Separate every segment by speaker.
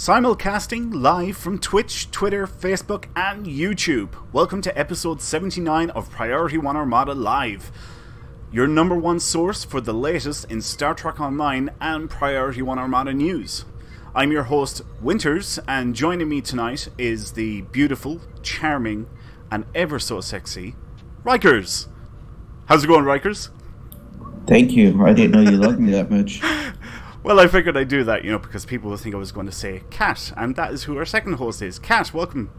Speaker 1: Simulcasting live from Twitch, Twitter, Facebook and YouTube. Welcome to episode 79 of Priority One Armada Live, your number one source for the latest in Star Trek Online and Priority One Armada news. I'm your host, Winters, and joining me tonight is the beautiful, charming and ever so sexy RIKERS. How's it going, RIKERS?
Speaker 2: Thank you. I didn't know you loved me that much.
Speaker 1: Well, I figured I'd do that, because people will think I was going to say Kat, and that is who our second host is. Kat, welcome.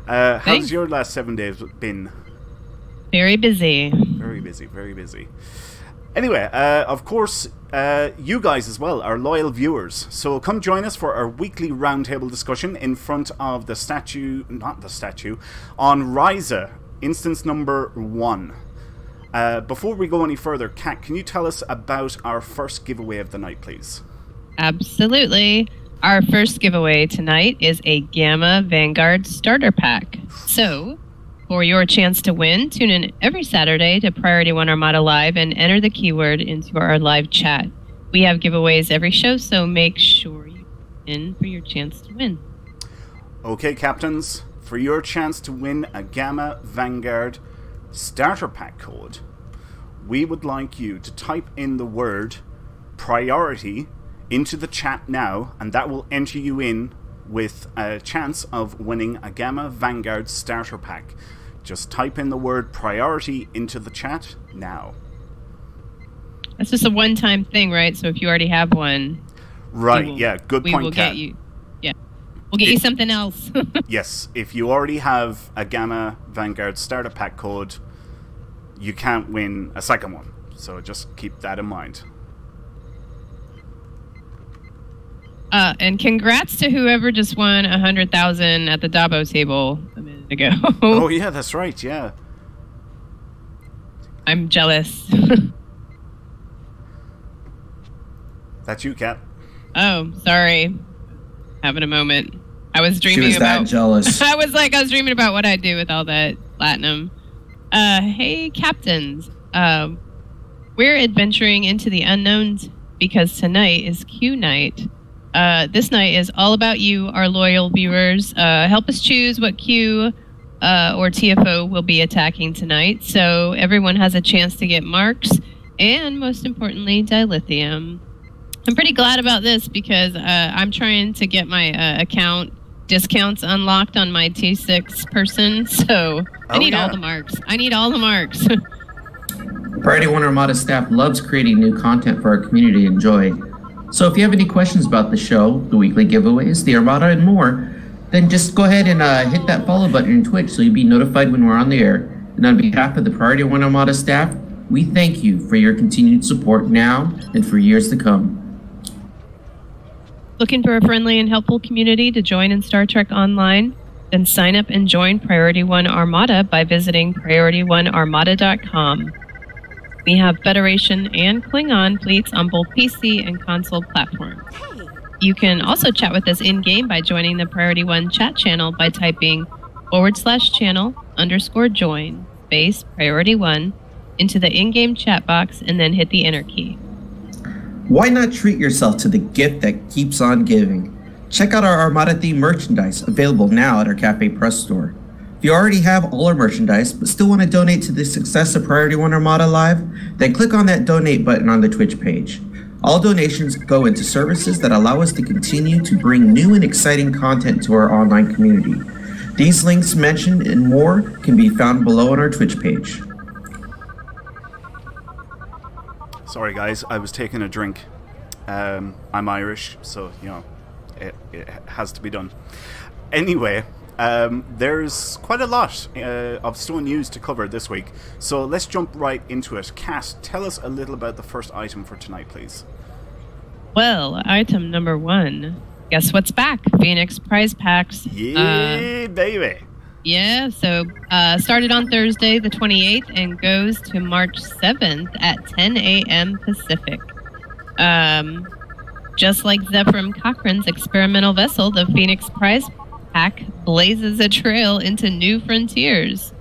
Speaker 1: How's your last 7 days been?
Speaker 3: Very busy.
Speaker 1: Very busy, very busy. Anyway, of course, you guys as well are loyal viewers, so come join us for our weekly roundtable discussion in front of the statue, on Ryza, instance number 1. Before we go any further, Kat, can you tell us about our first giveaway of the night, please?
Speaker 3: Absolutely. Our first giveaway tonight is a Gamma Vanguard starter pack. So, for your chance to win, tune in every Saturday to Priority One Armada Live and enter the keyword into our live chat. We have giveaways every show, so make sure you in for your chance to win.
Speaker 1: Okay, captains, for your chance to win a Gamma Vanguard starter pack code, we would like you to type in the word priority into the chat now, and that will enter you in with a chance of winning a Gamma Vanguard starter pack. Just type in the word priority into the chat now.
Speaker 3: That's just a one-time thing, right? So if you already have one,
Speaker 1: right? Yeah, good point,
Speaker 3: we will
Speaker 1: Kat.
Speaker 3: get you. Yeah, we'll get you something else.
Speaker 1: Yes, if you already have a Gamma Vanguard starter pack code, you can't win a second one. So just keep that in mind.
Speaker 3: And congrats to whoever just won 100,000 at the Dabo table a minute ago.
Speaker 1: Oh yeah, that's right. Yeah,
Speaker 3: I'm jealous.
Speaker 1: That's you, Kat.
Speaker 3: Oh, sorry. Having a moment. I was dreaming
Speaker 2: She was
Speaker 3: about.
Speaker 2: that jealous.
Speaker 3: I was dreaming about what I'd do with all that platinum. Hey, captains. We're adventuring into the unknowns because tonight is Q night. This night is all about you, our loyal viewers. Help us choose what Q or TFO will be attacking tonight, so everyone has a chance to get marks and, most importantly, dilithium. I'm pretty glad about this because I'm trying to get my account discounts unlocked on my T6 person, so I need all the marks. I need all the marks.
Speaker 2: Priority One Armada staff loves creating new content for our community to enjoy. So if you have any questions about the show, the weekly giveaways, the Armada, and more, then just go ahead and hit that follow button in Twitch so you'll be notified when we're on the air. And on behalf of the Priority One Armada staff, we thank you for your continued support now and for years to come.
Speaker 3: Looking for a friendly and helpful community to join in Star Trek Online? Then sign up and join Priority One Armada by visiting PriorityOneArmada.com. We have Federation and Klingon fleets on both PC and console platforms. You can also chat with us in-game by joining the Priority One chat channel by typing /channel_join space Priority One into the in-game chat box and then hit the enter key.
Speaker 2: Why not treat yourself to the gift that keeps on giving? Check out our Armada-themed merchandise available now at our Cafe Press store. If you already have all our merchandise but still want to donate to the success of Priority One Armada Live, then click on that donate button on the Twitch page. All donations go into services that allow us to continue to bring new and exciting content to our online community. These links mentioned and more can be found below on our Twitch page.
Speaker 1: Sorry guys, I was taking a drink. I'm Irish, so it has to be done. Anyway, there's quite a lot of Stone news to cover this week, so let's jump right into it. Kat, tell us a little about the first item for tonight, please.
Speaker 3: Well, item number 1. Guess what's back? Phoenix prize packs.
Speaker 1: Yeah, baby.
Speaker 3: Yeah, so started on Thursday the 28th and goes to March 7th at 10 a.m. Pacific. Just like Zephram Cochrane's experimental vessel, the Phoenix prize pack blazes a trail into new frontiers.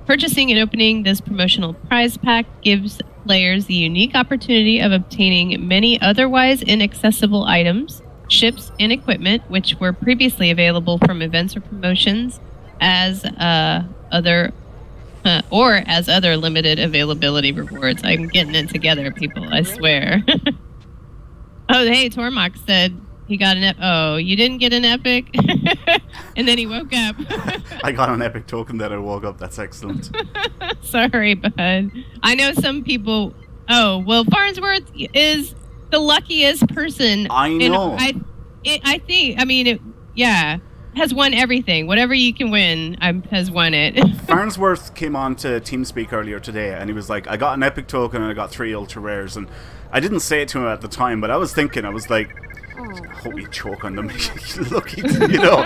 Speaker 3: Purchasing and opening this promotional prize pack gives players the unique opportunity of obtaining many otherwise inaccessible items, ships and equipment, which were previously available from events or promotions as other limited availability rewards. I'm getting it together, people, I swear. Oh, hey, Tormach said he got an oh, you didn't get an epic? And then he woke up.
Speaker 1: I got an epic token that I woke up. That's excellent.
Speaker 3: Sorry, bud. I know some people... Oh, well, Farnsworth is the luckiest person.
Speaker 1: I know.
Speaker 3: I think, I mean, has won everything. Whatever you can win, has won it.
Speaker 1: Farnsworth came on to TeamSpeak earlier today, and he was like, I got an epic token and I got 3 ultra rares. And I didn't say it to him at the time, but I was thinking, I was like, I hope you choke on them. Lucky, you know.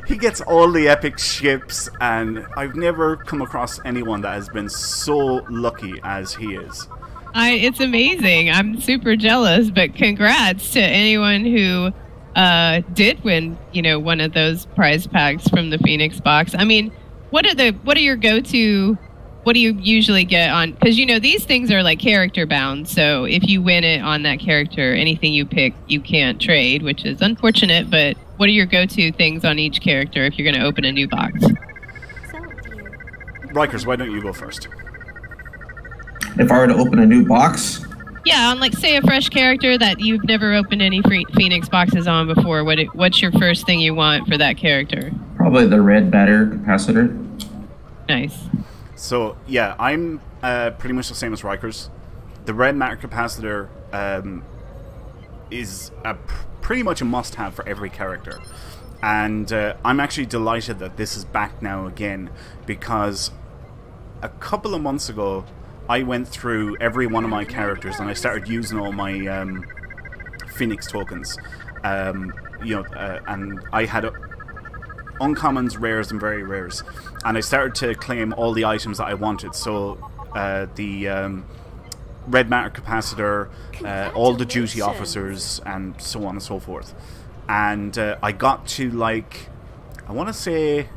Speaker 1: He gets all the epic ships, and I've never come across anyone that has been so lucky as he is.
Speaker 3: It's amazing. I'm super jealous, but congrats to anyone who did win, one of those prize packs from the Phoenix box. I mean, what are your go-to? What do you usually get on? Because these things are like character bound. So if you win it on that character, anything you pick, you can't trade, which is unfortunate. But what are your go-to things on each character if you're going to open a new box?
Speaker 1: RIKERS, why don't you go first?
Speaker 2: If I were to open a new box?
Speaker 3: Yeah, on say a fresh character that you've never opened any Phoenix boxes on before. What's your first thing you want for that character?
Speaker 2: Probably the red matter capacitor.
Speaker 3: Nice.
Speaker 1: So yeah, I'm pretty much the same as RIKERS. The red matter capacitor is pretty much a must-have for every character, and I'm actually delighted that this is back now again, because a couple of months ago I went through every one of my characters and I started using all my Phoenix tokens, and I had uncommons, rares, and very rares, and I started to claim all the items that I wanted. So the red matter capacitor, all the duty officers, and so on and so forth. And I got to I want to say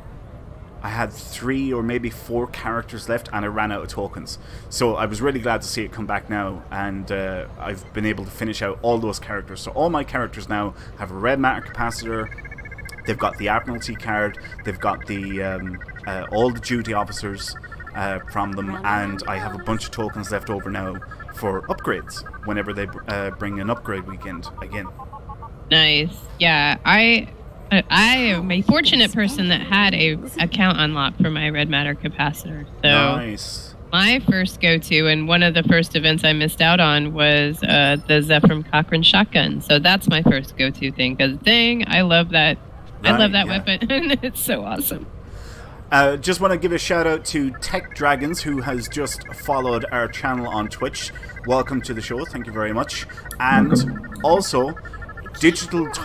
Speaker 1: I had 3 or maybe 4 characters left, and I ran out of tokens. So I was really glad to see it come back now, and I've been able to finish out all those characters. So all my characters now have a red matter capacitor. They've got the Admiralty card. They've got the all the duty officers from them, and I have a bunch of tokens left over now for upgrades whenever they bring an upgrade weekend again. Nice.
Speaker 3: Yeah, I am a fortunate person that had a account unlocked for my red matter capacitor. So
Speaker 1: nice.
Speaker 3: My first go-to, and one of the first events I missed out on, was the Zephram Cochrane shotgun. So that's my first go-to thing, because dang, I love that. I love that weapon. It's so awesome.
Speaker 1: Just want to give a shout out to Tech Dragons, who has just followed our channel on Twitch. Welcome to the show. Thank you very much. And also, Digitalk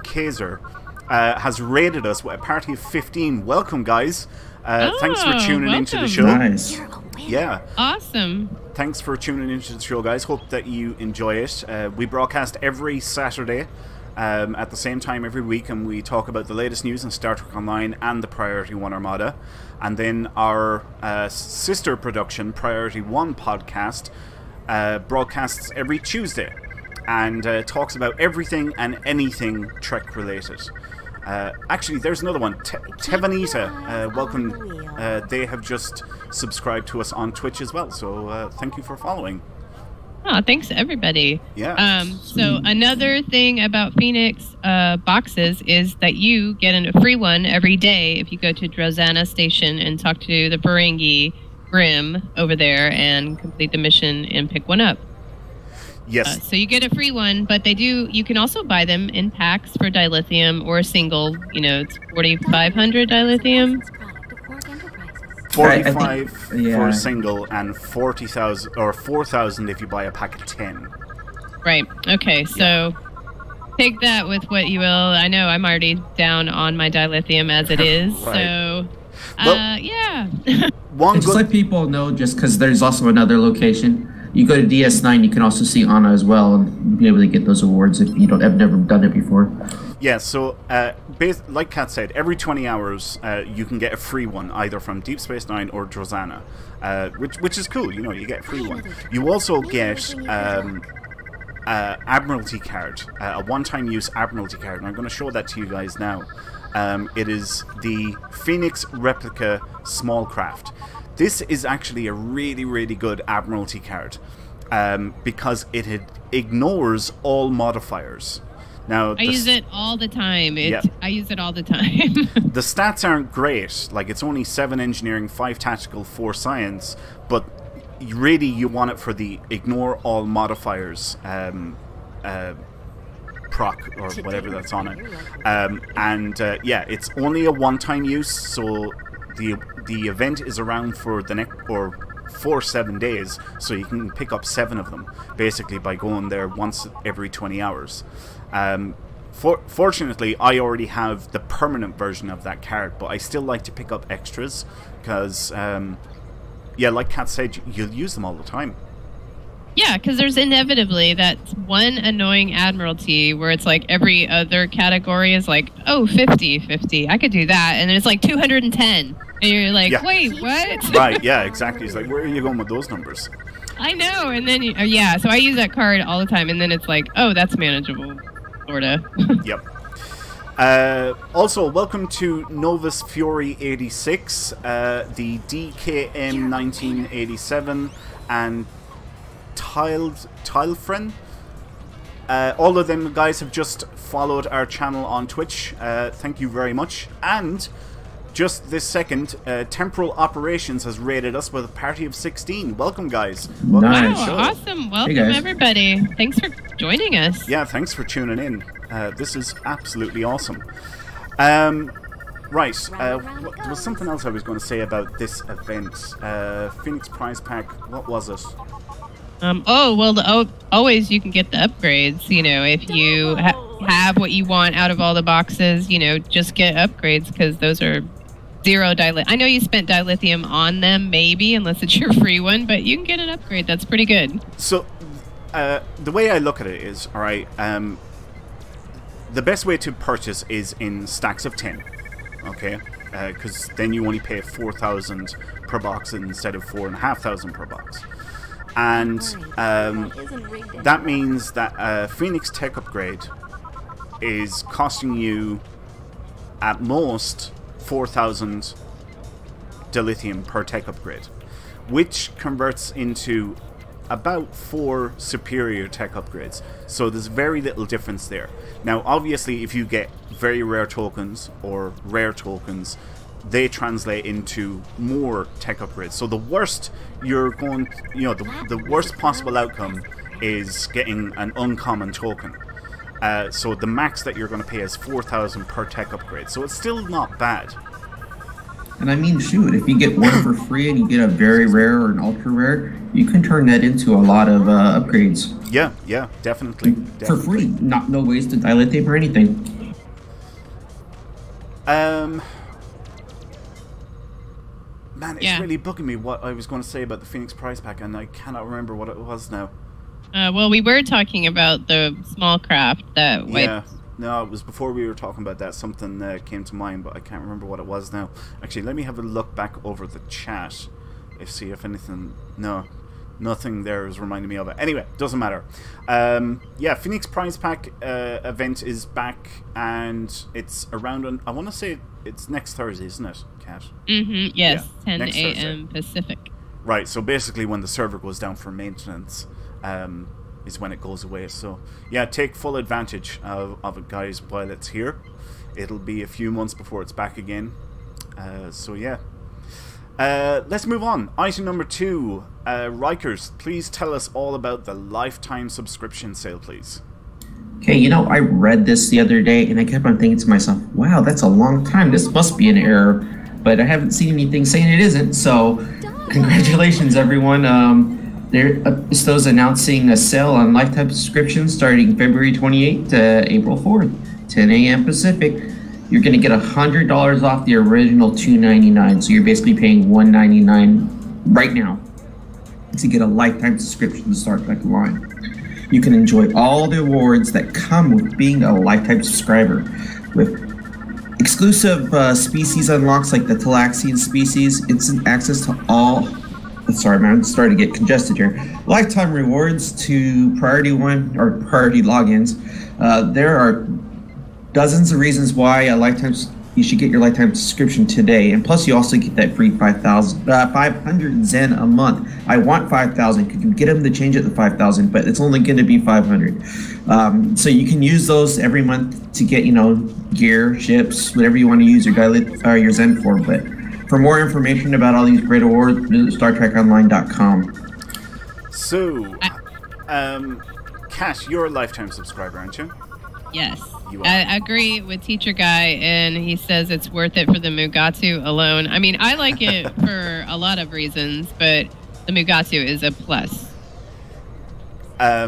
Speaker 1: Kaiser has raided us with a party of 15. Welcome, guys. Thanks for tuning into the show.
Speaker 2: Nice.
Speaker 1: Yeah.
Speaker 3: Awesome.
Speaker 1: Thanks for tuning into the show, guys. Hope that you enjoy it. We broadcast every Saturday at the same time every week, and we talk about the latest news in Star Trek Online and the Priority One Armada. And then our sister production, Priority One Podcast, broadcasts every Tuesday and talks about everything and anything Trek related. Actually, there's another one, Tevanita. Welcome. They have just subscribed to us on Twitch as well, so thank you for following.
Speaker 3: Oh, thanks everybody.
Speaker 1: Yeah.
Speaker 3: So another thing about Phoenix boxes is that you get a free one every day if you go to Drozana Station and talk to the Ferengi Grim over there and complete the mission and pick one up.
Speaker 1: Yes.
Speaker 3: So you get a free one, but you can also buy them in packs for dilithium or a single. It's 4,500 dilithium.
Speaker 1: 45 for a single, and 40,000 or 4,000 if you buy a pack of 10.
Speaker 3: Right. Okay. So take that with what you will. I know I'm already down on my dilithium as it is.
Speaker 1: Right.
Speaker 3: So,
Speaker 1: well,
Speaker 3: yeah.
Speaker 2: Just let people know, just because there's also another location. You go to DS9, you can also see Anna as well, and be able to get those awards if you have never done it before.
Speaker 1: Yeah, so like Kat said, every 20 hours you can get a free one, either from Deep Space Nine or Drozana, which is cool. You get a free one. You also get Admiralty card, a one-time use Admiralty card, and I'm going to show that to you guys now. It is the Phoenix Replica Small Craft. This is actually a really, really good Admiralty card because it ignores all modifiers. Now,
Speaker 3: I use it all the time. I use it all the time.
Speaker 1: The stats aren't great. Like, it's only 7 engineering, 5 tactical, 4 science, but really you want it for the ignore all modifiers proc or whatever that's on it. Yeah, it's only a one-time use, so the event is around for the next for 7 days, so you can pick up 7 of them basically by going there once every 20 hours. Fortunately, I already have the permanent version of that card, but I still like to pick up extras because, yeah, like Kat said, you'll use them all the time.
Speaker 3: Yeah, because there's inevitably that one annoying Admiralty where it's like every other category is like, oh, 50, I could do that, and then it's like 210, and you're like, yeah. Wait, what?
Speaker 1: Right, yeah, exactly. It's like, where are you going with those numbers?
Speaker 3: I know, and then, yeah, so I use that card all the time, and then it's like, oh, that's manageable. Sorta.
Speaker 1: Yep. Also, welcome to Novus Fury 86, the DKM 1987, and Tilefren. All of them guys have just followed our channel on Twitch. Thank you very much. And just this second, Temporal Operations has rated us with a party of 16. Welcome, guys. Welcome
Speaker 2: nice.
Speaker 1: to the show.
Speaker 3: Awesome. Welcome, everybody. Thanks for joining us.
Speaker 1: Yeah, thanks for tuning in. This is absolutely awesome. Right, there was something else I was going to say about this event. Phoenix Prize Pack, what was it?
Speaker 3: Always you can get the upgrades, you know, if you have what you want out of all the boxes, you know, just get upgrades because those are 0 dilithium. I know you spent dilithium on them, maybe, unless it's your free one, but you can get an upgrade. That's pretty good.
Speaker 1: So, the way I look at it is, alright, the best way to purchase is in stacks of 10, okay? Because then you only pay 4,000 per box instead of 4,500 per box. And that means that a Phoenix Tech upgrade is costing you at most 4,000 dilithium per tech upgrade, which converts into about 4 superior tech upgrades. So there's very little difference there. Now, obviously, if you get very rare tokens or rare tokens, they translate into more tech upgrades. So the worst you're going, you know, the worst possible outcome is getting an uncommon token. So the max that you're going to pay is 4,000 per tech upgrade. So it's still not bad.
Speaker 2: And I mean, shoot, if you get one for free and you get a very rare or an ultra rare, you can turn that into a lot of upgrades.
Speaker 1: Yeah, definitely.
Speaker 2: For free, no waste of dilithium or anything.
Speaker 1: Man, it's really bugging me what I was going to say about the Phoenix Prize Pack, and I cannot remember what it was now.
Speaker 3: Well, we were talking about the small craft that wiped.
Speaker 1: Yeah, no, it was before we were talking about that. Something came to mind, but I can't remember what it was now. Actually, let me have a look back over the chat and see if anything... No, nothing there is reminding me of it. Anyway, doesn't matter. Yeah, Phoenix Prize Pack event is back, and it's around on... I want to say it's next Thursday, isn't it, Kat?
Speaker 3: Mm-hmm, yes,
Speaker 1: yeah,
Speaker 3: 10 a.m. Pacific.
Speaker 1: Right, so basically when the server goes down for maintenance is when it goes away. So, yeah, take full advantage of it, guys, while it's here. It'll be a few months before it's back again. So, yeah. Let's move on. Item number 2. RIKERS, please tell us all about the lifetime subscription sale, please.
Speaker 2: Okay, you know, I read this the other day, and I kept on thinking to myself, wow, that's a long time. This must be an error. But I haven't seen anything saying it isn't, so congratulations, everyone. Bestows announcing a sale on lifetime subscriptions starting February 28th to April 4th, 10 a.m. Pacific. You're going to get $100 off the original $299, so you're basically paying $199 right now to get a lifetime subscription to Star Trek line. You can enjoy all the awards that come with being a lifetime subscriber, with exclusive species unlocks like the Talaxian species, instant access to all sorry, man, I'm starting to get congested here. Lifetime rewards to Priority One or Priority logins. There are dozens of reasons why you should get your lifetime subscription today, and plus you also get that free 500 Zen a month. I want 5,000. You can get them to change it to 5,000, but it's only going to be 500. So you can use those every month to get, gear, ships, whatever you want to use your Zen for. But for more information about all these great awards, visit StarTrekOnline.com.
Speaker 1: So, Kat, you're a lifetime subscriber, aren't you?
Speaker 3: Yes. I agree with Teacher Guy, and he says it's worth it for the Mugatu alone. I mean, I like it for a lot of reasons, but the Mugatu is a plus. I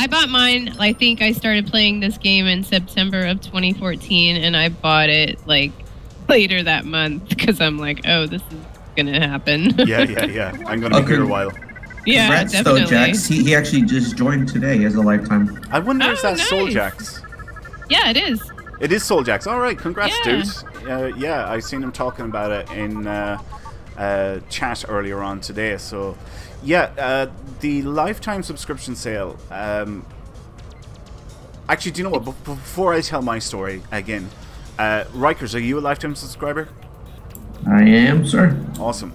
Speaker 3: bought mine. I think I started playing this game in September of 2014, and I bought it later that month because I'm like, oh, this is gonna happen.
Speaker 1: Yeah. I'm gonna be here a while.
Speaker 3: Yeah,
Speaker 2: congrats,
Speaker 3: definitely.
Speaker 2: Jax. He actually just joined today as a lifetime.
Speaker 1: I wonder if that's
Speaker 3: nice.
Speaker 1: Souljax.
Speaker 3: Yeah, it is.
Speaker 1: It is Souljax. All right, congrats,
Speaker 3: Yeah.
Speaker 1: dude. I seen him talking about it in chat earlier on today. So, the lifetime subscription sale. Actually, do you know what? Before I tell my story again, RIKERS, are you a lifetime subscriber?
Speaker 2: I am, sir.
Speaker 1: Awesome.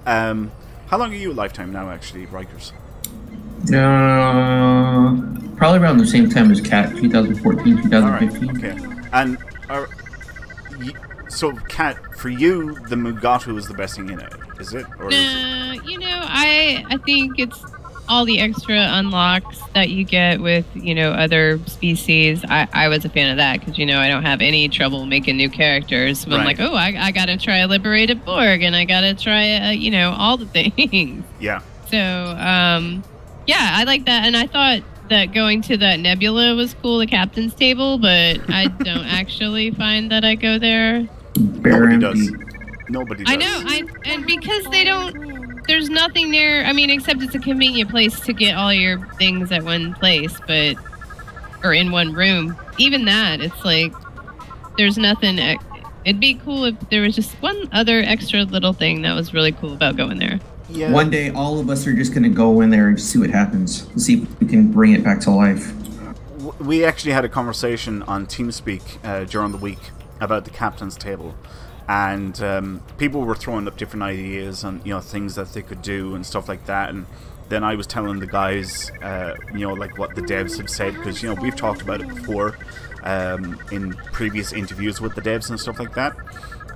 Speaker 1: How long are you a lifetime now, actually, RIKERS?
Speaker 2: Probably around the same time as Kat, 2014, 2015.
Speaker 1: All right, okay. And so, Kat, for you, the Mugatu is the best thing in it, is it? Or is it?
Speaker 3: I think it's all the extra unlocks that you get with, other species. I was a fan of that because, I don't have any trouble making new characters. So I'm like, oh, I got to try a liberated Borg, and I got to try, all the things.
Speaker 1: Yeah.
Speaker 3: So, I like that. And I thought that going to that nebula was cool, the captain's table, but I don't actually find that I go there.
Speaker 1: Nobody does. Nobody does.
Speaker 3: I know. And because they don't... There's nothing there, except it's a convenient place to get all your things at one place, or in one room. Even that, it's like, there's nothing. It'd be cool if there was just one other extra little thing that was really cool about going there.
Speaker 2: Yeah. One day, all of us are just going to go in there and see what happens. See if we can bring it back to life.
Speaker 1: We actually had a conversation on TeamSpeak during the week about the captain's table. And people were throwing up different ideas and things that they could do and stuff like that. And then I was telling the guys, like what the devs have said, because we've talked about it before in previous interviews with the devs and stuff like that.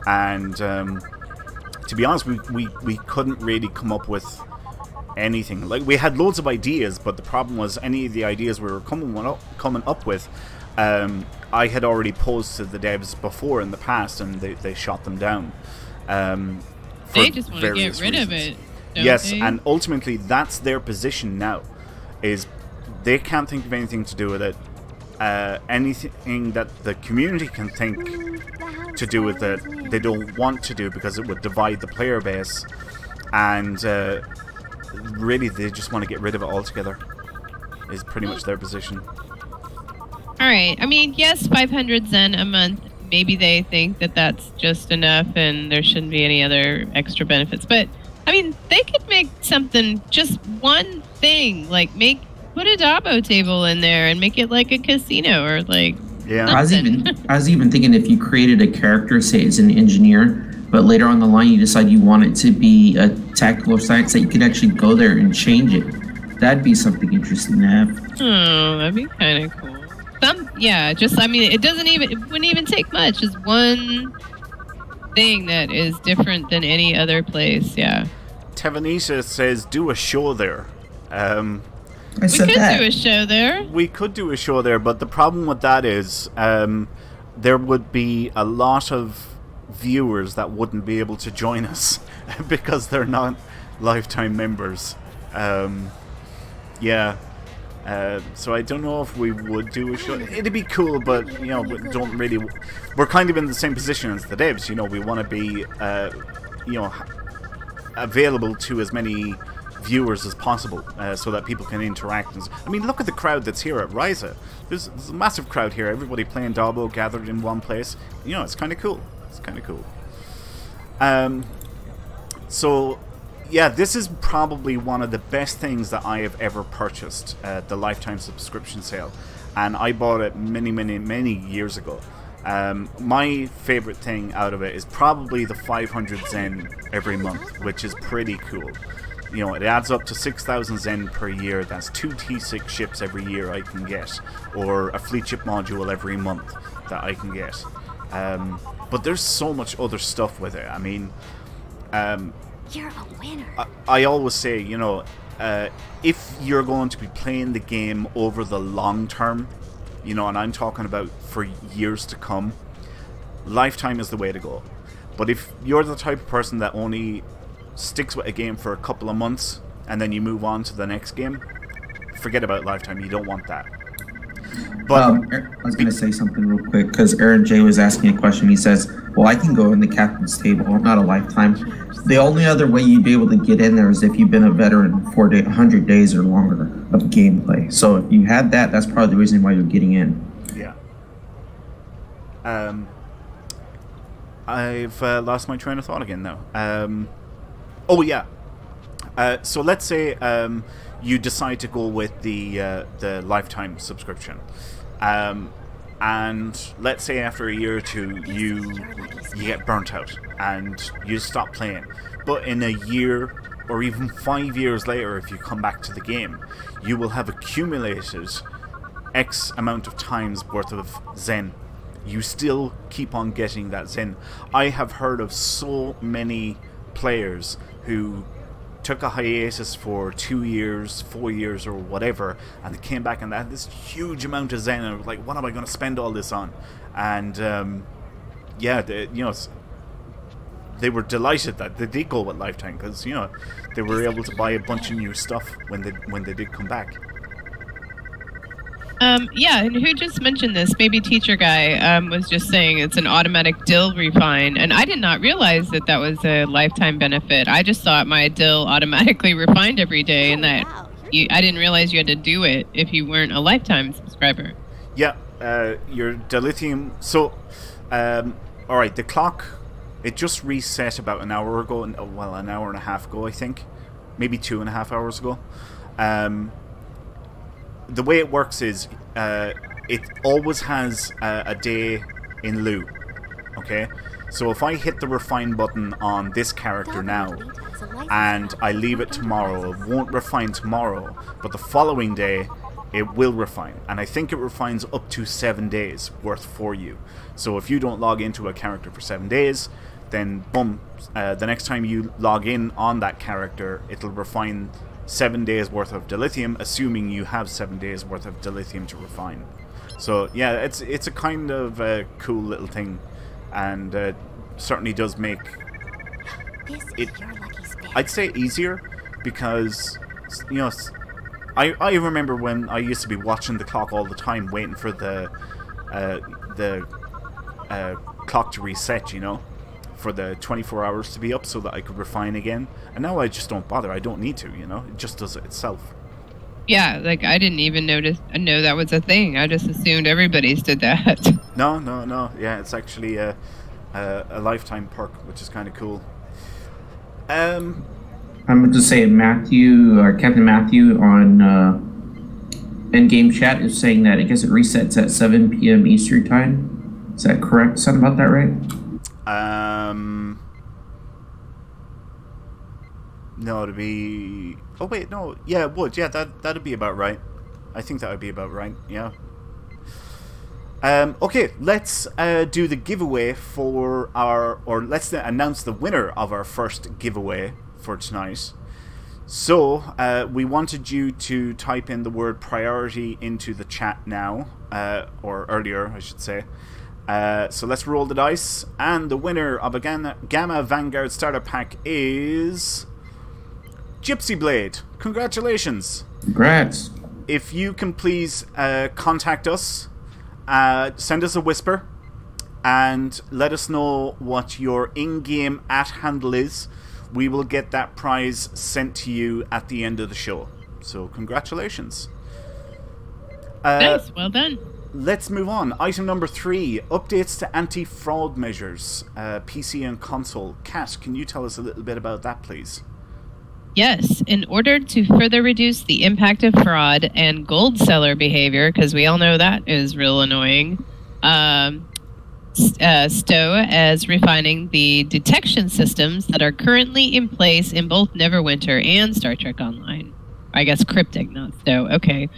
Speaker 1: And to be honest, we couldn't really come up with anything. Like, we had loads of ideas, but the problem was any of the ideas we were coming up with. I had already posed to the devs before in the past, and they shot them down.
Speaker 3: They just want to get rid of it.
Speaker 1: Yes, and ultimately that's their position now. Is they can't think of anything to do with it. Anything that the community can think to do with it, they don't want to do because it would divide the player base. And really, they just want to get rid of it altogether. Is pretty much their position.
Speaker 3: All right. Yes, 500 Zen a month. Maybe they think that that's just enough and there shouldn't be any other extra benefits. But, they could make something, just one thing, like put a Dabo table in there and make it like a casino or
Speaker 1: Yeah.
Speaker 2: I was even thinking if you created a character, say it's an engineer, but later on the line you decide you want it to be a tactical science, that you could actually go there and change it. That'd be something interesting to have.
Speaker 3: Oh, that'd be kind of cool. It wouldn't even take much. Just one thing that is different than any other place. Yeah.
Speaker 1: Tevanita says, "Do a show there."
Speaker 3: We could do a show there.
Speaker 1: We could do a show there, but the problem with that is there would be a lot of viewers that wouldn't be able to join us because they're not lifetime members. So I don't know if we would do a show. It'd be cool, but we don't really. We're kind of in the same position as the devs. We want to be, available to as many viewers as possible, so that people can interact. Look at the crowd that's here at Ryza. There's a massive crowd here. Everybody playing Dabo gathered in one place. It's kind of cool. So, yeah, this is probably one of the best things that I have ever purchased, the lifetime subscription sale. And I bought it many years ago. My favorite thing out of it is probably the 500 Zen every month, which is pretty cool. You know, it adds up to 6,000 Zen per year. That's 2 T6 ships every year I can get, or a fleet ship module every month that I can get. But there's so much other stuff with it. I mean,
Speaker 4: you're a winner.
Speaker 1: I always say, you know, if you're going to be playing the game over the long term, you know, and I'm talking about for years to come, lifetime is the way to go. But if you're the type of person that only sticks with a game for a couple of months and then you move on to the next game, forget about lifetime. You don't want that. But
Speaker 2: I was going to say something real quick because Aaron J was asking a question. He says, well, I can go in the captain's table, not a lifetime. The only other way you'd be able to get in there is if you've been a veteran for 100 days or longer of gameplay. So if you had that, that's probably the reason why you're getting in.
Speaker 1: Yeah. I've lost my train of thought again now. Oh, yeah. So let's say you decide to go with the lifetime subscription. And let's say after a year or two you get burnt out and you stop playing. But in a year or even 5 years later, if you come back to the game, you will have accumulated X amount of times worth of Zen. You still keep on getting that Zen. I have heard of so many players who took a hiatus for 2 years, 4 years, or whatever, and they came back and they had this huge amount of Zen, and I was like, what am I going to spend all this on? And yeah, they were delighted that they did go with lifetime, because, you know, they were able to buy a bunch of new stuff when they did come back.
Speaker 3: Yeah, and who just mentioned this? Maybe Teacher Guy was just saying it's an automatic dill refine, and I did not realize that that was a lifetime benefit. I just thought my dill automatically refined every day, and that I didn't realize you had to do it if you weren't a lifetime subscriber.
Speaker 1: Yeah, your dilithium. So, all right, the clock, it just reset about an hour ago. Well, an hour and a half ago, I think, maybe 2.5 hours ago. The way it works is it always has a day in lieu. Okay, so if I hit the refine button on this character now and I leave it tomorrow, it won't refine tomorrow, but the following day it will refine, and I think it refines up to 7 days worth for you. So if you don't log into a character for 7 days, then boom, the next time you log in on that character, it'll refine 7 days worth of dilithium, assuming you have 7 days worth of dilithium to refine. So yeah, it's a kind of cool little thing, and certainly does make it, I'd say, easier, because, you know, I remember when I used to be watching the clock all the time, waiting for the clock to reset, you know, for the 24 hours to be up so that I could refine again. And now I just don't bother. I don't need to, you know. It just does it itself. Yeah,
Speaker 3: like I didn't even know that was a thing. I just assumed everybody's did that.
Speaker 1: No. Yeah, it's actually a lifetime perk, which is kind of cool.
Speaker 2: I'm going to say Matthew, or Captain Matthew on Endgame chat is saying that I guess it resets at 7 p.m. Eastern time. Is that correct? Sound about that right?
Speaker 1: No, it'd be... Oh, wait, no. Yeah, it would. Yeah, that'd be about right. I think that would be about right, yeah. Okay, let's do the giveaway for our... Or let's announce the winner of our first giveaway for tonight. So, we wanted you to type in the word priority into the chat now. Or earlier, I should say. So let's roll the dice, and the winner of a Gamma Vanguard Starter Pack is Gypsy Blade. Congratulations!
Speaker 2: Congrats!
Speaker 1: If you can please contact us, send us a whisper, and let us know what your in-game @handle is. We will get that prize sent to you at the end of the show. So congratulations!
Speaker 3: Nice, well done.
Speaker 1: let's move on. Item number 3, updates to anti-fraud measures, PC and console. Kat, can you tell us a little bit about that, please?
Speaker 3: Yes, in order to further reduce the impact of fraud and gold seller behavior, because we all know that is real annoying, Stowe is refining the detection systems that are currently in place in both Neverwinter and Star Trek Online. I guess Cryptic, not Stowe. Okay.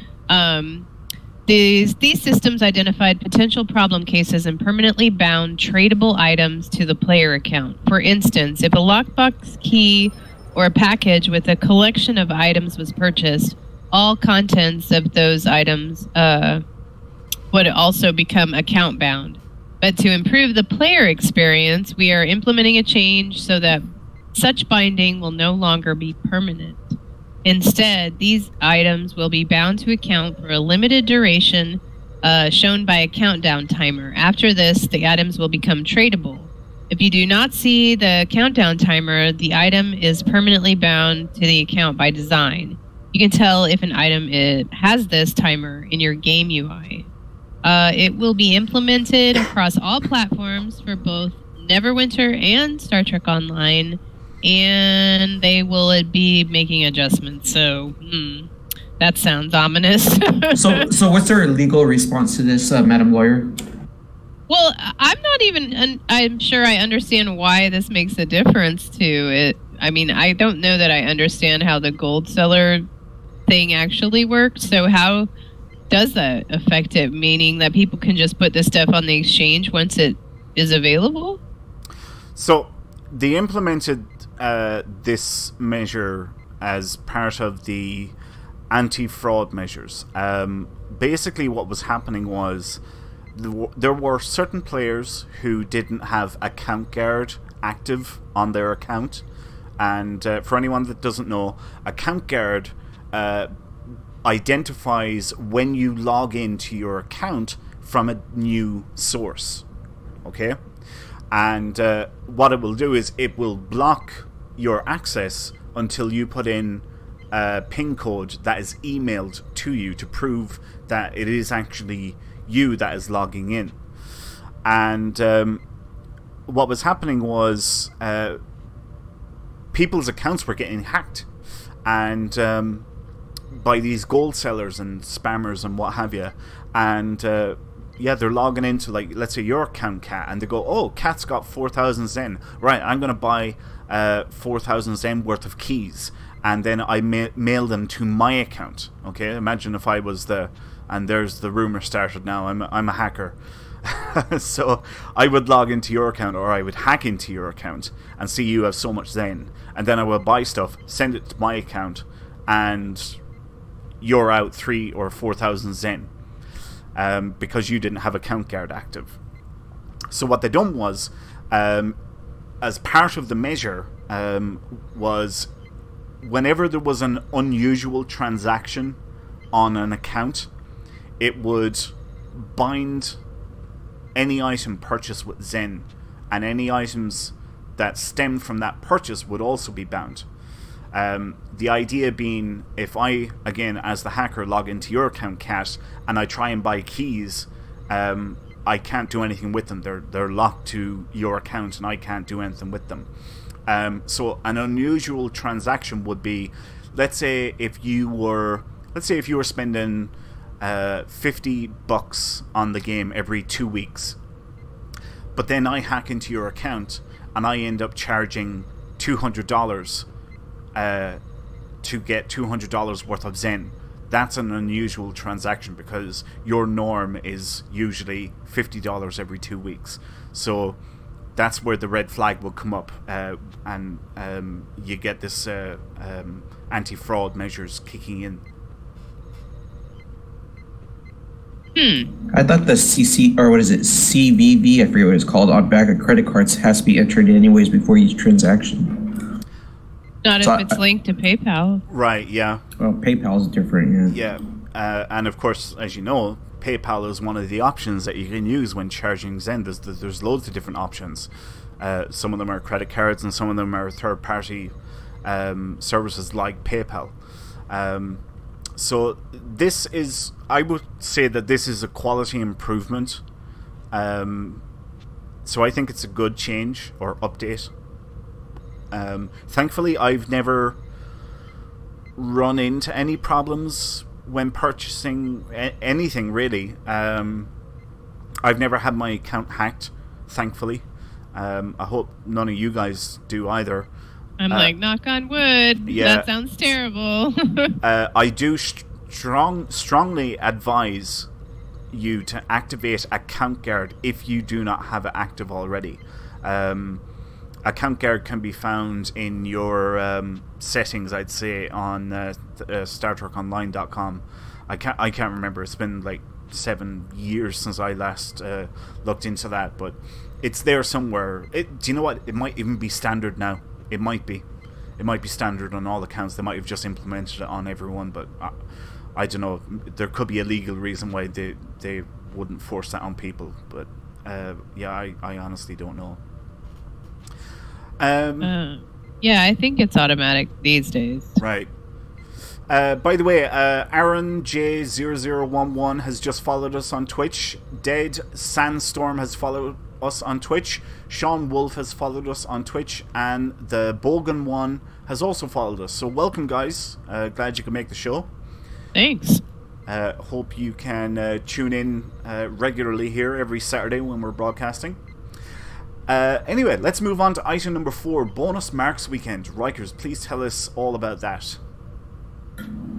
Speaker 3: These systems identified potential problem cases and permanently bound tradable items to the player account. For instance, if a lockbox key or a package with a collection of items was purchased, all contents of those items would also become account bound. But to improve the player experience, we are implementing a change so that such binding will no longer be permanent. Instead, these items will be bound to account for a limited duration shown by a countdown timer. After this, the items will become tradable. If you do not see the countdown timer, the item is permanently bound to the account by design. You can tell if an item has this timer in your game UI. It will be implemented across all platforms for both Neverwinter and Star Trek Online, and they will be making adjustments. So, that sounds ominous.
Speaker 2: So what's their legal response to this, Madam Lawyer?
Speaker 3: Well, I'm sure I understand why this makes a difference to it. I mean, I don't know that I understand how the gold seller thing actually works. So how does that affect it? Meaning that people can just put this stuff on the exchange once it is available?
Speaker 1: So they implemented this measure as part of the anti-fraud measures. Basically what was happening was there were certain players who didn't have account guard active on their account, and for anyone that doesn't know, account guard identifies when you log into your account from a new source, okay? And what it will do is it will block your access until you put in a PIN code that is emailed to you to prove that it is actually you that is logging in. And what was happening was people's accounts were getting hacked, and by these gold sellers and spammers and what have you. And yeah, they're logging into, like, let's say your account, Kat, and they go, oh, Kat's got 4,000 Zen, right, I'm gonna buy 4,000 Zen worth of keys, and then I mail them to my account. Okay, imagine if I was and there's the rumor started now, I'm a hacker. So I would log into your account, or I would hack into your account and see you have so much Zen, and then I will buy stuff, send it to my account, and you're out 3,000 or 4,000 Zen because you didn't have account guard active. So what they done was, as part of the measure, was whenever there was an unusual transaction on an account, it would bind any item purchased with Zen, and any items that stemmed from that purchase would also be bound. The idea being, if I, again, as the hacker, log into your account, Kat, and I try and buy keys, I can't do anything with them. They're locked to your account, and I can't do anything with them. So an unusual transaction would be, let's say if you were spending $50 on the game every 2 weeks, but then I hack into your account and I end up charging $200 to get $200 worth of Zen. That's an unusual transaction because your norm is usually $50 every 2 weeks. So that's where the red flag will come up, and you get this anti-fraud measures kicking in.
Speaker 2: I thought the CVV, I forget what it's called, on back of credit cards has to be entered anyways before each transaction.
Speaker 3: Not if it's linked to PayPal.
Speaker 1: Right, yeah.
Speaker 2: Well, PayPal is different, yeah.
Speaker 1: Yeah, and of course, as you know, PayPal is one of the options that you can use when charging Zen. There's loads of different options. Some of them are credit cards, and some of them are third-party services like PayPal. So this is, I would say that this is a quality improvement. So I think it's a good change or update. Thankfully, I've never run into any problems when purchasing anything, really. I've never had my account hacked, thankfully. I hope none of you guys do either.
Speaker 3: I'm like, knock on wood.
Speaker 1: Yeah.
Speaker 3: That sounds terrible.
Speaker 1: I do strongly advise you to activate Account Guard if you do not have it active already. Account Guard can be found in your settings, I'd say, on StarTrekOnline.com. I can't remember. It's been like 7 years since I last looked into that, but it's there somewhere. Do you know what? It might even be standard now. It might be. It might be standard on all accounts. They might have just implemented it on everyone, but I don't know. There could be a legal reason why they wouldn't force that on people, but yeah, I honestly don't know.
Speaker 3: Yeah, I think it's automatic these days.
Speaker 1: Right. By the way, Aaron J0011 has just followed us on Twitch. Dead Sandstorm has followed us on Twitch. Sean Wolf has followed us on Twitch, and the Bogan one has also followed us. So welcome, guys. Glad you could make the show.
Speaker 3: Thanks.
Speaker 1: Hope you can tune in regularly here every Saturday when we're broadcasting. Anyway, let's move on to item number 4, Bonus Marks Weekend. Rikers, please tell us all about that.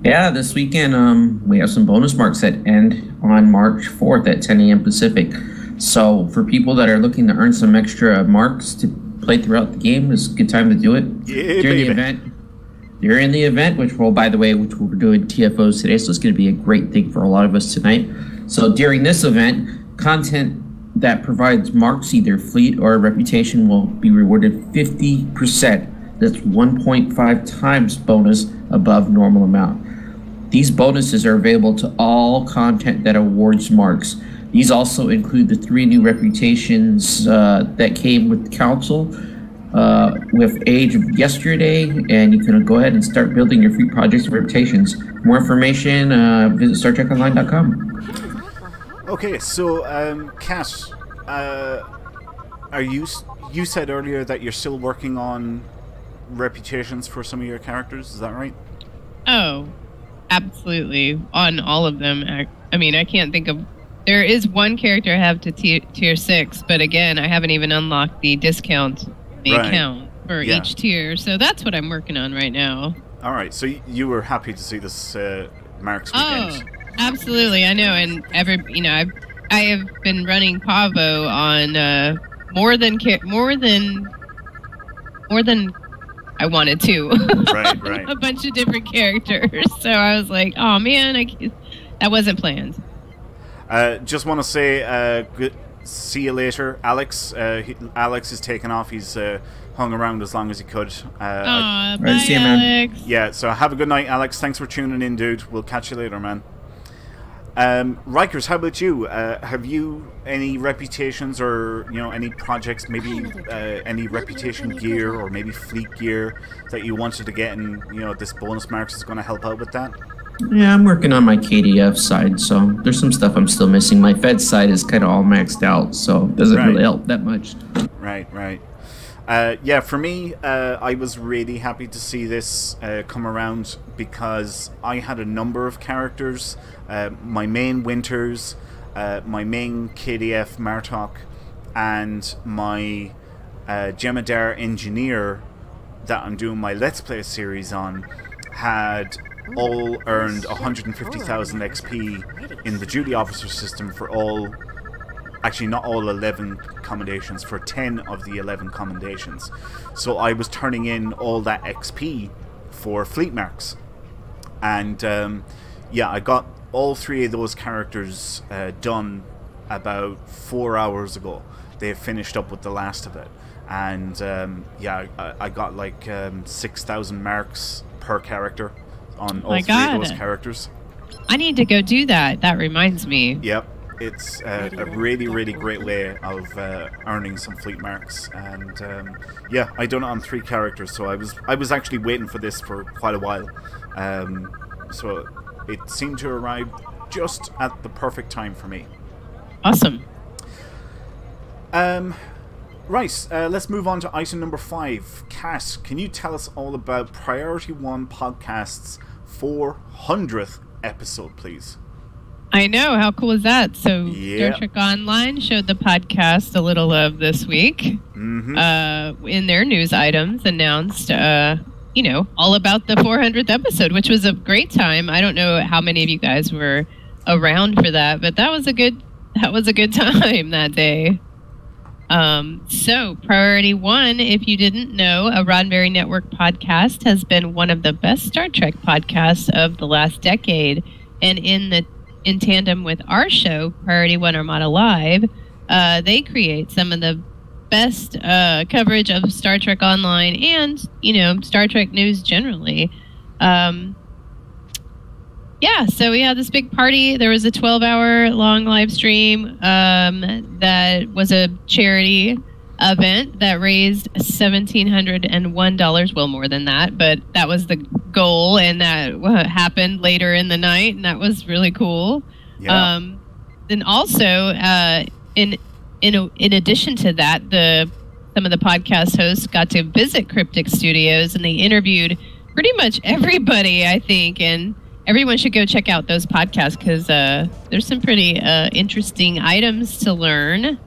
Speaker 2: Yeah, this weekend we have some bonus marks that end on March 4th at 10 a.m. Pacific. So for people that are looking to earn some extra marks to play throughout the game, it's a good time to do it.
Speaker 1: Yeah,
Speaker 2: during the event. During the event, which we're doing TFOs today, so it's going to be a great thing for a lot of us tonight. So during this event, content that provides marks, either fleet or reputation, will be rewarded 50%. That's 1.5 times bonus above normal amount. These bonuses are available to all content that awards marks. These also include the 3 new reputations that came with the council with Age of Yesterday, and you can go ahead and start building your fleet projects and reputations. More information, visit StarTrekOnline.com.
Speaker 1: Okay, so Kat, you said earlier that you're still working on reputations for some of your characters, is that right?
Speaker 3: Oh, absolutely. On all of them. I mean, I can't think of... There is one character I have to tier 6, but again, I haven't even unlocked the discount, account for each tier, so that's what I'm working on right now.
Speaker 1: Alright, so you were happy to see this Marks Weekend.
Speaker 3: Oh, absolutely, I know, and I have been running Pavo on more than I wanted to.
Speaker 1: Right.
Speaker 3: A bunch of different characters. So I was like, oh man, that wasn't planned.
Speaker 1: Just want to say, see you later, Alex. Alex is taking off. He's hung around as long as he could.
Speaker 3: Bye,
Speaker 2: see you, man.
Speaker 3: Alex.
Speaker 1: Yeah, so have a good night, Alex. Thanks for tuning in, dude. We'll catch you later, man. Rikers, how about you? Have you any reputations or any projects, maybe any reputation gear or maybe fleet gear that you wanted to get, and this bonus marks is going to help out with that?
Speaker 2: Yeah, I'm working on my KDF side, so there's some stuff I'm still missing. My Fed side is kind of all maxed out, so it doesn't really help that much.
Speaker 1: Right. Yeah, for me, I was really happy to see this come around because I had a number of characters. My main Winters, my main KDF Martok, and my Jemadar Engineer that I'm doing my Let's Play series on had all earned 150,000 XP in the Duty Officer system for all... Actually, not all 11 commendations, for 10 of the 11 commendations. So I was turning in all that XP for fleet marks. And yeah, I got all 3 of those characters done about 4 hours ago. They finished up with the last of it. And yeah, I got like 6,000 marks per character on all 3 of those characters.
Speaker 3: I need to go do that. That reminds me.
Speaker 1: Yep. It's a really, really great way of earning some fleet marks, and yeah, I done it on 3 characters, so I was actually waiting for this for quite a while. So it seemed to arrive just at the perfect time for me.
Speaker 3: Awesome.
Speaker 1: Right, let's move on to item number 5. Kat, can you tell us all about Priority One Podcast's 400th episode, please?
Speaker 3: I know. How cool is that? So
Speaker 1: Yeah.
Speaker 3: Star Trek Online showed the podcast a little love this week. In their news items, announced, all about the 400th episode, which was a great time. I don't know how many of you guys were around for that, but that was a good time that day. So Priority One, if you didn't know, a Roddenberry Network podcast, has been one of the best Star Trek podcasts of the last decade, and in tandem with our show, Priority One Armada Live, they create some of the best coverage of Star Trek Online and, Star Trek news generally. So we had this big party. There was a 12-hour long live stream that was a charity event that raised $1,701. Well, more than that, but that was the goal, and that happened later in the night, and that was really cool.
Speaker 1: Yeah.
Speaker 3: And also, in addition to that, some of the podcast hosts got to visit Cryptic Studios, and they interviewed pretty much everybody, I think, and everyone should go check out those podcasts because there's some pretty interesting items to learn.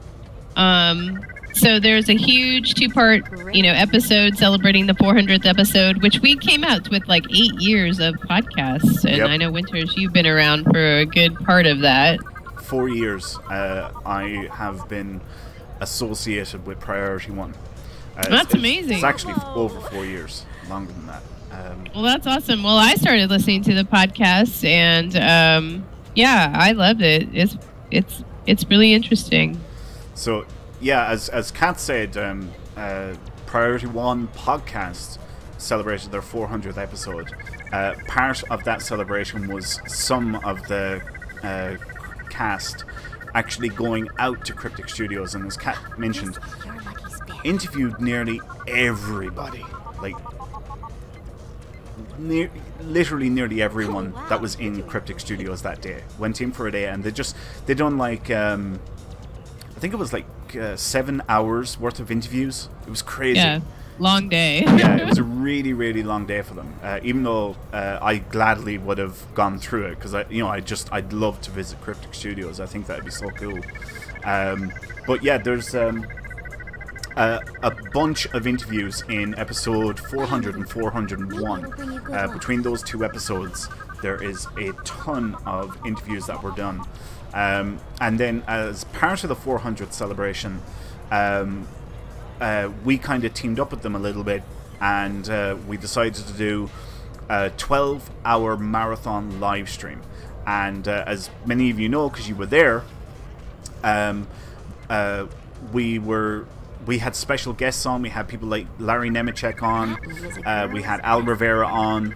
Speaker 3: So there's a huge 2-part, episode celebrating the 400th episode, which we came out with like 8 years of podcasts. And
Speaker 1: Yep.
Speaker 3: I know, Winters, you've been around for a good part of that.
Speaker 1: 4 years I have been associated with Priority One.
Speaker 3: That's amazing.
Speaker 1: It's actually over 4 years, longer than that.
Speaker 3: Well, that's awesome. Well, I started listening to the podcast, and I loved it. It's really interesting.
Speaker 1: So, yeah, as Kat said, Priority One Podcast celebrated their 400th episode. Part of that celebration was some of the cast actually going out to Cryptic Studios, and as Kat mentioned, interviewed nearly everybody. Like, literally nearly everyone that was in Cryptic Studios that day. Went in for a day, and they done like I think it was like 7 hours worth of interviews. It was crazy.
Speaker 3: Yeah, long day.
Speaker 1: Yeah, it was a really, really long day for them. Even though I gladly would have gone through it because I'd love to visit Cryptic Studios. I think that'd be so cool. But yeah, there's a bunch of interviews in episode 400 and 401. Between those two episodes, there is a ton of interviews that were done. And then as part of the 400th celebration, we kind of teamed up with them a little bit, and we decided to do a 12-hour marathon live stream. And as many of you know, because you were there, we had special guests on. We had people like Larry Nemechek on. We had Al Rivera on.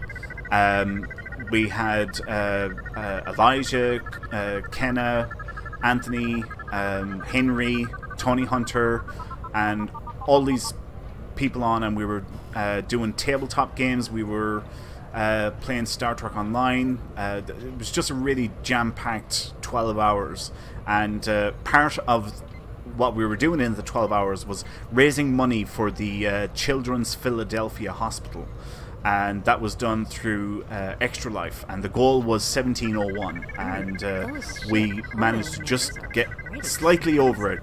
Speaker 1: We had Elijah, Kenna, Anthony, Henry, Tony Hunter, and all these people on. And we were doing tabletop games. We were playing Star Trek Online. It was just a really jam-packed 12 hours. And part of what we were doing in the 12 hours was raising money for the Children's Philadelphia Hospital, and that was done through Extra Life, and the goal was 1701, and we managed to just get slightly over it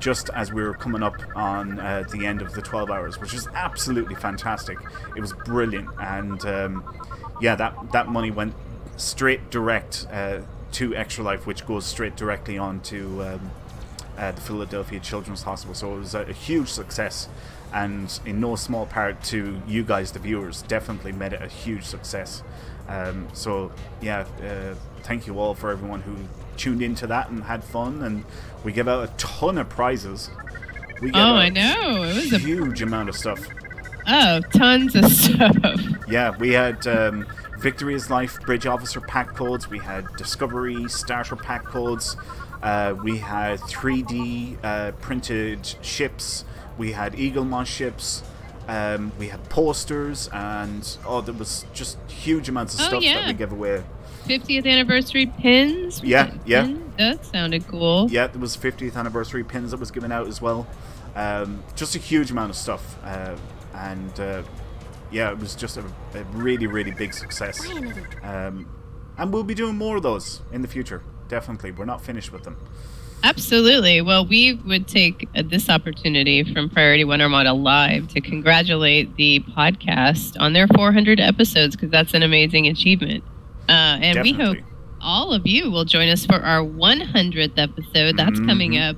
Speaker 1: just as we were coming up on the end of the 12 hours, which was absolutely fantastic. It was brilliant, and that money went straight direct to Extra Life, which goes straight directly on to the Philadelphia Children's Hospital. So it was a huge success, and in no small part to you guys, the viewers. Definitely made it a huge success. Thank you all for everyone who tuned into that and had fun, and we gave out a ton of prizes. We gave out
Speaker 3: I know. It was
Speaker 1: a huge amount of stuff.
Speaker 3: Oh, tons of stuff.
Speaker 1: Yeah, we had Victory is Life Bridge Officer pack codes. We had Discovery Starter pack codes. We had 3D printed ships. We had Eagle Moss ships. We had posters, and there was just huge amounts of stuff that we gave away.
Speaker 3: 50th anniversary pins.
Speaker 1: Yeah.
Speaker 3: That sounded cool.
Speaker 1: Yeah, there was 50th anniversary pins that was given out as well. Just a huge amount of stuff, and it was just a really, really big success. And we'll be doing more of those in the future. Definitely, we're not finished with them.
Speaker 3: Absolutely. Well, we would take this opportunity from Priority One Armada Live to congratulate the podcast on their 400 episodes, because that's an amazing achievement. And
Speaker 1: Definitely.
Speaker 3: we hope all of you will join us for our 100th episode. That's coming up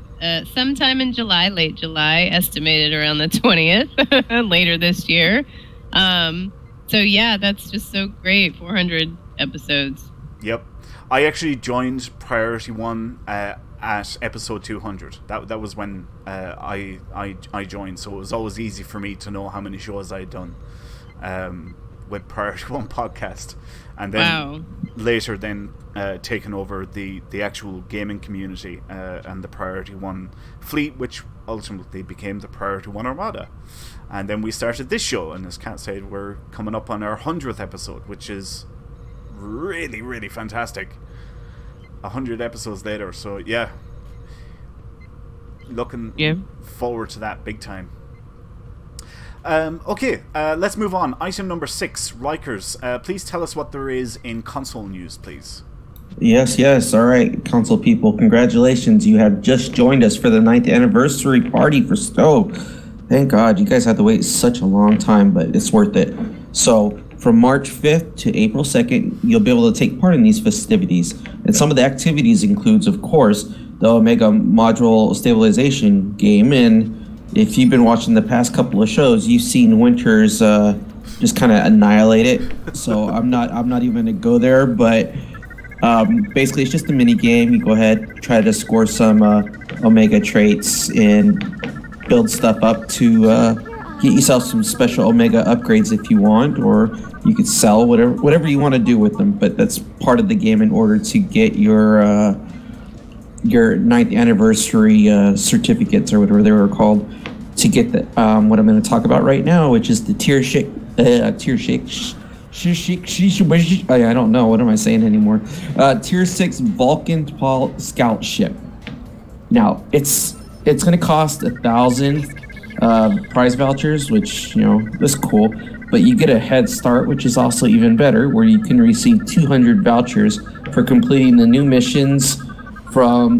Speaker 3: sometime in July, late July, estimated around the 20th, later this year. So yeah, that's just so great. 400 episodes.
Speaker 1: Yep. I actually joined Priority One at episode 200. That was when I joined, so it was always easy for me to know how many shows I had done with Priority One podcast, and then later taken over the actual gaming community and the Priority One fleet, which ultimately became the Priority One Armada. And then we started this show, and as Kat said, we're coming up on our 100th episode, which is really, really fantastic. 100 episodes later, so yeah, looking forward to that big time. Okay, let's move on. Item number 6, RIKERS. Please tell us what there is in console news, please.
Speaker 2: Yes. All right, console people, congratulations. You have just joined us for the 9th anniversary party for Stowe. Thank God, you guys had to wait such a long time, but it's worth it. So, from March 5th to April 2nd, you'll be able to take part in these festivities. And some of the activities includes, of course, the Omega module stabilization game. And if you've been watching the past couple of shows, you've seen Winters just kind of annihilate it. So I'm not even going to go there. But basically, it's just a mini game. You go ahead, try to score some Omega traits and build stuff up to get yourself some special Omega upgrades if you want, or you could sell whatever you want to do with them. But that's part of the game in order to get your 9th anniversary certificates, or whatever they were called, to get the what I'm going to talk about right now, which is the tier shake. I don't know, what am I saying anymore? Tier 6 Vulcan Scout ship. Now it's going to cost 1,000 prize vouchers, which, that's cool, but you get a head start, which is also even better, where you can receive 200 vouchers for completing the new missions from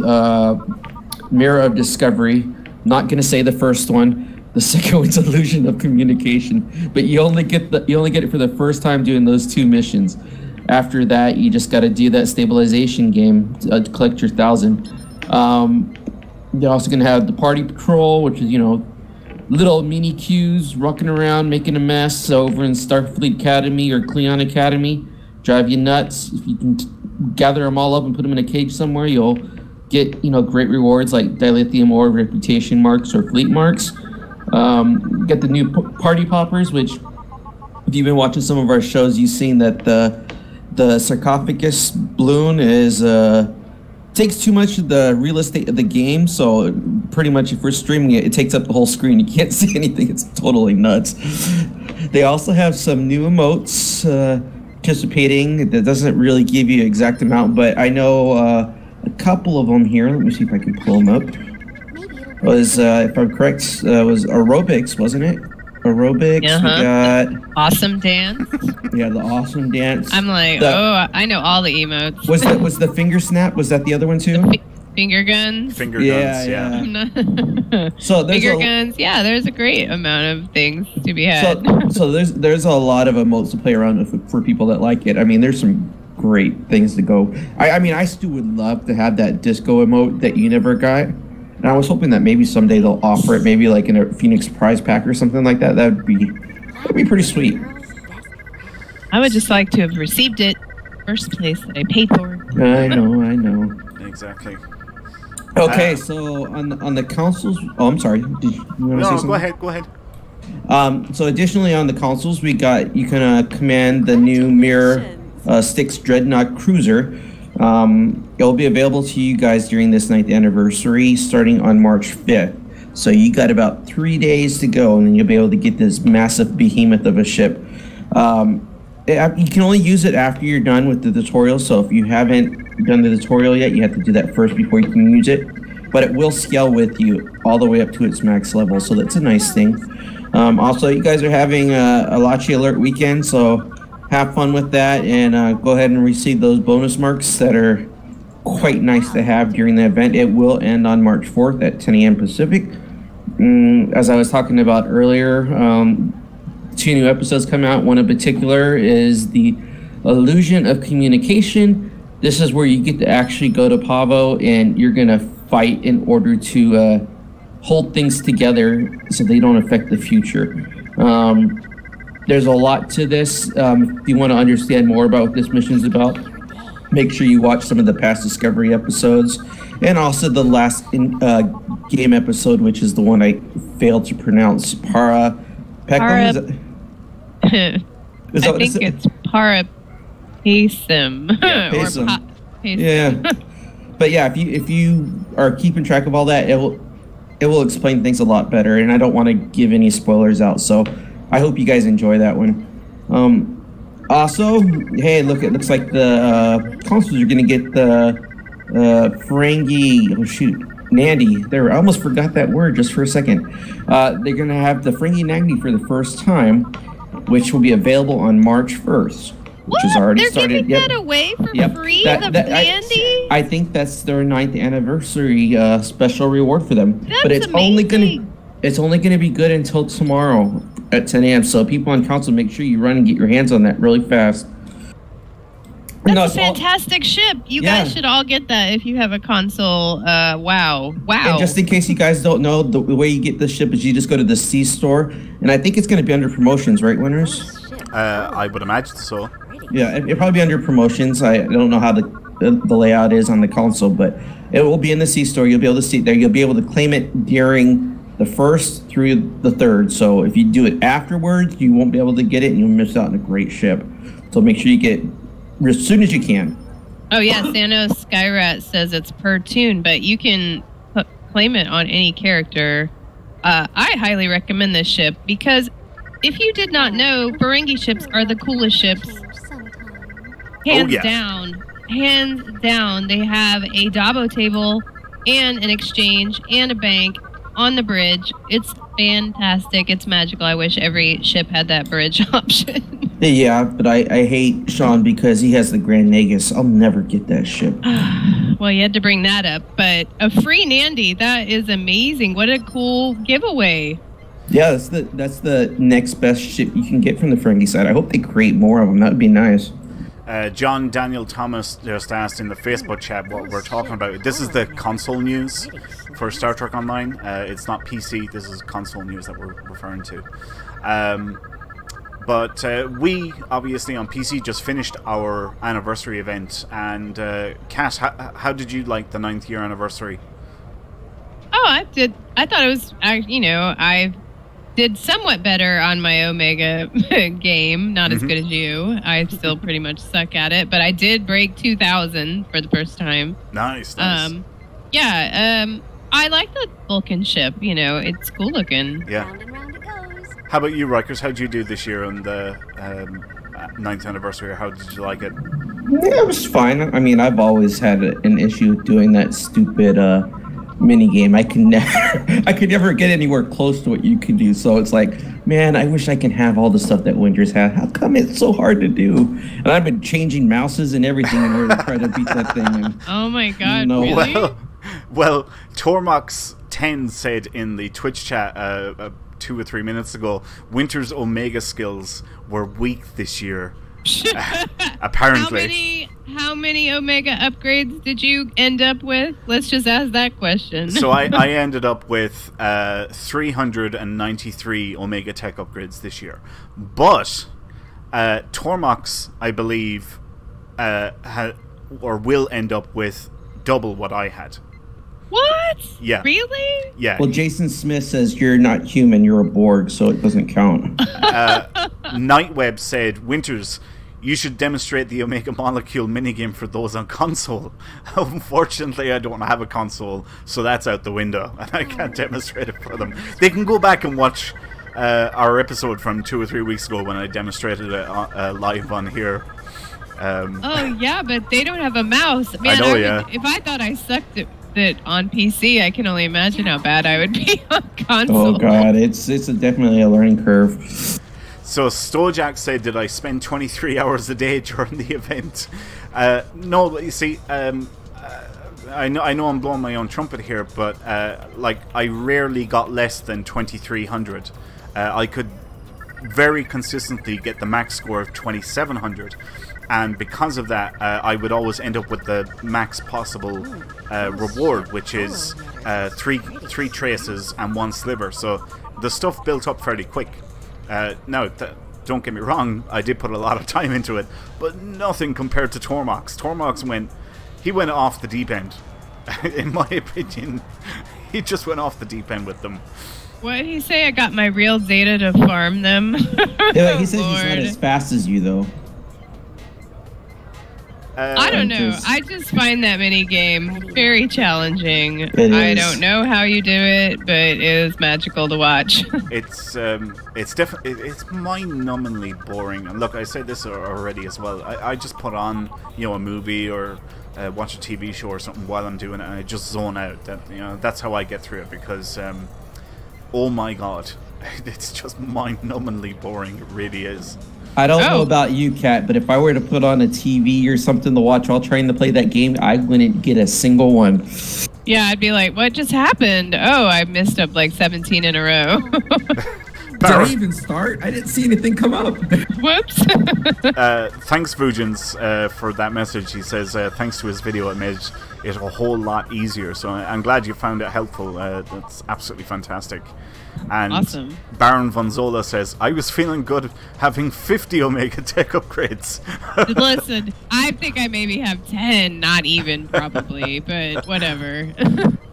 Speaker 2: Mirror of Discovery. Not going to say the first one. The second one's Illusion of Communication, but you only get it for the first time doing those 2 missions. After that, you just got to do that stabilization game to collect your 1,000. You're also going to have the Party Patrol, which is, little mini queues rocking around, making a mess over in Starfleet Academy or Klingon Academy. Drive you nuts. If you can gather them all up and put them in a cage somewhere, you'll get, great rewards like dilithium ore, reputation marks, or fleet marks. Get the new party poppers, which, if you've been watching some of our shows, you've seen that the sarcophagus balloon is takes too much of the real estate of the game, so pretty much if we're streaming it, it takes up the whole screen. You can't see anything. It's totally nuts. They also have some new emotes participating. That doesn't really give you an exact amount, but I know a couple of them here. Let me see if I can pull them up. Was, if I'm correct, was aerobics, wasn't it? Aerobics, we got...
Speaker 3: Awesome dance.
Speaker 2: Yeah, the awesome dance.
Speaker 3: I'm like, I know all the emotes.
Speaker 2: Was the finger snap? Was that the other one too?
Speaker 3: Finger guns.
Speaker 1: Finger guns, yeah.
Speaker 3: I'm not
Speaker 2: so
Speaker 3: finger guns, yeah. There's a great amount of things to be had.
Speaker 2: So there's a lot of emotes to play around with for people that like it. I mean, there's some great things to go. I mean, I still would love to have that disco emote that you never got. And I was hoping that maybe someday they'll offer it, maybe like in a Phoenix prize pack or something like that. That'd be pretty sweet.
Speaker 3: I would just like to have received it first place that I paid for.
Speaker 2: I know.
Speaker 1: Exactly.
Speaker 2: Okay, so on the consoles. Oh, I'm sorry. Did you want to say something? Go ahead. So additionally on the consoles, you can command the new Mirror Styx Dreadnought Cruiser. It'll be available to you guys during this 9th anniversary, starting on March 5th. So you got about 3 days to go, and then you'll be able to get this massive behemoth of a ship. You can only use it after you're done with the tutorial, so if you haven't done the tutorial yet, you have to do that first before you can use it. But it will scale with you all the way up to its max level, so that's a nice thing. Also, you guys are having a Lachi Alert weekend, so have fun with that, and go ahead and receive those bonus marks that are quite nice to have during the event. It will end on March 4th at 10 a.m. Pacific. As I was talking about earlier, 2 new episodes come out. One in particular is the Illusion of Communication. This is where you get to actually go to Pavo, and you're going to fight in order to hold things together so they don't affect the future. There's a lot to this. If you want to understand more about what this mission is about, make sure you watch some of the past Discovery episodes, and also the last game episode, which is the one I failed to pronounce. I think
Speaker 3: it's Parapacem.
Speaker 2: Yeah, Pacem. Yeah. But yeah, if you are keeping track of all that, it will explain things a lot better, and I don't want to give any spoilers out, so I hope you guys enjoy that one. Also, hey, look, it looks like the consoles are going to get the Nandy. There, I almost forgot that word just for a second. They're going to have the Ferengi Nandy for the first time, which will be available on March 1st. Which is already started.
Speaker 3: They're giving that away for free? The Nandy?
Speaker 2: I think that's their 9th anniversary special reward for them.
Speaker 3: That's
Speaker 2: but it's
Speaker 3: amazing.
Speaker 2: only gonna be good until tomorrow at 10 a.m. So people on console, make sure you run and get your hands on that really fast.
Speaker 3: That's a fantastic ship. You guys should all get that if you have a console. Wow.
Speaker 2: And just in case you guys don't know, the way you get this ship is you just go to the C store, and I think it's going to be under promotions, right, Winners?
Speaker 1: I would imagine so.
Speaker 2: Yeah, it'll probably be under promotions. I don't know how the layout is on the console, but it will be in the C store. You'll be able to see it there. You'll be able to claim it during the 1st through the 3rd. So if you do it afterwards, you won't be able to get it, and you'll miss out on a great ship. So make sure you get it as soon as you can.
Speaker 3: Oh yeah, Thanos Skyrat says it's per tune, but you can claim it on any character. I highly recommend this ship because if you did not know, Ferengi ships are the coolest ships. Hands down. They have a Dabo table and an exchange and a bank on the bridge. It's fantastic. It's magical. I wish every ship had that bridge option.
Speaker 2: Yeah, but I hate Sean because he has the Grand Nagus. I'll never get that ship.
Speaker 3: Well, you had to bring that up, but a free Nandy, that is amazing. What a cool giveaway.
Speaker 2: Yeah, that's the next best ship you can get from the Ferengi side. I hope they create more of them. That would be nice.
Speaker 1: John Daniel Thomas just asked in the Facebook chat what we're talking about. This is the console news for Star Trek Online. It's not PC. This is console news that we're referring to. But we, obviously, on PC just finished our anniversary event. And, Kat, how did you like the 9th year anniversary?
Speaker 3: Oh, I did. I thought it was, I did somewhat better on my Omega game. Not as good as you. I still pretty much suck at it. But I did break 2,000 for the first time.
Speaker 1: Nice.
Speaker 3: I like the Vulcan ship. It's cool looking.
Speaker 1: Yeah. How about you, Rikers? How did you do this year on the 9th anniversary? How did you like it?
Speaker 2: Yeah, it was fine. I mean, I've always had an issue doing that stupid mini game. I could never get anywhere close to what you can do. So it's like, man, I wish I could have all the stuff that Winters had. How come it's so hard to do? And I've been changing mouses and everything in order to try to beat that thing. And,
Speaker 3: oh my god, really?
Speaker 1: Well, Tormox10 said in the Twitch chat 2 or 3 minutes ago, Winter's Omega skills were weak this year. Apparently.
Speaker 3: How many Omega upgrades did you end up with? Let's just ask that question.
Speaker 1: So I ended up with 393 Omega Tech upgrades this year. But Tormox, I believe, will end up with double what I had.
Speaker 3: What?
Speaker 1: Yeah.
Speaker 3: Really?
Speaker 1: Yeah.
Speaker 2: Well, Jason Smith says you're not human, you're a Borg, so it doesn't count.
Speaker 1: Nightweb said, Winters, You should demonstrate the Omega Molecule minigame for those on console. Unfortunately, I don't have a console, so that's out the window, and I can't demonstrate it for them. They can go back and watch our episode from 2 or 3 weeks ago when I demonstrated it live on here.
Speaker 3: Oh, yeah, but they don't have a mouse. Man,
Speaker 1: I know, yeah.
Speaker 3: If I thought I sucked at it on PC, I can only imagine how bad I would be on console.
Speaker 2: Oh, God, it's definitely a learning curve.
Speaker 1: So Stojak said, did I spend 23 hours a day during the event? No, but you see, I know I'm blowing my own trumpet here, but like I rarely got less than 2300. I could very consistently get the max score of 2700, and because of that, I would always end up with the max possible reward, which is three traces and 1 sliver. So the stuff built up fairly quick. Now, don't get me wrong, I did put a lot of time into it, but nothing compared to Tormox. Tormox went off the deep end. In my opinion, he just went off the deep end with them.
Speaker 3: What did he say? I got my real data to farm them.
Speaker 2: Yeah, he says he's not as fast as you, though.
Speaker 3: I don't know. I just find that mini game very challenging. I don't know how you do it, but it is magical to watch.
Speaker 1: It's definitely it's mind-numbingly boring. And look, I said this already as well. I just put on a movie or watch a TV show or something while I'm doing it, and I just zone out. That's how I get through it, because oh my god, it's just mind-numbingly boring. It really is.
Speaker 2: I don't know about you, Kat, but if I were to put on a TV or something to watch while trying to play that game, I wouldn't get a single one.
Speaker 3: Yeah, I'd be like, what just happened? Oh, I missed up like 17 in a row.
Speaker 2: Did I even start? I didn't see anything come up.
Speaker 3: Whoops.
Speaker 1: Thanks, Fujins, for that message. He says, thanks to his video, it made it a whole lot easier. So I'm glad you found it helpful. That's absolutely fantastic. And
Speaker 3: awesome.
Speaker 1: Baron Von Zola says, I was feeling good having 50 Omega Tech upgrades.
Speaker 3: Listen, I think I maybe have 10, not even probably, but whatever.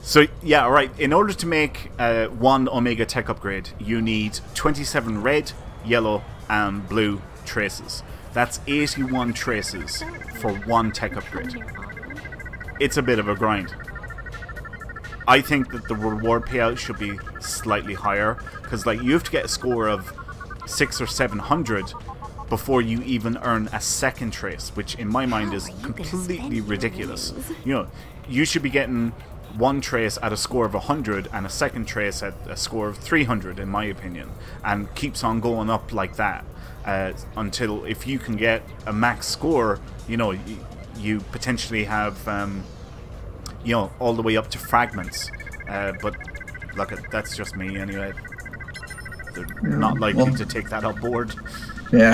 Speaker 1: So, yeah, right. In order to make 1 Omega Tech upgrade, you need 27 red, yellow, and blue traces. That's 81 traces for 1 tech upgrade. It's a bit of a grind. I think that the reward payout should be slightly higher, because like you have to get a score of 600 or 700 before you even earn a second trace, which in my mind is completely ridiculous. You should be getting 1 trace at a score of 100 and a second trace at a score of 300, in my opinion, and keeps on going up like that until, if you can get a max score, you potentially have all the way up to fragments. But look, that's just me anyway. They're not likely to take that on board.
Speaker 2: Yeah.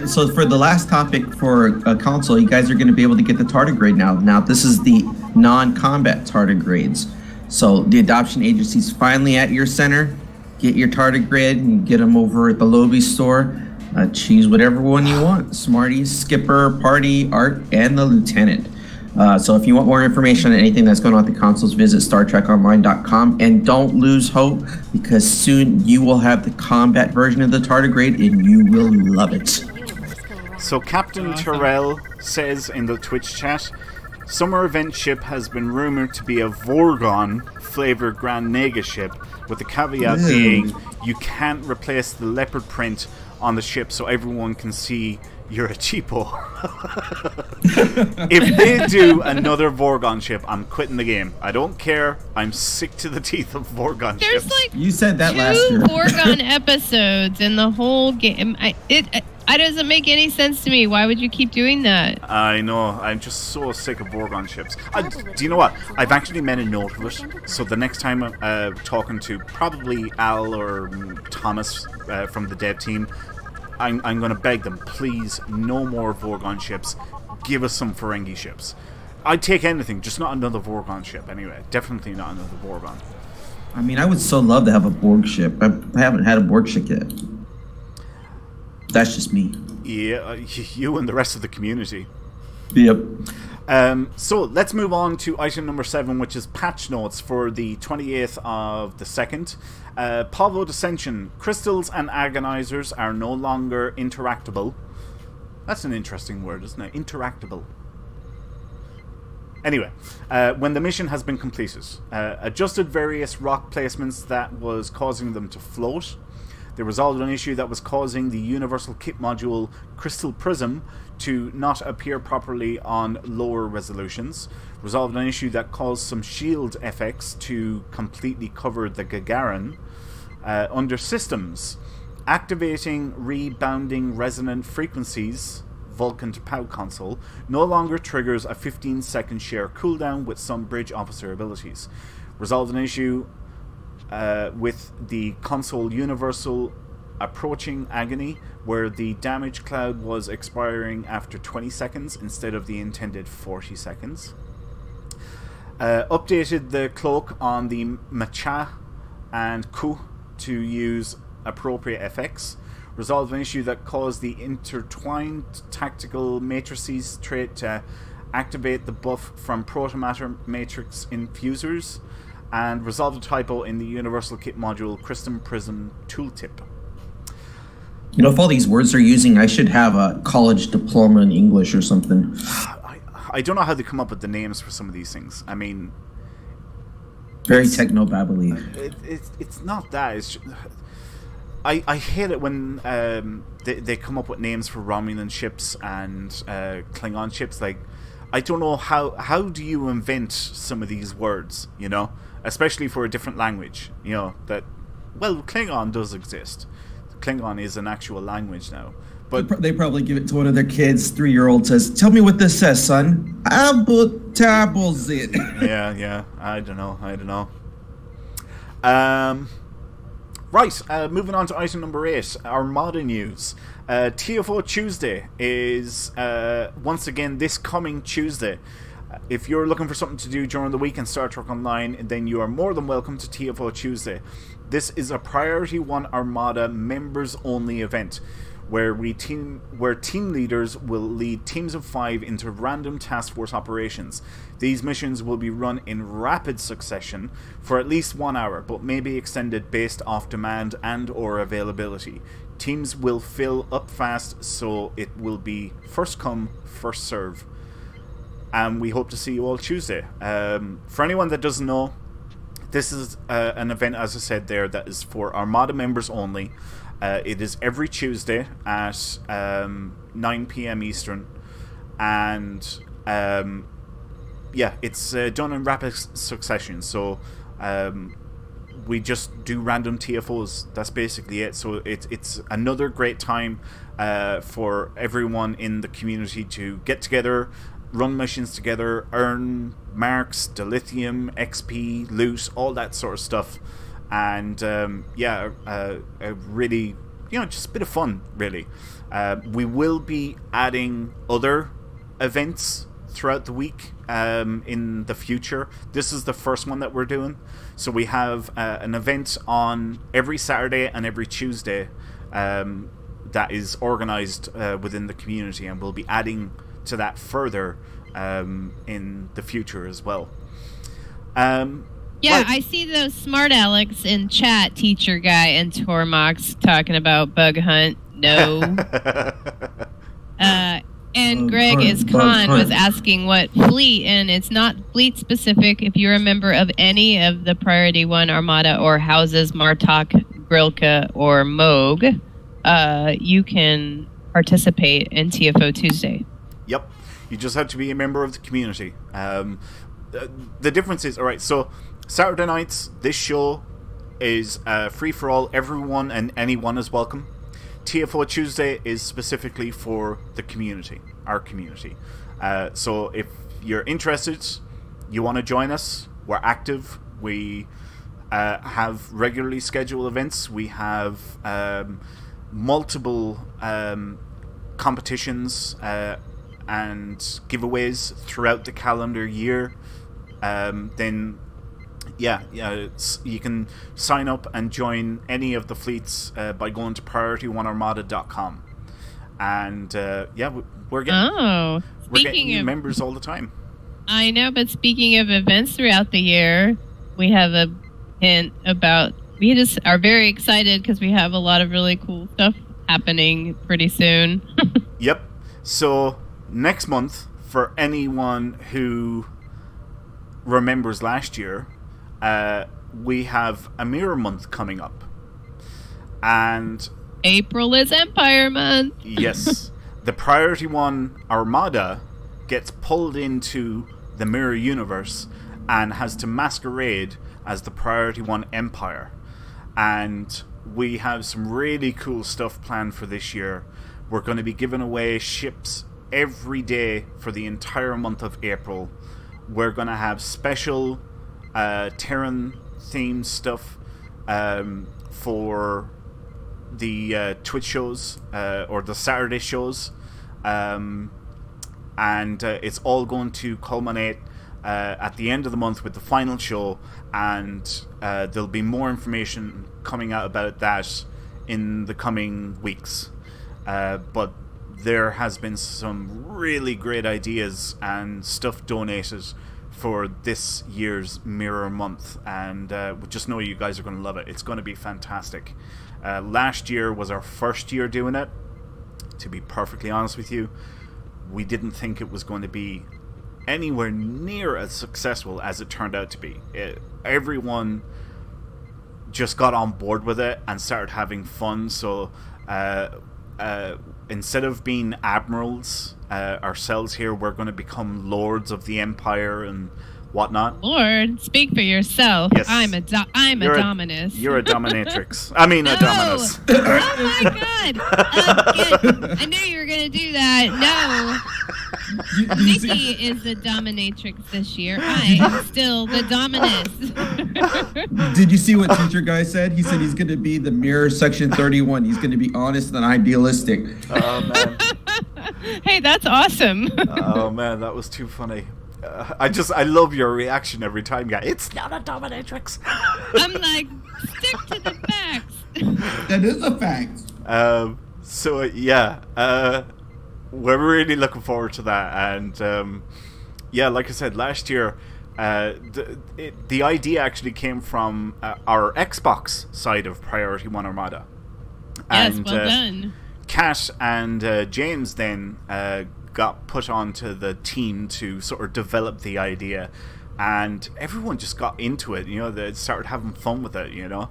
Speaker 2: So for the last topic for a console, you guys are going to be able to get the tardigrade now. Now, this is the non-combat tardigrades. So the adoption agency's finally at your center. Get your tardigrade and get them over at the Lobby store. Choose whatever one you want. Smarty, Skipper, Party, Art, and the Lieutenant. So if you want more information on anything that's going on at the consoles, visit StarTrekOnline.com, and don't lose hope, because soon you will have the combat version of the tardigrade and you will love it.
Speaker 1: So Captain Terrell says in the Twitch chat, Summer Event ship has been rumored to be a Vorgon flavored Grand Naga ship, with the caveat being you can't replace the leopard print on the ship so everyone can see you're a cheapo. If they do another Vorgon ship, I'm quitting the game. I don't care. I'm sick to the teeth of Vorgon ships.
Speaker 3: There's like
Speaker 2: you said that last year.
Speaker 3: 2 Vorgon episodes in the whole game. It doesn't make any sense to me. Why would you keep doing that?
Speaker 1: I know. I'm just so sick of Vorgon ships. Do you know what? I've actually made a note of it. So the next time I'm talking to probably Al or Thomas from the dev team, I'm going to beg them, please, no more Vorgon ships. Give us some Ferengi ships. I'd take anything, just not another Vorgon ship anyway. Definitely not another Vorgon.
Speaker 2: I mean, I would so love to have a Borg ship. I haven't had a Borg ship yet. That's just me.
Speaker 1: Yeah, you and the rest of the community.
Speaker 2: Yep.
Speaker 1: So let's move on to item number 7, which is patch notes for the 28th of the 2nd. Pavo Dissension. Crystals and agonizers are no longer interactable. That's an interesting word, isn't it? Interactable. Anyway, when the mission has been completed, adjusted various rock placements that was causing them to float. They resolved an issue that was causing the Universal Kit Module Crystal Prism to not appear properly on lower resolutions. Resolved an issue that caused some shield effects to completely cover the Gagarin. Under Systems, activating rebounding resonant frequencies, Vulcan to POW console, no longer triggers a 15-second share cooldown with some bridge officer abilities. Resolved an issue with the console universal approaching agony, where the damage cloud was expiring after 20 seconds instead of the intended 40 seconds. Updated the cloak on the Macha and Ku to use appropriate effects. Resolved an issue that caused the intertwined tactical matrices trait to activate the buff from protomatter matrix infusers, and resolved a typo in the Universal Kit Module Crystal Prism tooltip.
Speaker 2: You know, if all these words are using, I should have a college diploma in English or something.
Speaker 1: I don't know how they come up with the names for some of these things. I mean,
Speaker 2: very techno-babbly.
Speaker 1: It's not that. It's just, I hate it when they come up with names for Romulan ships and Klingon ships. Like, I don't know how do you invent some of these words, you know, especially for a different language, you know, that, well, Klingon does exist. Klingon is an actual language now. But
Speaker 2: they probably give it to one of their kids. 3-year-old says, "Tell me what this says, son." Tables it.
Speaker 1: Yeah. I don't know. Right, moving on to item number 8, Armada news. TFO Tuesday is once again this coming Tuesday. If you're looking for something to do during the week in Star Trek Online, then you are more than welcome to TFO Tuesday. This is a Priority One Armada members-only event where team leaders will lead teams of 5 into random task force operations. These missions will be run in rapid succession for at least 1 hour, but may be extended based off demand and or availability. Teams will fill up fast, so it will be first come, first serve. And we hope to see you all Tuesday. For anyone that doesn't know, this is an event, as I said there, that is for Armada members only. It is every Tuesday at 9 p.m. Eastern, and yeah, it's done in rapid succession. So we just do random TFOs. That's basically it. So it's another great time for everyone in the community to get together, run missions together, earn marks, dilithium, XP, loot, all that sort of stuff. And yeah, a really, you know, just a bit of fun, really. We will be adding other events throughout the week in the future. This is the first one that we're doing. So we have an event on every Saturday and every Tuesday that is organized within the community, and we'll be adding to that further in the future as well.
Speaker 3: Yeah, I see those smart Alex in chat, Teacher Guy and Tormox, talking about Bug Hunt. No. And Greg is Khan was asking what fleet, and it's not fleet specific. If you're a member of any of the Priority One Armada or houses Martok, Grilka, or Moog, you can participate in TFO Tuesday.
Speaker 1: Yep. You just have to be a member of the community. The difference is, alright, so Saturday nights, this show is free for all. Everyone and anyone is welcome. TFO Tuesday is specifically for the community, our community. So if you're interested, you want to join us, we're active. We have regularly scheduled events. We have multiple competitions and giveaways throughout the calendar year. Then yeah, you can sign up and join any of the fleets by going to PriorityOneArmada.com. And yeah, we're getting new members all the time.
Speaker 3: I know, but speaking of events throughout the year, we have a hint about, we just are very excited because we have a lot of really cool stuff happening pretty soon.
Speaker 1: Yep. So next month, for anyone who remembers last year, we have a mirror month coming up. And
Speaker 3: April is Empire Month.
Speaker 1: yes, the Priority One Armada gets pulled into the mirror universe and has to masquerade as the Priority One Empire. And we have some really cool stuff planned for this year. We're going to be giving away ships every day for the entire month of April. We're going to have special Terran themed stuff for the Twitch shows or the Saturday shows, and it's all going to culminate at the end of the month with the final show, and there'll be more information coming out about that in the coming weeks. But there has been some really great ideas and stuff donated for this year's Mirror Month, and we just know you guys are going to love it. It's going to be fantastic. Last year was our first year doing it. To be perfectly honest with you, we didn't think it was going to be anywhere near as successful as it turned out to be. Everyone just got on board with it and started having fun. So instead of being admirals ourselves here, we're going to become lords of the Empire and whatnot.
Speaker 3: Lord, speak for yourself.
Speaker 1: Yes.
Speaker 3: I'm a dominus.
Speaker 1: You're a dominatrix. I mean, a dominus.
Speaker 3: Oh my god! I knew you were gonna do that. No, Nikki is the dominatrix this year. I am still the dominus.
Speaker 2: Did you see what Teacher Guy said? He said he's going to be the mirror section 31. He's going to be honest and idealistic.
Speaker 1: Oh man.
Speaker 3: Hey, that's awesome.
Speaker 1: Oh man, that was too funny. I love your reaction every time, guy. It's not a dominatrix.
Speaker 3: I'm like, stick to the facts.
Speaker 2: That is a fact.
Speaker 1: So yeah, we're really looking forward to that, and yeah, like I said, last year, the idea actually came from our Xbox side of Priority One Armada.
Speaker 3: Yes,
Speaker 1: And,
Speaker 3: well done.
Speaker 1: Kat and James then got put onto the team to sort of develop the idea, and everyone just got into it. You know, they started having fun with it. You know,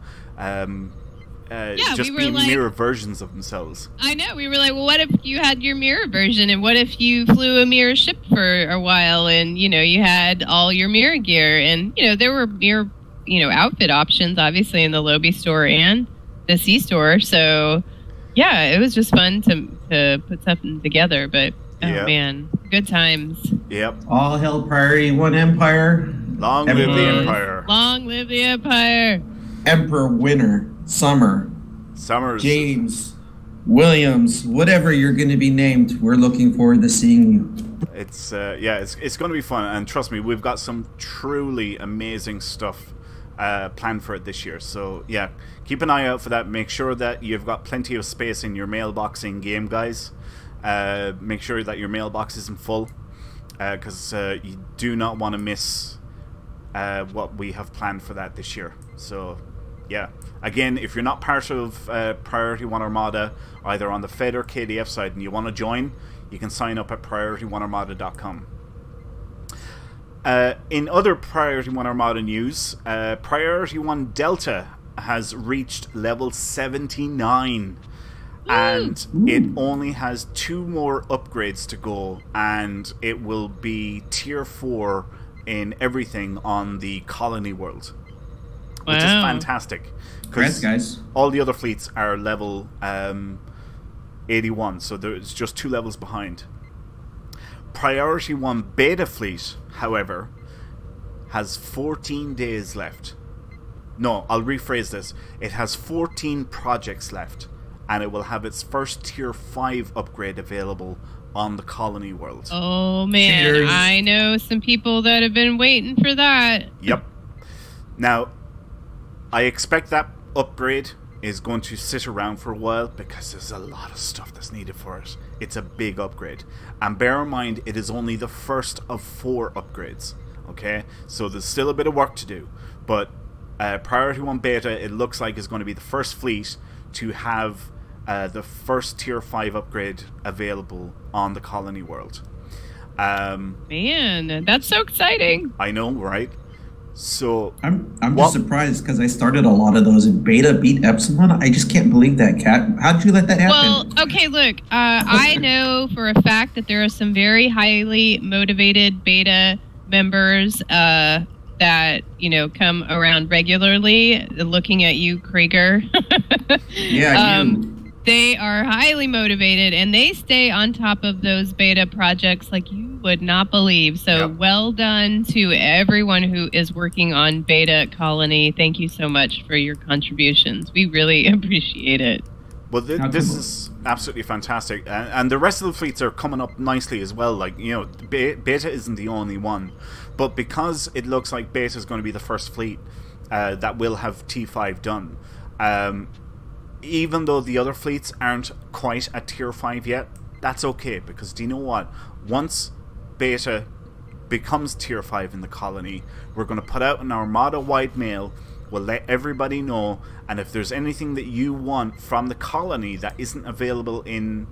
Speaker 1: just
Speaker 3: we were
Speaker 1: being
Speaker 3: like,
Speaker 1: mirror versions of themselves.
Speaker 3: I know. We were like, well, what if you had your mirror version, and what if you flew a mirror ship for a while, and you know, you had all your mirror gear, and you know, there were mirror, you know, outfit options, obviously in the Lobby store and the C store. So yeah, it was just fun to put something together, but. Oh man, good times.
Speaker 1: Yep.
Speaker 2: All hail Priority One Empire.
Speaker 1: Long live the Empire.
Speaker 3: Long live the Empire.
Speaker 2: Emperor, Winter, Summer,
Speaker 1: Summers.
Speaker 2: James, Williams, whatever you're going to be named, we're looking forward to seeing you.
Speaker 1: It's yeah, it's going to be fun, and trust me, we've got some truly amazing stuff planned for it this year. So yeah, keep an eye out for that. Make sure that you've got plenty of space in your mailbox in game, guys. Make sure that your mailbox isn't full, because you do not want to miss what we have planned for that this year. So yeah, again, if you're not part of Priority One Armada, either on the Fed or KDF side, and you want to join, you can sign up at PriorityOneArmada.com. In other Priority One Armada news, Priority One Delta has reached level 79. And it only has 2 more upgrades to go, and it will be tier 4 in everything on the colony world, which is fantastic.
Speaker 2: Congrats, guys.
Speaker 1: All the other fleets are level 81, so there's just 2 levels behind. Priority One Beta fleet, however, has 14 days left. No, I'll rephrase this. It has 14 projects left, and it will have its first tier 5 upgrade available on the colony world.
Speaker 3: Oh man, cheers. I know some people that have been waiting for that.
Speaker 1: Yep. Now, I expect that upgrade is going to sit around for a while because there's a lot of stuff that's needed for it. It's a big upgrade. And bear in mind, it is only the first of 4 upgrades. Okay? So there's still a bit of work to do. But Priority One Beta, it looks like, is going to be the first fleet to have the first Tier 5 upgrade available on the colony world.
Speaker 3: Man, that's so exciting.
Speaker 1: I know, right? So
Speaker 2: I'm just surprised because I started a lot of those in beta, beat Epsilon. I just can't believe that, Kat. How did you let that happen?
Speaker 3: Well, okay, look, I know for a fact that there are some very highly motivated beta members that, you know, come around regularly. Looking at you, Krieger.
Speaker 2: Yeah, you.
Speaker 3: They are highly motivated, and they stay on top of those beta projects like you would not believe. So well done to everyone who is working on Beta Colony. Thank you so much for your contributions. We really appreciate it.
Speaker 1: Well, this is absolutely fantastic. And the rest of the fleets are coming up nicely as well. Like, you know, Beta isn't the only one. But because it looks like Beta is going to be the first fleet that will have T5 done, even though the other fleets aren't quite at Tier 5 yet, that's okay, because do you know what? Once Beta becomes Tier 5 in the colony, we're going to put out an Armada-wide mail. We'll let everybody know, and if there's anything that you want from the colony that isn't available in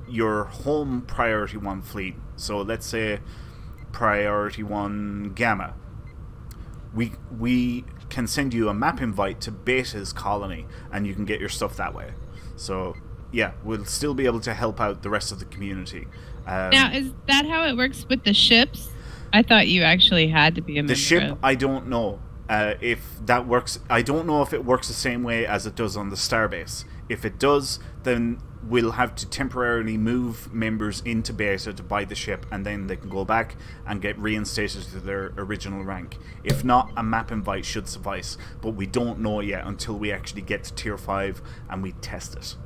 Speaker 1: your home Priority One fleet, so let's say Priority One Gamma, we can send you a map invite to Beta's colony, and you can get your stuff that way. So yeah, we'll still be able to help out the rest of the community.
Speaker 3: Now, is that how it works with the ships? I thought you actually had to be a member.
Speaker 1: The ship, I don't know if that works. I don't know if it works the same way as it does on the Starbase. If it does, then we'll have to temporarily move members into Beta to buy the ship, and then they can go back and get reinstated to their original rank. If not, a map invite should suffice, but we don't know yet until we actually get to Tier 5 and we test it.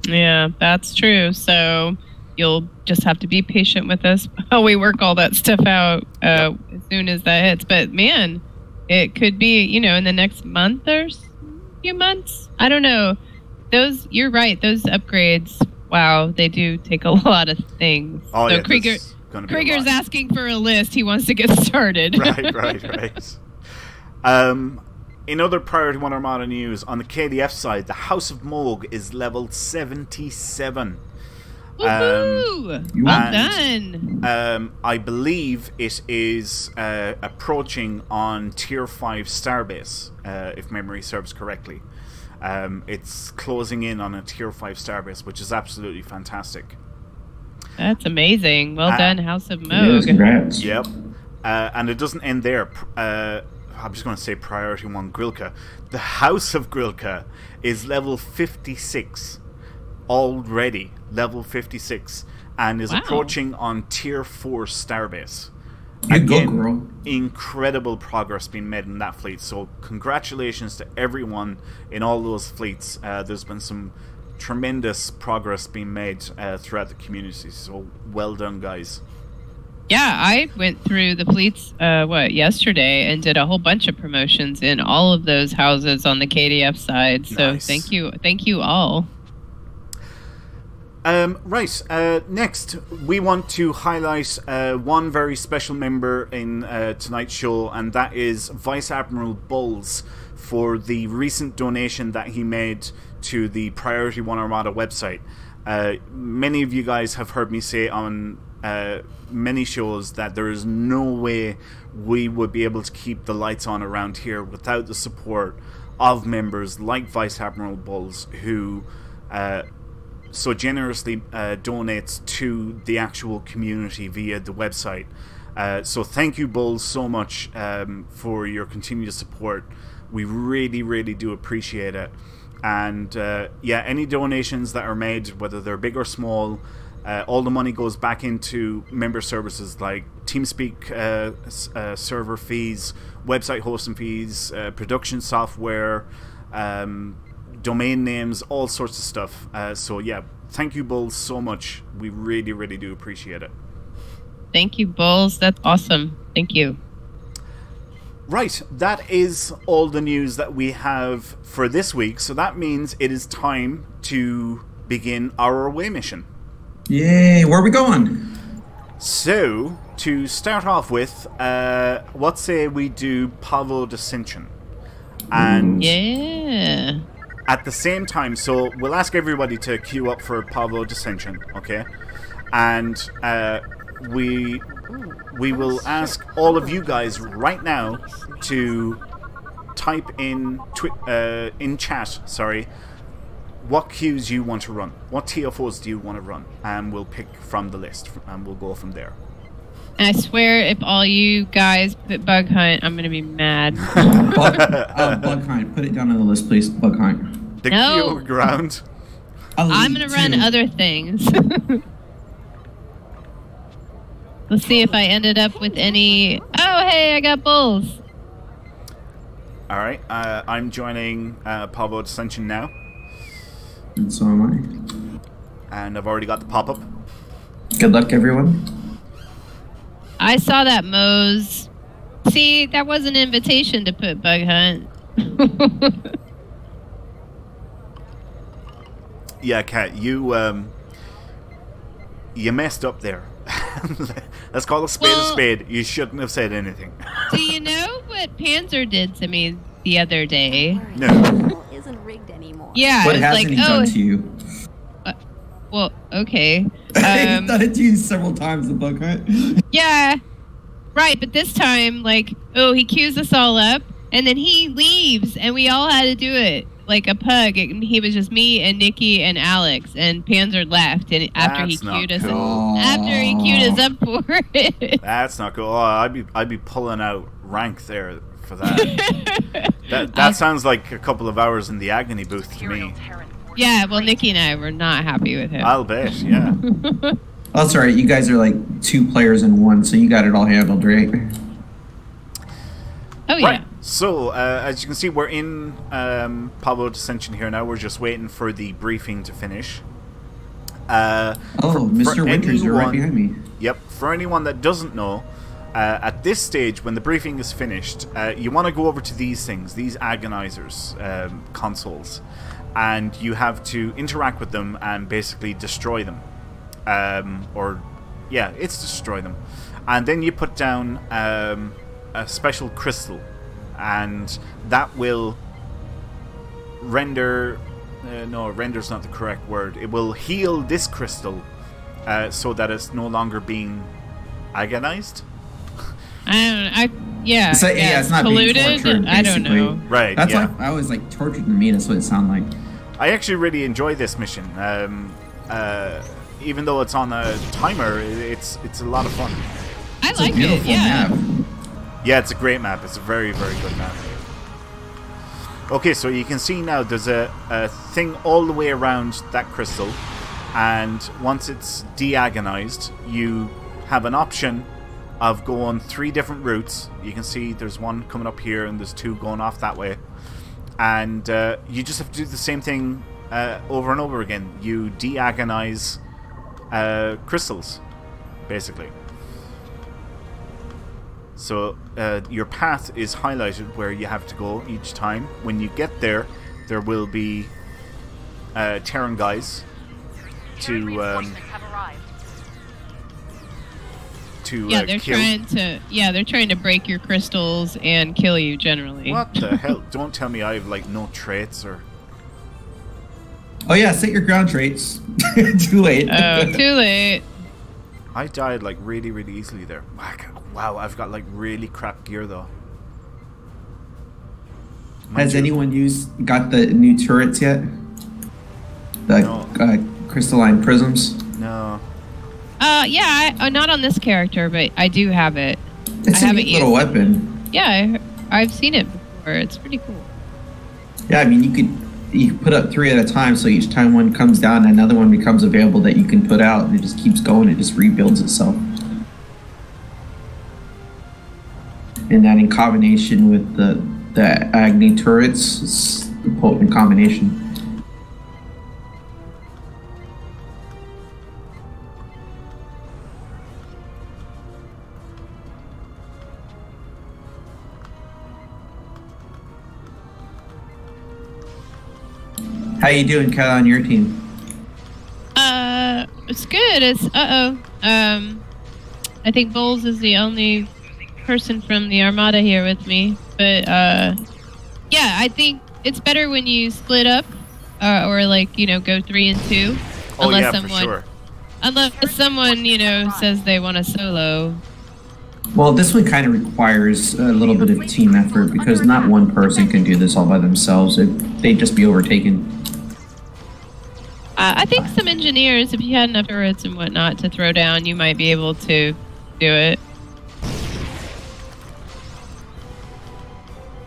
Speaker 3: Yeah, that's true. So you'll just have to be patient with us while we work all that stuff out as soon as that hits. But man, it could be, you know, in the next month or few months. I don't know. You're right. Those upgrades, wow, they do take a lot of things.
Speaker 1: Oh,
Speaker 3: so
Speaker 1: yeah,
Speaker 3: Krieger's asking for a list. He wants to get started.
Speaker 1: Right. In other Priority One Armada news, on the KDF side, the House of Moog is level 77.
Speaker 3: Woohoo! Well done.
Speaker 1: I believe it is approaching on Tier 5 Starbase, if memory serves correctly. It's closing in on a Tier 5 Starbase, which is absolutely fantastic.
Speaker 3: That's amazing. Well done, House of Moog.
Speaker 1: Yep. And it doesn't end there. I'm just going to say Priority One Grilka. The House of Grilka is level 56 already. Level 56. And is approaching on Tier 4 Starbase. Again, incredible progress being made in that fleet. So congratulations to everyone in all those fleets. There's been some tremendous progress being made throughout the community. So well done, guys.
Speaker 3: Yeah, I went through the fleets yesterday and did a whole bunch of promotions in all of those houses on the KDF side. So
Speaker 1: nice.
Speaker 3: Thank you all.
Speaker 1: Next, we want to highlight one very special member in tonight's show, and that is Vice Admiral Bulls, for the recent donation that he made to the Priority One Armada website. Many of you guys have heard me say on many shows that there is no way we would be able to keep the lights on around here without the support of members like Vice Admiral Bulls, who so generously donates to the actual community via the website. So thank you, Bulls, so much for your continued support. We really do appreciate it. And any donations that are made, whether they're big or small, all the money goes back into member services like TeamSpeak server fees, website hosting fees, production software, domain names, all sorts of stuff. So yeah, thank you, Bulls, so much. We really do appreciate it.
Speaker 3: Thank you, Bulls. That's awesome. Thank you.
Speaker 1: Right, that is all the news that we have for this week. So that means it is time to begin our away mission.
Speaker 2: Yay, where are we going?
Speaker 1: So, to start off with, what say we do Pavo Dissension? And
Speaker 3: yeah.
Speaker 1: at the same time, so we'll ask everybody to queue up for Pavo Dissension, okay? And we will ask all of you guys right now to type in chat, what queues you want to run. What TFOs do you want to run? And we'll pick from the list, and we'll go from there.
Speaker 3: And I swear, if all you guys put Bug Hunt, I'm going to be mad.
Speaker 2: Bug Hunt. Put it down on the list, please. Bug Hunt.
Speaker 1: The queue ground.
Speaker 3: I'm going to run other things. Let's see if I ended up with any... Oh, hey, I got bulls.
Speaker 1: Alright, I'm joining Pavo Dissension now.
Speaker 2: And so am
Speaker 1: And I've already got the pop-up.
Speaker 2: Good luck, everyone.
Speaker 3: I saw that, Mose. See, that was an invitation to put Bug Hunt.
Speaker 1: Yeah, Kat, you messed up there. Let's call a spade. You shouldn't have said anything.
Speaker 3: Do you know what Panzer did to me the other day?
Speaker 1: No.
Speaker 4: Isn't rigged anymore.
Speaker 3: Yeah,
Speaker 2: What
Speaker 3: it's
Speaker 2: hasn't
Speaker 3: like,
Speaker 2: he done to you?
Speaker 3: Well, okay.
Speaker 2: He's done it to you several times, the Bug Hunt.
Speaker 3: Yeah, right, but this time, like, he queues us all up, and then he leaves, and we all had to do it. Like a pug. He was just me and Nikki and Alex, and Panzer left. And after he queued us, up for it.
Speaker 1: That's not cool. Oh, I'd be pulling out rank there for that. that sounds like a couple of hours in the agony booth to me.
Speaker 3: Yeah, well, Nikki and I were not happy with him.
Speaker 1: I'll bet. Yeah.
Speaker 2: Oh, that's alright. You guys are like 2 players in 1, so you got it all handled, right?
Speaker 3: Oh yeah.
Speaker 1: Right. So, as you can see, we're in Pavo Dissension here now. We're just waiting for the briefing to finish.
Speaker 2: Mr. Winters, you're right behind me.
Speaker 1: Yep. For anyone that doesn't know, at this stage, when the briefing is finished, you want to go over to these things, these agonizers consoles, and you have to interact with them and basically destroy them. It's destroy them. And then you put down a special crystal, and that will render render's not the correct word. It will heal this crystal so that it's no longer being agonized.
Speaker 2: It's not
Speaker 3: polluted.
Speaker 2: being tortured,
Speaker 3: I don't know.
Speaker 1: Right.
Speaker 2: That's
Speaker 1: yeah.
Speaker 2: like I was like tortured to me. That's what it sounded like.
Speaker 1: I actually really enjoy this mission. Even though it's on a timer, it's a lot of fun.
Speaker 3: I
Speaker 2: It's
Speaker 3: like
Speaker 2: a beautiful
Speaker 3: it. Yeah.
Speaker 2: map.
Speaker 1: Yeah, it's a great map. It's a very, very good map. Okay, so you can see now there's a thing all the way around that crystal, and once it's deagonized, you have an option of going 3 different routes. You can see there's one coming up here, and there's 2 going off that way. And you just have to do the same thing over and over again. You deagonize crystals, basically. So your path is highlighted where you have to go each time. When you get there, there will be Terran guys to
Speaker 3: they're
Speaker 1: kill.
Speaker 3: they're trying to break your crystals and kill you generally.
Speaker 1: What the hell? Don't tell me I have like no traits or...
Speaker 2: Oh yeah, set your ground traits. Too late.
Speaker 3: Oh, too late.
Speaker 1: I died like really, really easily there. Wow, I've got like really crap gear though.
Speaker 2: Has anyone got the new turrets yet? The crystalline prisms?
Speaker 1: No.
Speaker 3: Not on this character, but I do have it.
Speaker 2: It's a neat little weapon.
Speaker 3: Yeah, I've seen it before. It's pretty cool.
Speaker 2: Yeah, I mean, you can put up 3 at a time, so each time one comes down, another one becomes available that you can put out, and it just keeps going. It just rebuilds itself. And that in combination with the Agni turrets, it's a potent combination. How you doing, Kat, on your team?
Speaker 3: It's good. It's I think Bowles is the only person from the Armada here with me, but yeah, I think it's better when you split up or like, go 3 and 2.
Speaker 1: Oh yeah, for sure.
Speaker 3: Unless someone, says they want a solo.
Speaker 2: Well, this one kind of requires a little bit of team effort because not one person can do this all by themselves. They'd just be overtaken.
Speaker 3: I think some engineers, if you had enough turrets and whatnot to throw down, you might be able to do it.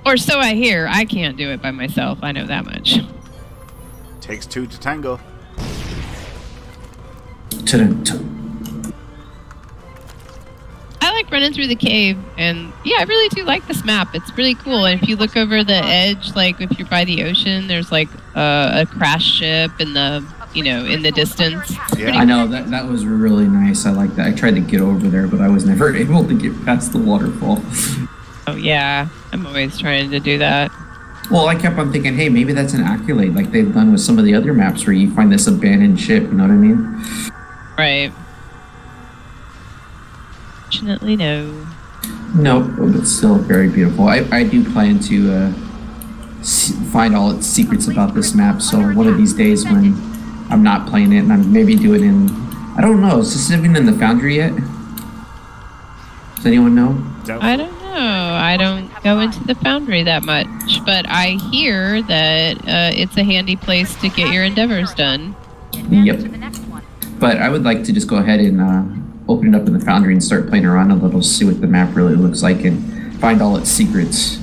Speaker 3: Or so I hear. I can't do it by myself. I know that much.
Speaker 1: Takes 2 to tango.
Speaker 3: I like running through the cave, and yeah, I really do like this map. It's really cool. And if you look over the edge, like if you're by the ocean, there's like a crash ship in the in the distance.
Speaker 1: Yeah.
Speaker 2: I know that was really nice. I like that. I tried to get over there, but I was never able to get past the waterfall.
Speaker 3: Oh yeah, I'm always trying to do that.
Speaker 2: Well, I kept on thinking, hey, maybe that's an accolade, like they've done with some of the other maps where you find this abandoned ship. You know what I mean?
Speaker 3: Right. Fortunately, no.
Speaker 2: No, but it's still very beautiful. I do plan to find all its secrets about this map. So one of these days when I'm not playing it, and I'm maybe do it in, I don't know, is this even in the Foundry yet? Does anyone know?
Speaker 3: I don't know. I don't go into the Foundry that much, but I hear that it's a handy place to get your endeavors done.
Speaker 2: Yep. But I would like to just go ahead and open it up in the Foundry and start playing around a little, see what the map really looks like, and find all its secrets.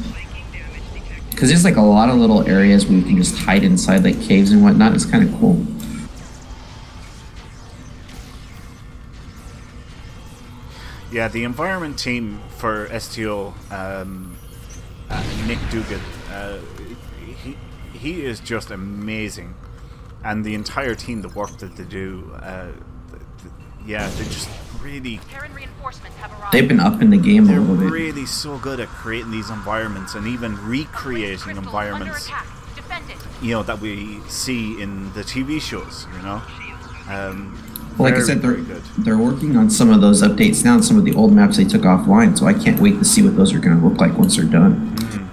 Speaker 2: Because there's like a lot of little areas where you can just hide inside like caves and whatnot. It's kind of cool.
Speaker 1: Yeah, the environment team for STO, Nick Dugan, he is just amazing, and the entire team, the work that they do, yeah, they're just really.
Speaker 2: They've been up in the game a
Speaker 1: They're
Speaker 2: little bit.
Speaker 1: really so good at creating these environments and even recreating environments, that we see in the TV shows.
Speaker 2: Like I said, they're working on some of those updates now, and some of the old maps they took offline, so I can't wait to see what those are going to look like once they're done.
Speaker 1: Mm-hmm.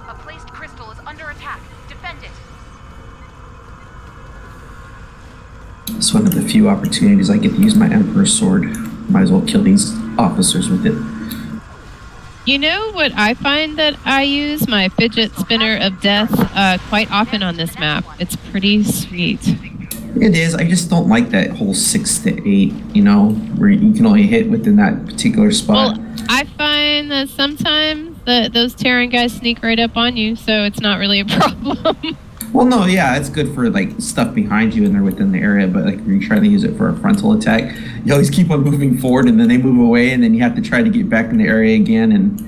Speaker 4: A placed crystal is under attack. Defend it.
Speaker 2: It's one of the few opportunities I get to use my Emperor's sword. Might as well kill these officers with it.
Speaker 3: You know what I find that I use my fidget spinner of death quite often on this map. It's pretty sweet.
Speaker 2: It is. I just don't like that whole 6 to 8, where you can only hit within that particular spot.
Speaker 3: Well, I find that sometimes those Terran guys sneak right up on you, so it's not really a problem.
Speaker 2: Well, no, yeah, it's good for like stuff behind you and they're within the area, but like when you're trying to use it for a frontal attack, you always keep on moving forward and then they move away and then you have to try to get back in the area again, and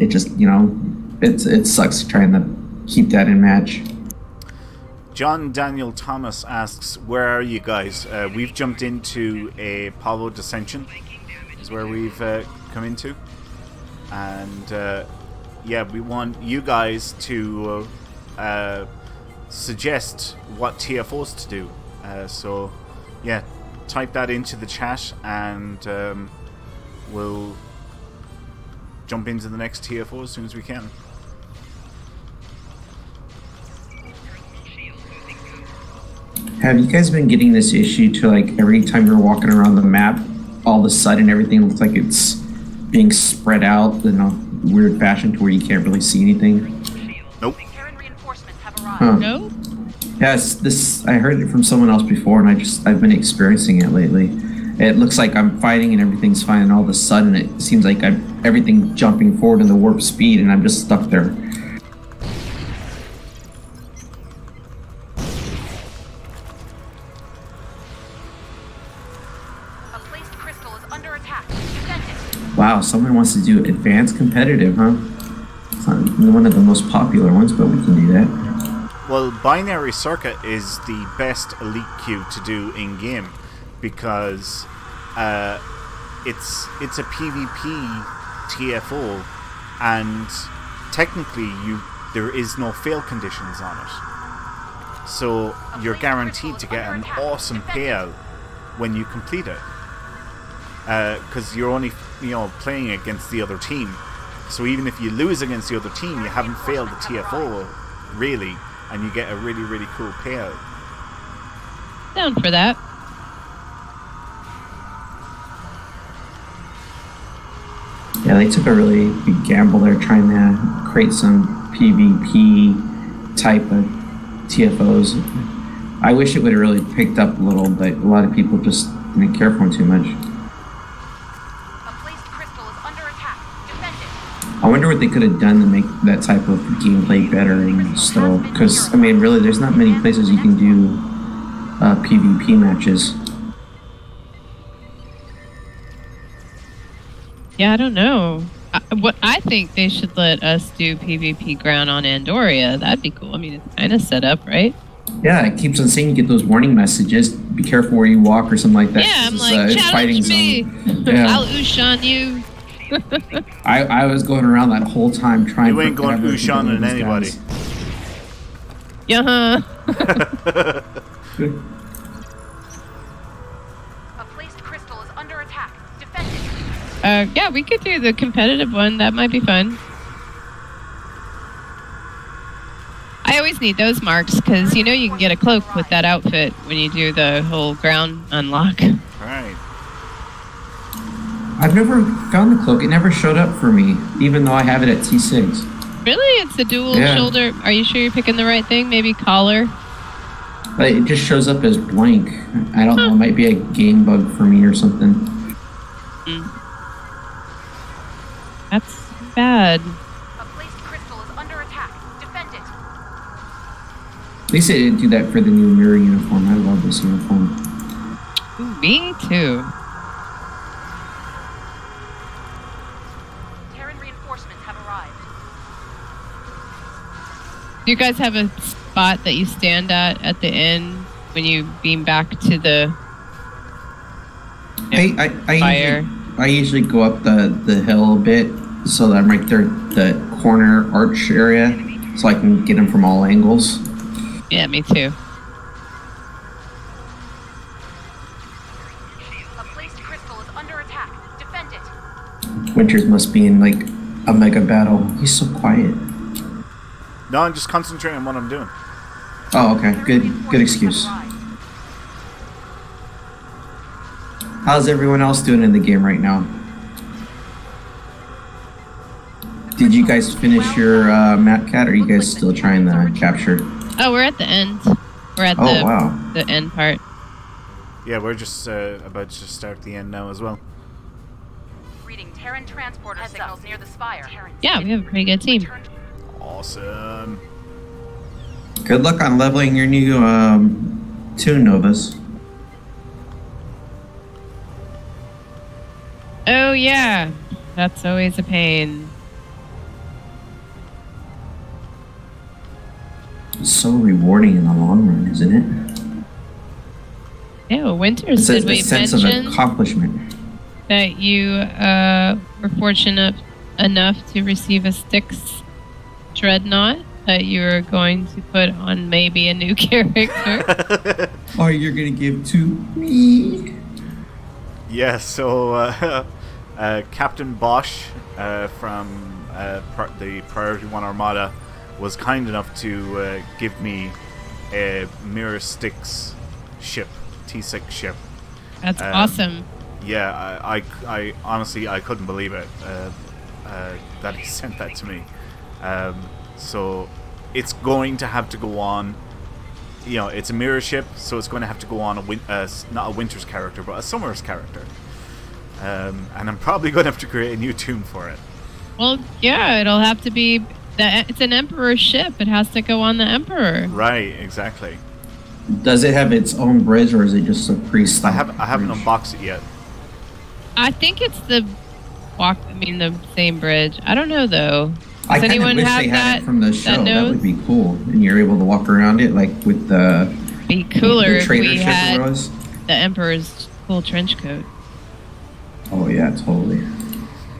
Speaker 2: it just, it sucks trying to keep that in match.
Speaker 1: John Daniel Thomas asks, where are you guys? We've jumped into a Pavo Dissension, is where we've come into. And yeah, we want you guys to suggest what TFOs to do. So yeah, type that into the chat and we'll jump into the next TFO as soon as we can.
Speaker 2: Have you guys been getting this issue to like every time you're walking around the map, all of a sudden everything looks like it's being spread out in a weird fashion to where you can't really see anything?
Speaker 1: Nope.
Speaker 2: Huh.
Speaker 3: No?
Speaker 2: Yes, this I heard it from someone else before, and I've been experiencing it lately. It looks like I'm fighting and everything's fine, and all of a sudden it seems like everything jumping forward in the warp speed, and I'm just stuck there.
Speaker 4: A placed crystal is under attack. Defend it.
Speaker 2: Wow, someone wants to do advanced competitive, huh? It's not one of the most popular ones, but we can do that.
Speaker 1: Well, Binary Circuit is the best elite queue to do in game because it's a PvP TFO, and technically there is no fail conditions on it, so you're guaranteed to get an awesome payout when you complete it. because you're only playing against the other team. So even if you lose against the other team, you haven't failed the TFO really, and you get a really, really cool payout.
Speaker 3: Down for that.
Speaker 2: Yeah, they took a really big gamble there trying to create some PvP type of TFOs. I wish it would have really picked up a little, but a lot of people just didn't care for them too much.
Speaker 4: A placed crystal is under attack. Defend it.
Speaker 2: I wonder what they could have done to make that type of gameplay better and still, because, I mean, really, there's not many places you can do PvP matches.
Speaker 3: Yeah, I don't know. I think they should let us do PvP ground on Andoria. That'd be cool. I mean, it's kind of set up, right?
Speaker 2: Yeah, it keeps on saying you get those warning messages. Be careful where you walk or something like that.
Speaker 3: Yeah, I'm
Speaker 2: It's,
Speaker 3: like, challenge me.
Speaker 2: Yeah.
Speaker 3: I'll oosh on you.
Speaker 2: I was going around that whole time trying to...
Speaker 1: You ain't going Ushan on anybody.
Speaker 3: Yeah.
Speaker 4: A placed crystal is under attack. Defend it.
Speaker 3: Yeah, we could do the competitive one. That might be fun. I always need those marks because you can get a cloak with that outfit when you do the whole ground unlock.
Speaker 1: Right.
Speaker 2: I've never found the cloak. It never showed up for me, even though I have it at T6.
Speaker 3: Really? It's a dual shoulder. Are you sure you're picking the right thing? Maybe collar?
Speaker 2: But it just shows up as blank. I don't know. It might be a game bug for me or something.
Speaker 3: That's bad.
Speaker 4: A placed crystal is under attack. Defend it.
Speaker 2: At least they didn't do that for the new mirror uniform. I love this uniform.
Speaker 3: Ooh, me too.
Speaker 4: Terran reinforcements have arrived.
Speaker 3: Do you guys have a spot that you stand at the end when you beam back to the fire?
Speaker 2: I usually go up the hill a bit so that I'm right there at the corner arch area so I can get them from all angles.
Speaker 3: Yeah, me too.
Speaker 4: A placed crystal is under attack. Defend it.
Speaker 2: Winters must be in like a mega battle. He's so quiet.
Speaker 1: No, I'm just concentrating on what I'm doing.
Speaker 2: Oh, okay. Good excuse. How's everyone else doing in the game right now? Did you guys finish your map cat, or are you guys still trying to capture?
Speaker 3: Oh, we're at the end. We're at the end part.
Speaker 1: Yeah, we're just about to start the end now as well.
Speaker 4: Reading Terran transporter signals near the spire.
Speaker 3: Yeah, we have a pretty good team.
Speaker 1: Awesome.
Speaker 2: Good luck on leveling your new tune, Novus.
Speaker 3: Oh yeah, that's always a pain.
Speaker 2: It's so rewarding in the long run, isn't it?
Speaker 3: Yeah, Winters,
Speaker 2: It's
Speaker 3: did we
Speaker 2: a sense
Speaker 3: mention
Speaker 2: of accomplishment.
Speaker 3: that you were fortunate enough to receive a Styx Dreadnought that you're going to put on maybe a new character?
Speaker 2: Oh, you're gonna give to me?
Speaker 1: Yeah, so Captain Bosch from the Priority One Armada was kind enough to give me a Mirror Styx ship, T6 ship.
Speaker 3: That's awesome.
Speaker 1: Yeah, I honestly I couldn't believe it that he sent that to me. So it's going to have to go on. It's a mirror ship, so it's going to have to go on not a Winter's character, but a Summer's character. And I'm probably going to have to create a new tune for it.
Speaker 3: Well, yeah, it'll have to be. It's an Emperor ship. It has to go on the Emperor.
Speaker 1: Right, exactly.
Speaker 2: Does it have its own bridge, or is it just a pre-stock
Speaker 1: I haven't
Speaker 2: bridge?
Speaker 1: unboxed it yet.
Speaker 3: I think it's the same bridge. I don't know though.
Speaker 2: I
Speaker 3: Does
Speaker 2: kind of
Speaker 3: anyone
Speaker 2: wish
Speaker 3: have
Speaker 2: they had
Speaker 3: that?
Speaker 2: it from the show. That
Speaker 3: knows?
Speaker 2: would be cool, and you're able to walk around it like with the.
Speaker 3: Be cooler
Speaker 2: the
Speaker 3: if we
Speaker 2: trader ship
Speaker 3: had
Speaker 2: it was.
Speaker 3: the Emperor's cool trench coat.
Speaker 2: Oh yeah, totally.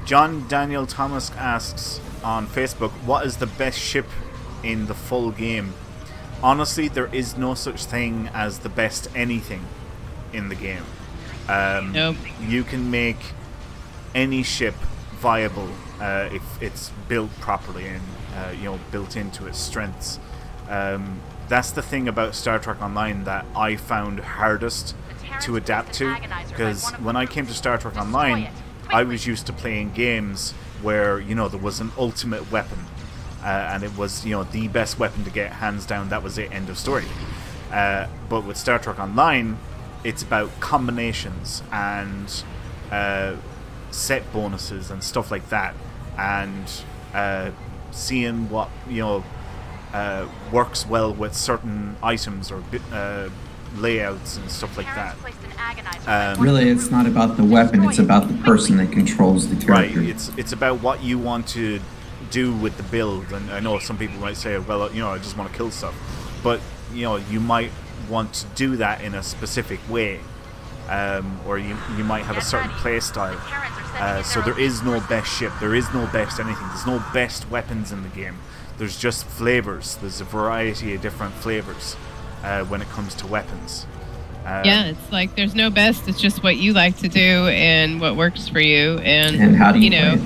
Speaker 1: John Daniel Thomas asks on Facebook, what is the best ship in the full game? Honestly, there is no such thing as the best anything in the game.
Speaker 3: Nope.
Speaker 1: You can make any ship viable if it's built properly and built into its strengths. That's the thing about Star Trek Online that I found hardest to adapt to, because when I came to Star Trek Online, I was used to playing games where there was an ultimate weapon, and it was the best weapon to get, hands down. That was it, end of story. But with Star Trek Online, it's about combinations and set bonuses and stuff like that, and seeing what works well with certain items or layouts and stuff like that.
Speaker 2: Really, it's not about the weapon; it's about the person that controls the character.
Speaker 1: Right. It's about what you want to do with the build. And I know some people might say, "Well, I just want to kill stuff," but you might want to do that in a specific way, or you might have a certain play style. So there is no best ship, there is no best anything, there's no best weapons in the game. There's just flavors. There's a variety of different flavors when it comes to weapons.
Speaker 3: Yeah, it's like there's no best. It's just what you like to do and what works for you. And
Speaker 2: how do you play it?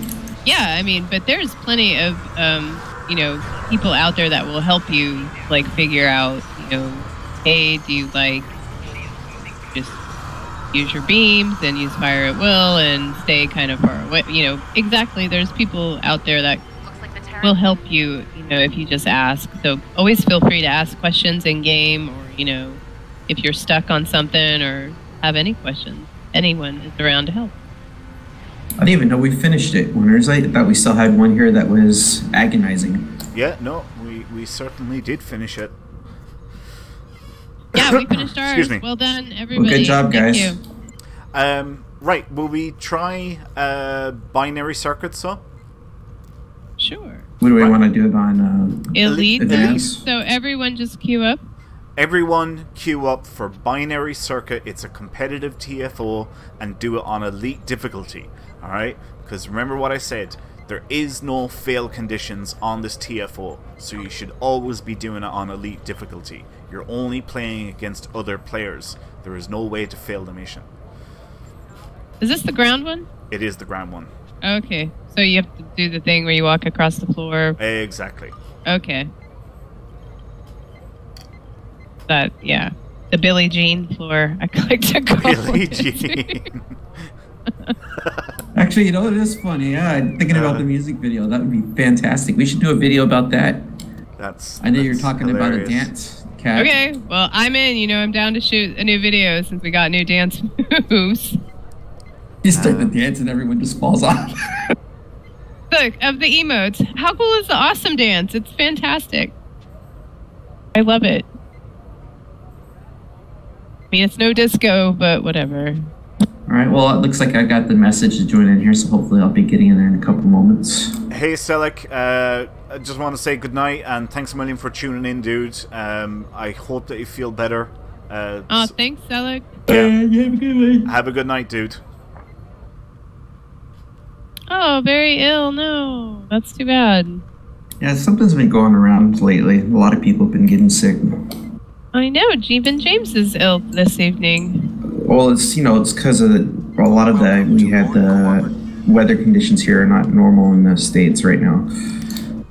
Speaker 3: Yeah, I mean, but there's plenty of people out there that will help you like figure out, hey, do you like just use your beams and use fire at will and stay kind of far away? Exactly. There's people out there that will help you, if you just ask. So always feel free to ask questions in game, or if you're stuck on something or have any questions, anyone is around to help.
Speaker 2: I didn't even know we finished it, Winners. I thought we still had one here that was agonizing.
Speaker 1: Yeah, no, we certainly did finish it.
Speaker 3: Yeah, we finished ours.
Speaker 1: Excuse me.
Speaker 3: Well done, everybody.
Speaker 2: Well, good job, guys.
Speaker 3: Thank you.
Speaker 1: Right, will we try binary circuits, so?
Speaker 3: Sure.
Speaker 2: What do we want to do it on?
Speaker 3: Elite.
Speaker 2: Advanced?
Speaker 3: So everyone just queue up.
Speaker 1: Everyone queue up for binary circuit. It's a competitive TFO, and do it on elite difficulty. Alright? Because remember what I said, there is no fail conditions on this TFO, so you should always be doing it on elite difficulty. You're only playing against other players. There is no way to fail the mission.
Speaker 3: Is this the ground one?
Speaker 1: It is the ground one.
Speaker 3: Okay. So you have to do the thing where you walk across the floor.
Speaker 1: Exactly.
Speaker 3: Okay. That, yeah. The Billie Jean floor, I like to call
Speaker 1: Billie
Speaker 3: it.
Speaker 1: Jean.
Speaker 2: Actually, it is funny. Yeah, I'm thinking about the music video. That would be fantastic. We should do a video about that. I know you're talking
Speaker 1: hilarious.
Speaker 2: About a dance, Kat.
Speaker 3: Okay, well, I'm in. I'm down to shoot a new video since we got new dance moves.
Speaker 2: You start the dance and everyone just falls off.
Speaker 3: Look, of the emotes. How cool is the awesome dance? It's fantastic. I love it. I mean, it's no disco, but whatever.
Speaker 2: All right, well, it looks like I got the message to join in here, so hopefully I'll be getting in there in a couple moments.
Speaker 1: Hey, Selleck, I just want to say goodnight and thanks a million for tuning in, dude. I hope that you feel better.
Speaker 3: Thanks, Selleck.
Speaker 1: Yeah.
Speaker 2: You have a good one.
Speaker 1: Have a good night, dude.
Speaker 3: Oh, very ill. No, that's too bad.
Speaker 2: Yeah, something's been going around lately. A lot of people have been getting sick.
Speaker 3: I know. Even James is ill this evening.
Speaker 2: Well, it's because of a lot of we had the weather conditions here are not normal in the States right now.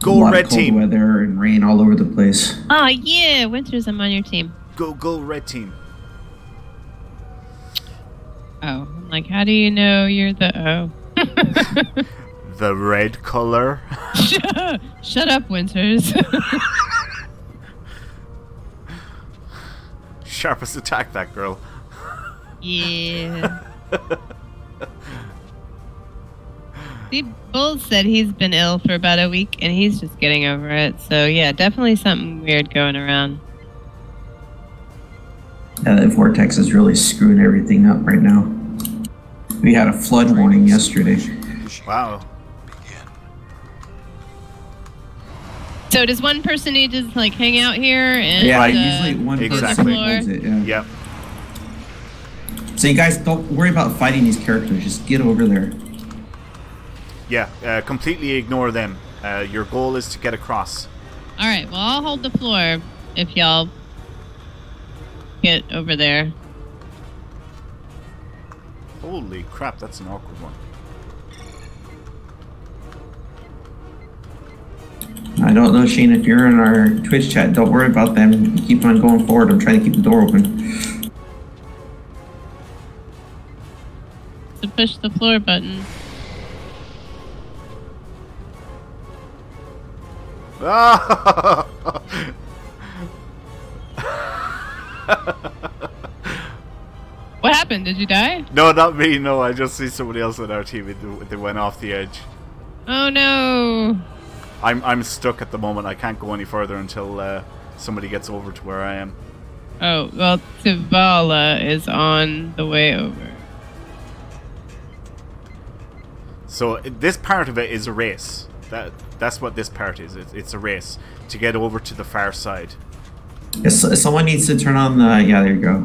Speaker 1: Go
Speaker 2: a lot
Speaker 1: red
Speaker 2: of cold
Speaker 1: team.
Speaker 2: Weather and rain all over the place.
Speaker 3: Oh, yeah. Winters, I'm on your team.
Speaker 1: Go red team.
Speaker 3: Oh, I'm like, how do you know you're the O?
Speaker 1: The red color.
Speaker 3: Shut up, Winters.
Speaker 1: Sharpest attack, that girl.
Speaker 3: Yeah. See, Bull said he's been ill for about a week and he's just getting over it. So yeah, definitely something weird going around.
Speaker 2: Yeah, that vortex is really screwing everything up right now. We had a flood warning yesterday.
Speaker 1: Wow.
Speaker 3: So does one person need to like hang out here and
Speaker 2: Yeah, usually one
Speaker 1: Exactly.
Speaker 2: person holds it. Yeah.
Speaker 1: Yep.
Speaker 2: So you guys don't worry about fighting these characters. Just get over there.
Speaker 1: Yeah, completely ignore them. Your goal is to get across.
Speaker 3: All right, well, I'll hold the floor if y'all get over there.
Speaker 1: Holy crap, that's an awkward one.
Speaker 2: I don't know, Shane, if you're in our Twitch chat, don't worry about them. Keep on going forward. I'm trying to keep the door open.
Speaker 3: To push the floor button. What happened? Did you die?
Speaker 1: No, not me. No, I just see somebody else on our team. They went off the edge.
Speaker 3: Oh no!
Speaker 1: I'm stuck at the moment. I can't go any further until somebody gets over to where I am.
Speaker 3: Oh well, Tivala is on the way over.
Speaker 1: So this part of it is a race. That's what this part is. It's a race to get over to the far side.
Speaker 2: Yes, someone needs to turn on the... Yeah, there you go.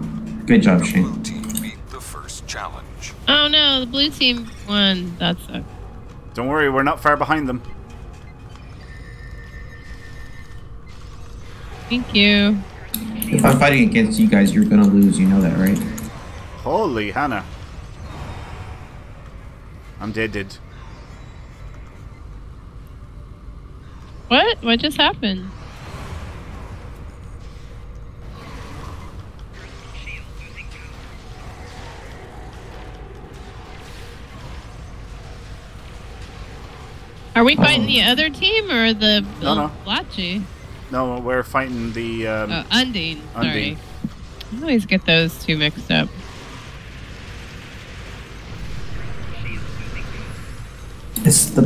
Speaker 2: Good job, Shane.
Speaker 5: Blue team beat the first challenge.
Speaker 3: Oh no, the blue team won. That sucks.
Speaker 1: Don't worry, we're not far behind them.
Speaker 3: Thank you.
Speaker 2: If I'm fighting against you guys, you're gonna lose. You know that, right?
Speaker 1: Holy Hannah. I'm dead.
Speaker 3: What? What just happened? Are we fighting the other team or the
Speaker 1: No.
Speaker 3: Blatchy?
Speaker 1: No, we're fighting the...
Speaker 3: Undine. Sorry.
Speaker 1: Undine.
Speaker 3: I always get those two mixed up.
Speaker 2: It's the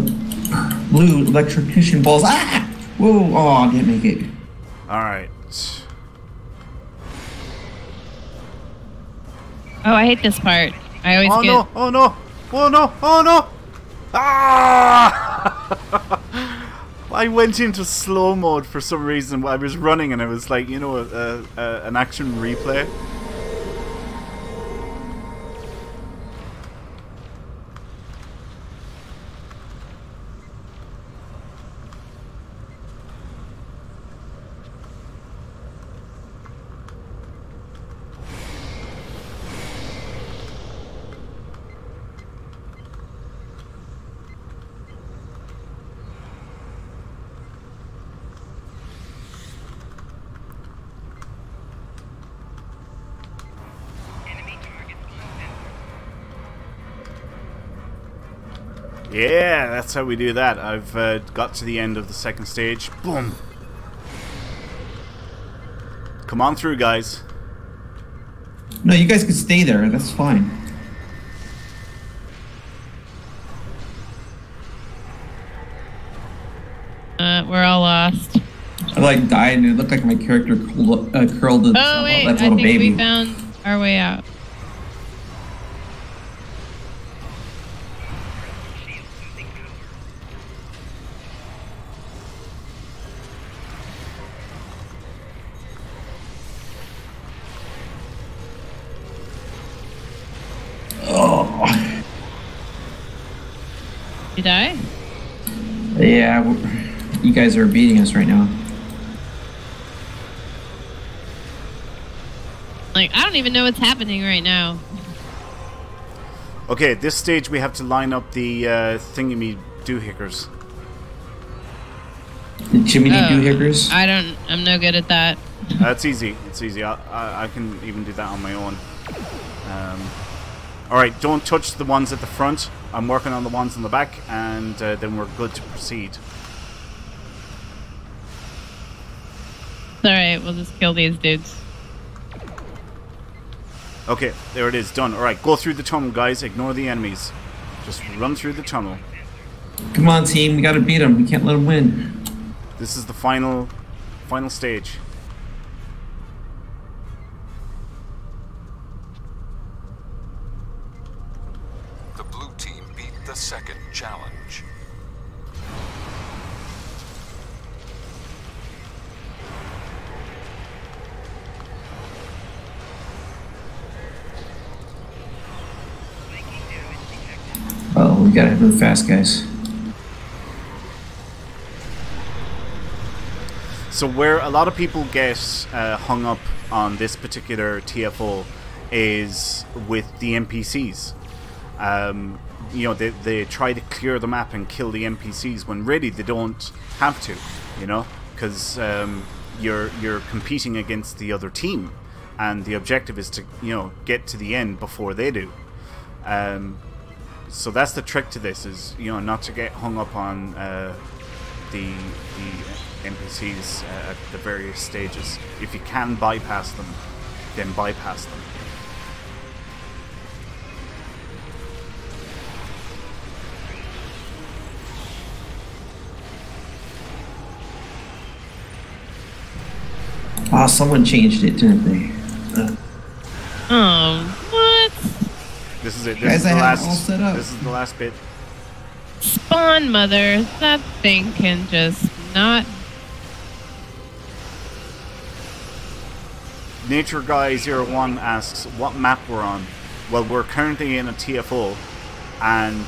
Speaker 2: blue electrocution balls. Ah! Whoa! Oh, I didn't make it.
Speaker 1: Alright.
Speaker 3: Oh, I hate this part. I always get...
Speaker 1: No! Oh no! Oh no! Oh no! Ah! I went into slow mode for some reason. I was running and it was like, you know, an action replay. Yeah, that's how we do that. I've got to the end of the second stage. Boom. Come on through, guys.
Speaker 2: No, you guys can stay there. That's fine.
Speaker 3: We're all lost.
Speaker 2: I like died and it looked like my character curled itself.
Speaker 3: Oh wait,
Speaker 2: That's a
Speaker 3: I
Speaker 2: little
Speaker 3: think
Speaker 2: baby.
Speaker 3: we found our way out. You die?
Speaker 2: Yeah, you guys are beating us right now.
Speaker 3: Like, I don't even know what's happening right now.
Speaker 1: Okay, at this stage we have to line up the thingy doohickers.
Speaker 2: The chimney doohickers?
Speaker 3: I'm no good at that.
Speaker 1: It's easy. It's easy. I can even do that on my own. Alright, don't touch the ones at the front. I'm working on the ones on the back, and then we're good to proceed.
Speaker 3: It's alright, we'll just kill these dudes.
Speaker 1: Okay, there it is, done. Alright, go through the tunnel, guys. Ignore the enemies. Just run through the tunnel.
Speaker 2: Come on, team. We gotta beat them. We can't let them win.
Speaker 1: This is the final stage.
Speaker 5: The blue team beat the second challenge.
Speaker 2: Oh, we gotta move fast, guys.
Speaker 1: So where a lot of people get hung up on this particular TFO is with the NPCs. You know, they try to clear the map and kill the NPCs when really they don't have to, you know, because you're competing against the other team, and the objective is to, you know, get to the end before they do. So that's the trick to this, is, you know, not to get hung up on the NPCs at the various stages. If you can bypass them, then bypass them.
Speaker 2: Oh, someone changed it, didn't they?
Speaker 3: Oh, what?
Speaker 1: This is it.
Speaker 2: Guys,
Speaker 1: This is
Speaker 2: I
Speaker 1: the
Speaker 2: have it all
Speaker 1: last.
Speaker 2: set up.
Speaker 1: This is the last bit.
Speaker 3: Spawn mother, that thing can just not.
Speaker 1: Nature Guy 01 asks what map we're on. Well, we're currently in a TFO, and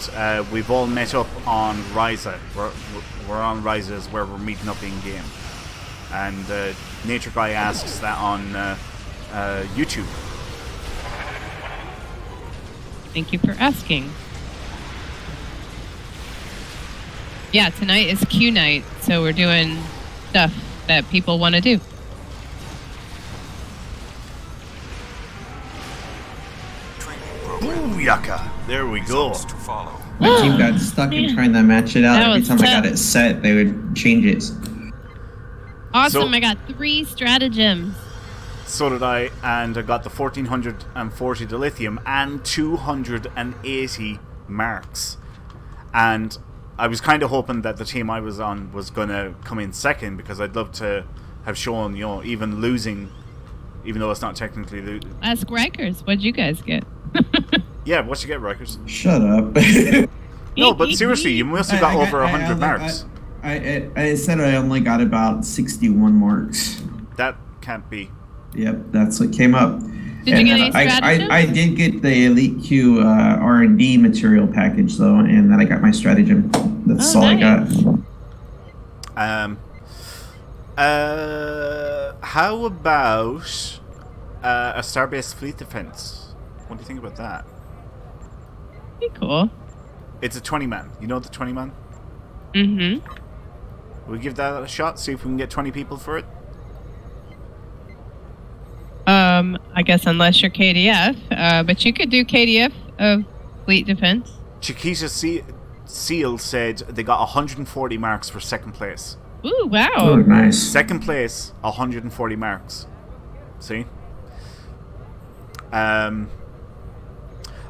Speaker 1: we've all met up on Ryza. We're on Ryza is where we're meeting up in game. And Nature Guy asks that on YouTube.
Speaker 3: Thank you for asking. Yeah, tonight is Q night, so we're doing stuff that people want to do.
Speaker 1: Booyaka! There we go.
Speaker 5: To follow.
Speaker 2: My team got stuck in trying to match it out.
Speaker 3: That
Speaker 2: Every
Speaker 3: was
Speaker 2: time I got
Speaker 3: tough.
Speaker 2: it set, they would change it.
Speaker 3: Awesome,
Speaker 1: So-
Speaker 3: I got 3 stratagems.
Speaker 1: So did I, and I got the 1440 dilithium and 280 marks. And I was kind of hoping that the team I was on was going to come in second, because I'd love to have shown, you know, even losing, even though it's not technically losing.
Speaker 3: Ask RIKERS, what'd you guys get?
Speaker 1: Yeah, what you get, Rikers?
Speaker 2: Shut up.
Speaker 1: No, but seriously, you must have got over 100 marks.
Speaker 2: I said I only got about 61 marks.
Speaker 1: That can't be.
Speaker 2: Yep, that's what came up.
Speaker 3: Did you get any
Speaker 2: I
Speaker 3: stratagems?
Speaker 2: did get the Elite Q R&D material package, though, and then I got my stratagem. That's
Speaker 3: Oh,
Speaker 2: all
Speaker 3: nice.
Speaker 2: I got.
Speaker 1: How about a Starbase Fleet Defense? What do you think about that?
Speaker 3: Pretty cool.
Speaker 1: It's a 20-man. You know the 20-man?
Speaker 3: Mm-hmm.
Speaker 1: We'll give that a shot, see if we can get 20 people for it.
Speaker 3: I guess unless you're KDF, but you could do KDF of Fleet Defense.
Speaker 1: Chiquita Seal said they got 140 marks for second place.
Speaker 3: Ooh, wow.
Speaker 2: Oh, nice.
Speaker 1: Second place, 140 marks. See?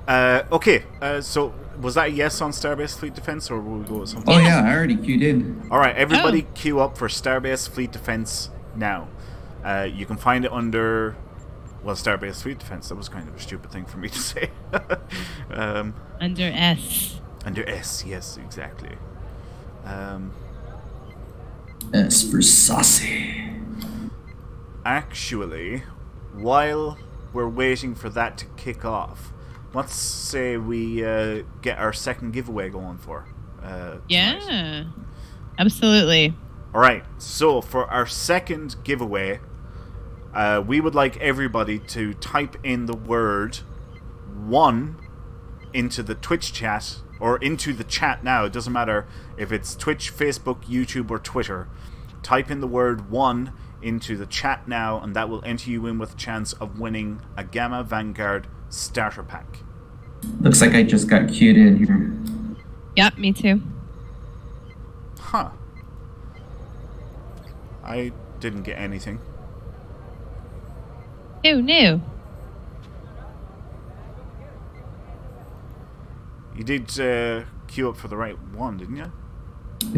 Speaker 1: Okay, so was that a yes on Starbase Fleet Defense, or will we go with something?
Speaker 2: Oh, yeah, I already queued in.
Speaker 1: Alright, everybody
Speaker 3: Oh.
Speaker 1: queue up for Starbase Fleet Defense now. You can find it under... Well, Starbase Fleet Defense, that was kind of a stupid thing for me to say.
Speaker 3: Under S.
Speaker 1: Under S, yes, exactly.
Speaker 2: S for saucy.
Speaker 1: Actually, while we're waiting for that to kick off, let's say we get our second giveaway going for tonight.
Speaker 3: Yeah. Absolutely.
Speaker 1: Alright, so for our second giveaway, we would like everybody to type in the word 1 into the Twitch chat, or into the chat now. It doesn't matter if it's Twitch, Facebook, YouTube, or Twitter. Type in the word 1 into the chat now, and that will enter you in with a chance of winning a Gamma Vanguard starter pack.
Speaker 2: Looks like I just got queued in here.
Speaker 3: Yep, me too.
Speaker 1: Huh. I didn't get anything.
Speaker 3: New.
Speaker 1: You did queue up for the right one, didn't you?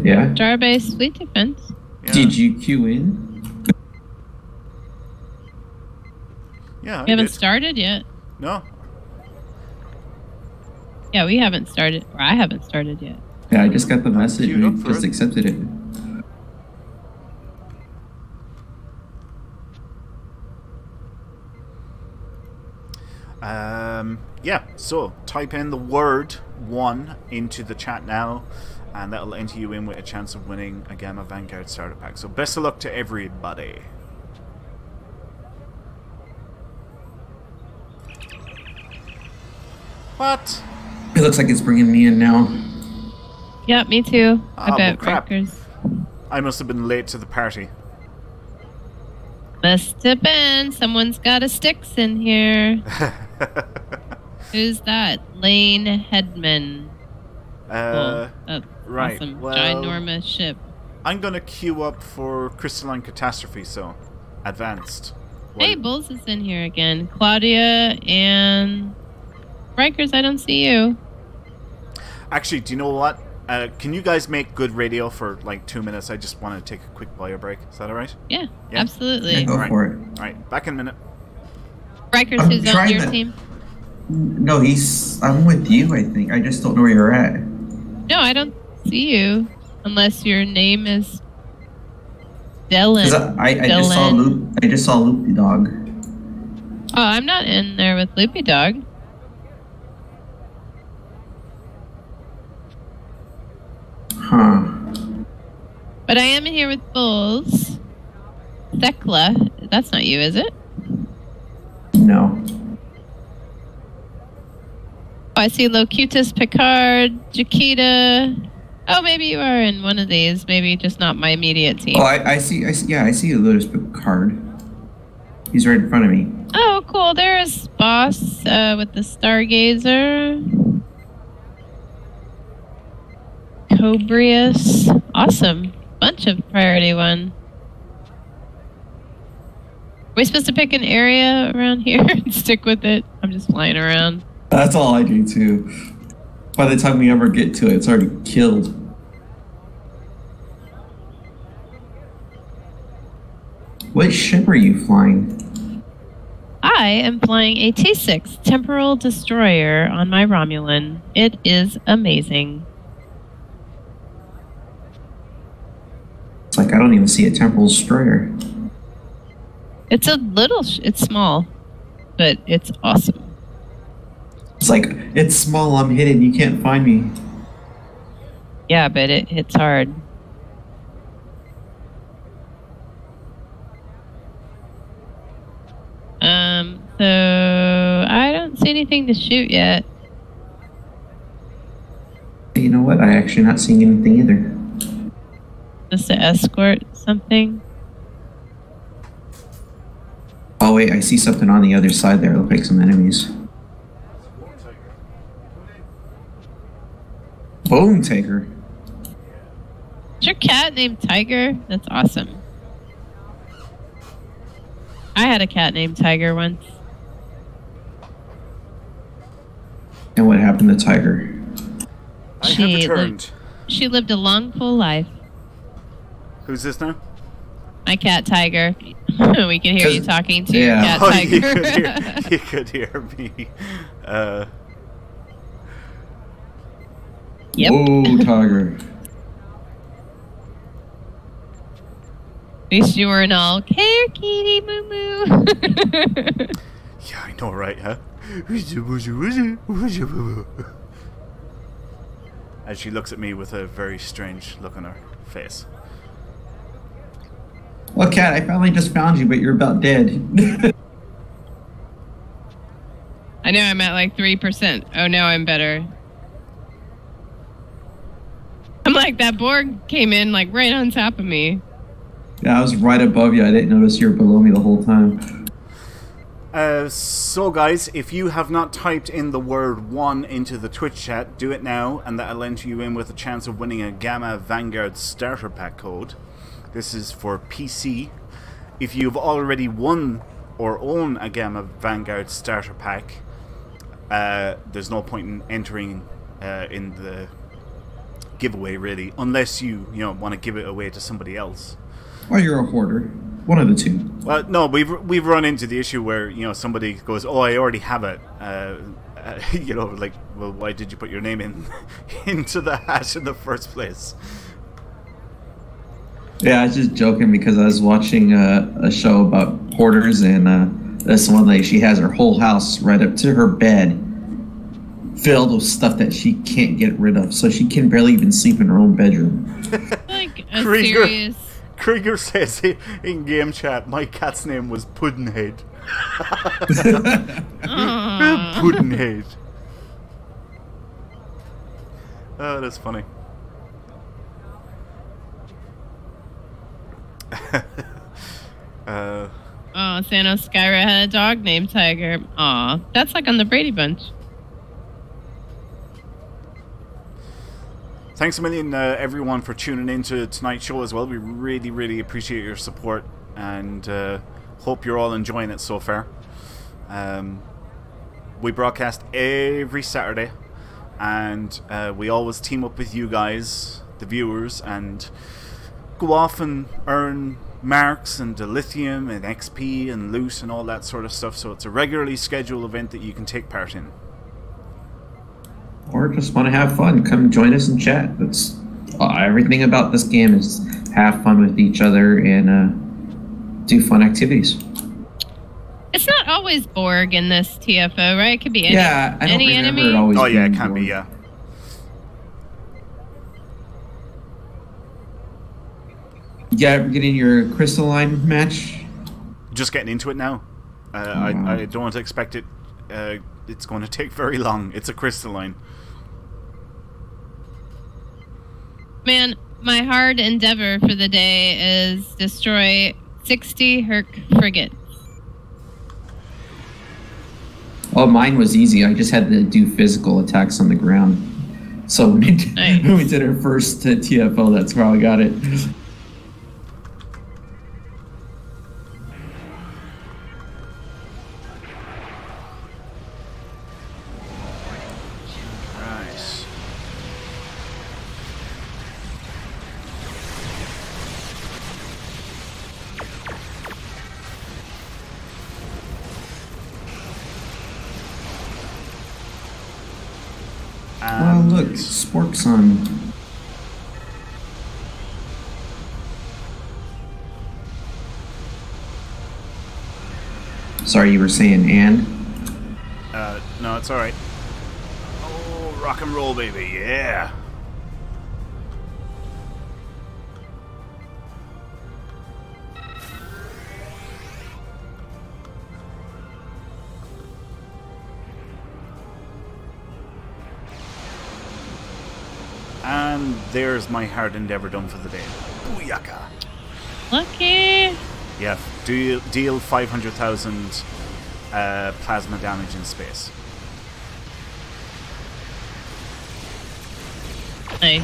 Speaker 2: Yeah.
Speaker 3: Starbase Fleet Defense.
Speaker 1: Yeah.
Speaker 2: Did you queue in?
Speaker 1: Yeah,
Speaker 3: We
Speaker 1: I
Speaker 3: haven't
Speaker 1: did.
Speaker 3: started yet.
Speaker 1: No.
Speaker 3: Yeah, we haven't started. Or I haven't started yet.
Speaker 2: Yeah, I just got the message
Speaker 1: queued up
Speaker 2: and
Speaker 1: for
Speaker 2: just
Speaker 1: it.
Speaker 2: accepted it.
Speaker 1: Yeah, so type in the word 1 into the chat now, and that'll enter you in with a chance of winning a Gamma Vanguard starter pack. So best of luck to everybody. What?
Speaker 2: It looks like it's bringing me in now.
Speaker 3: Yep, me too. I bet
Speaker 1: crap.
Speaker 3: RIKERS.
Speaker 1: I must have been late to the party.
Speaker 3: Must have been. Someone's got a Sticks in here. Who's that? Lane Headman. Cool. That's
Speaker 1: right.
Speaker 3: awesome.
Speaker 1: Well,
Speaker 3: Ginormous ship.
Speaker 1: I'm gonna queue up for Crystalline Catastrophe, so advanced.
Speaker 3: Hey, Bulls is in here again. Claudia and RIKERS, I don't see you.
Speaker 1: Actually, do you know what? Can you guys make good radio for like 2 minutes? I just want to take a quick bio break. Is that alright?
Speaker 3: Yeah, absolutely.
Speaker 2: Yeah, go for it.
Speaker 1: Alright, back in a minute.
Speaker 3: RIKERS,
Speaker 2: I'm
Speaker 3: who's on
Speaker 2: trying
Speaker 3: your
Speaker 2: to-
Speaker 3: team?
Speaker 2: No, I'm with you, I think. I just don't know where you're at.
Speaker 3: No, I don't see you. Unless your name is Dylan.
Speaker 2: 'Cause I just saw Loopy Dog.
Speaker 3: Oh, I'm not in there with Loopy Dog.
Speaker 2: Huh.
Speaker 3: But I am in here with Bulls. Thekla. That's not you, is it?
Speaker 2: No.
Speaker 3: Oh, I see Locutus, Picard, Jaquita. Oh, maybe you are in one of these. Maybe just not my immediate team.
Speaker 2: Oh, I see. Yeah, I see a Lotus Picard. He's right in front of me.
Speaker 3: Oh, cool. There's Boss with the Stargazer. Cobrius. Awesome. Bunch of Priority One. Are we supposed to pick an area around here and stick with it? I'm just flying around.
Speaker 2: That's all I do too. By the time we ever get to it, it's already killed. What ship are you flying?
Speaker 3: I am flying a T6 Temporal Destroyer on my Romulan. It is amazing.
Speaker 2: It's like I don't even see a temporal destroyer.
Speaker 3: It's a little, it's small, but it's awesome.
Speaker 2: It's like, it's small, I'm hidden, you can't find me.
Speaker 3: Yeah, but it hits hard. So I don't see anything to shoot yet.
Speaker 2: You know what? I actually not seeing anything either.
Speaker 3: Just to escort something.
Speaker 2: Oh wait, I see something on the other side there. Look like some enemies. Boom Taker.
Speaker 3: Is your cat named Tiger? That's awesome. I had a cat named Tiger once.
Speaker 2: And what happened to Tiger?
Speaker 1: I have returned.
Speaker 3: She lived a long, full life.
Speaker 1: Who's this now?
Speaker 3: My cat Tiger. We can hear you talking to your cat
Speaker 1: Oh,
Speaker 3: Tiger.
Speaker 1: you could hear me.
Speaker 3: Yep.
Speaker 2: Oh, Tiger.
Speaker 3: At least you weren't all, care kitty moo moo.
Speaker 1: Yeah, I know, right, huh? As she looks at me with a very strange look on her face.
Speaker 2: Well, Cat, I finally just found you, but you're about dead.
Speaker 3: I know I'm at like 3%. Oh, now I'm better. I'm like, that Borg came in like right on top of me.
Speaker 2: Yeah, I was right above you. I didn't notice you were below me the whole time.
Speaker 1: So guys, if you have not typed in the word 1 into the Twitch chat, do it now, and that'll enter you in with a chance of winning a Gamma Vanguard Starter Pack code. This is for PC. If you've already won or own a Gamma Vanguard Starter Pack, there's no point in entering in the giveaway, really, unless you want to give it away to somebody else.
Speaker 2: Or you're a hoarder. One of the two.
Speaker 1: Well, no, we've run into the issue where somebody goes, "Oh, I already have it." Like, well, why did you put your name into the hat in the first place?
Speaker 2: Yeah, I was just joking because I was watching a show about hoarders, and this one lady, she has her whole house right up to her bed filled with stuff that she can't get rid of, so she can barely even sleep in her own bedroom.
Speaker 3: Like a serious...
Speaker 1: Krieger says in game chat, my cat's name was Puddinhead. Puddinhead. Oh, that's funny.
Speaker 3: Oh, Thanos Skyra had a dog named Tiger. Aw, that's like on the Brady Bunch.
Speaker 1: Thanks a million, everyone, for tuning in to tonight's show as well. We really, really appreciate your support, and hope you're all enjoying it so far. We broadcast every Saturday, and we always team up with you guys, the viewers, and go off and earn marks and dilithium and XP and loot and all that sort of stuff. So it's a regularly scheduled event that you can take part in.
Speaker 2: Or just want to have fun, come join us and chat. That's everything about this game is have fun with each other and do fun activities.
Speaker 3: It's not always Borg in this TFO, right? It could be any,
Speaker 2: I don't
Speaker 3: any
Speaker 2: remember
Speaker 3: enemy.
Speaker 2: it always
Speaker 1: Oh yeah, it
Speaker 2: being
Speaker 1: can be,
Speaker 2: Borg.
Speaker 1: yeah.
Speaker 2: Yeah, getting your crystalline match.
Speaker 1: Just getting into it now. I don't expect it. It's going to take very long. It's a crystalline.
Speaker 3: Man, my hard endeavor for the day is destroy 60 Herc frigates.
Speaker 2: Oh, mine was easy. I just had to do physical attacks on the ground. So when we did our first TFO, that's where I got it.
Speaker 1: Right.
Speaker 2: Oh, look, Spork's on. Sorry, you were saying and?
Speaker 1: No, it's alright. Oh, rock and roll, baby, yeah. And there's my hard endeavor done for the day. Booyaka!
Speaker 3: Lucky.
Speaker 1: Yeah, deal 500,000 plasma damage in space.
Speaker 3: Nice.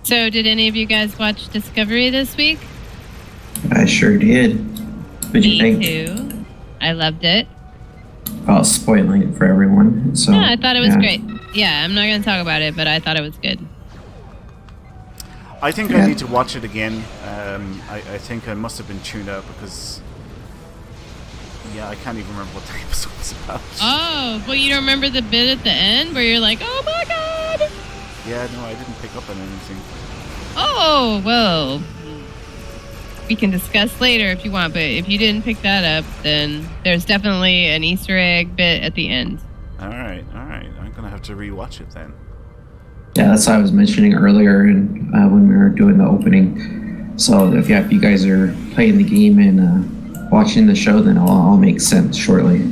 Speaker 3: So, did any of you guys watch Discovery this week?
Speaker 2: I sure did. What'd you think?
Speaker 3: Me too. I loved it.
Speaker 2: About spoiling it for everyone. So,
Speaker 3: Yeah, I thought it was great. Yeah, I'm not going to talk about it, but I thought it was good.
Speaker 1: I think I need to watch it again. I think I must have been tuned out because... Yeah, I can't even remember what the episode was about.
Speaker 3: Oh, well, you don't remember the bit at the end where you're like, oh my god!
Speaker 1: Yeah, no, I didn't pick up on anything.
Speaker 3: Oh, well, we can discuss later if you want, but if you didn't pick that up, then there's definitely an Easter egg bit at the end.
Speaker 1: Alright. I'm gonna have to rewatch it then.
Speaker 2: Yeah, that's what I was mentioning earlier and when we were doing the opening. So if you guys are playing the game and watching the show, then it'll all make sense shortly.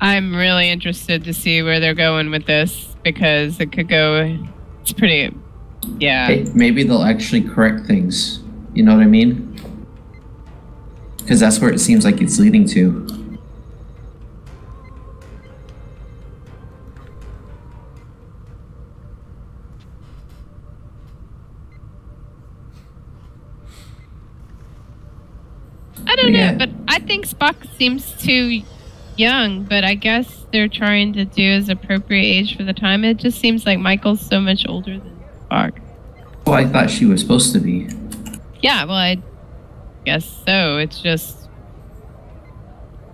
Speaker 3: I'm really interested to see where they're going with this because it could go. It's pretty. Yeah.
Speaker 2: Hey, maybe they'll actually correct things. You know what I mean? Because that's where it seems like it's leading to.
Speaker 3: I don't know, but I think Spock seems too young, but I guess they're trying to do as appropriate age for the time. It just seems like Michael's so much older than Spock.
Speaker 2: Well, I thought she was supposed to be.
Speaker 3: Yeah, well, I guess so. It's just,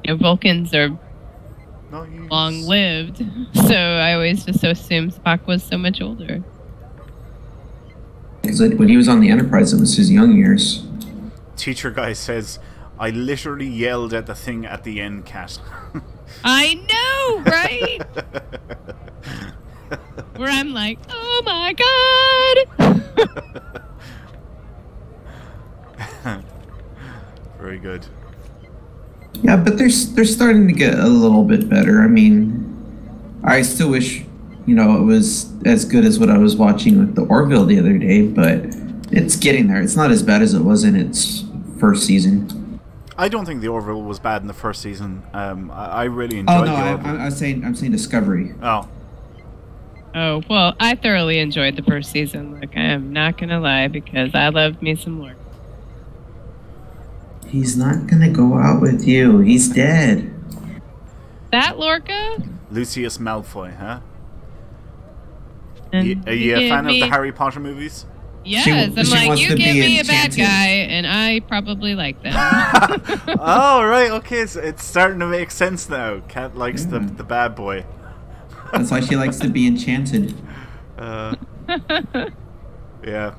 Speaker 3: Vulcans are long-lived, so I always just assumed Spock was so much older.
Speaker 2: Because when he was on the Enterprise, it was his young years.
Speaker 1: Teacher guy says, I literally yelled at the thing at the end, Cat.
Speaker 3: I know, right? Where I'm like, oh my god!
Speaker 1: Very good.
Speaker 2: Yeah, but they're starting to get a little bit better. I mean, I still wish, it was as good as what I was watching with the Orville the other day, but it's getting there. It's not as bad as it was in its first season.
Speaker 1: I don't think the Orville was bad in the first season. I really enjoyed the Orville.
Speaker 2: I'm saying Discovery.
Speaker 1: Oh.
Speaker 3: Oh, well, I thoroughly enjoyed the first season. Like, I am not going to lie, because I loved me some Lorca.
Speaker 2: He's not going to go out with you. He's dead.
Speaker 3: That Lorca?
Speaker 1: Lucius Malfoy, huh?
Speaker 3: And
Speaker 1: Are you a fan of the Harry Potter movies?
Speaker 3: Yes, I'm like, you give me a bad guy, and I probably like them.
Speaker 1: Oh, right, okay, so it's starting to make sense now. Kat likes the bad boy.
Speaker 2: That's why she likes to be enchanted.
Speaker 1: Yeah.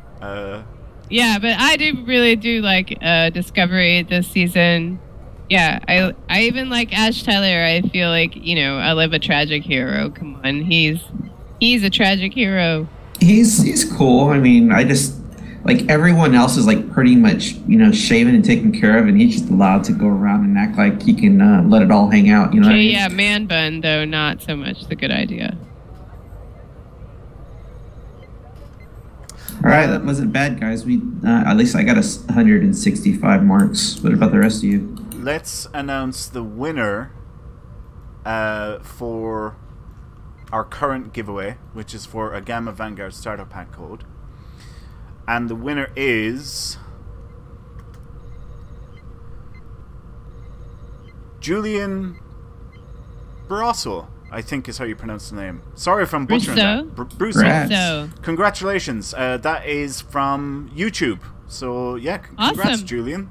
Speaker 3: Yeah, but I really do like Discovery this season. Yeah, I even like Ash Tyler. I feel like, I love a tragic hero. Come on, he's a tragic hero.
Speaker 2: He's cool. I mean, I just like everyone else is like pretty much shaven and taken care of, and he's just allowed to go around and act like he can let it all hang out. You know?
Speaker 3: Okay, yeah, man bun though, not so much the good idea.
Speaker 2: All right, that wasn't bad, guys. We at least I got 165 marks. What about the rest of you?
Speaker 1: Let's announce the winner for our current giveaway, which is for a Gamma Vanguard starter pack code. And the winner is Julian Barroso, I think is how you pronounce the name. Sorry if I'm butchering that. Brusso. Congratulations. That is from YouTube. So, yeah, congrats,
Speaker 3: awesome.
Speaker 1: Julian.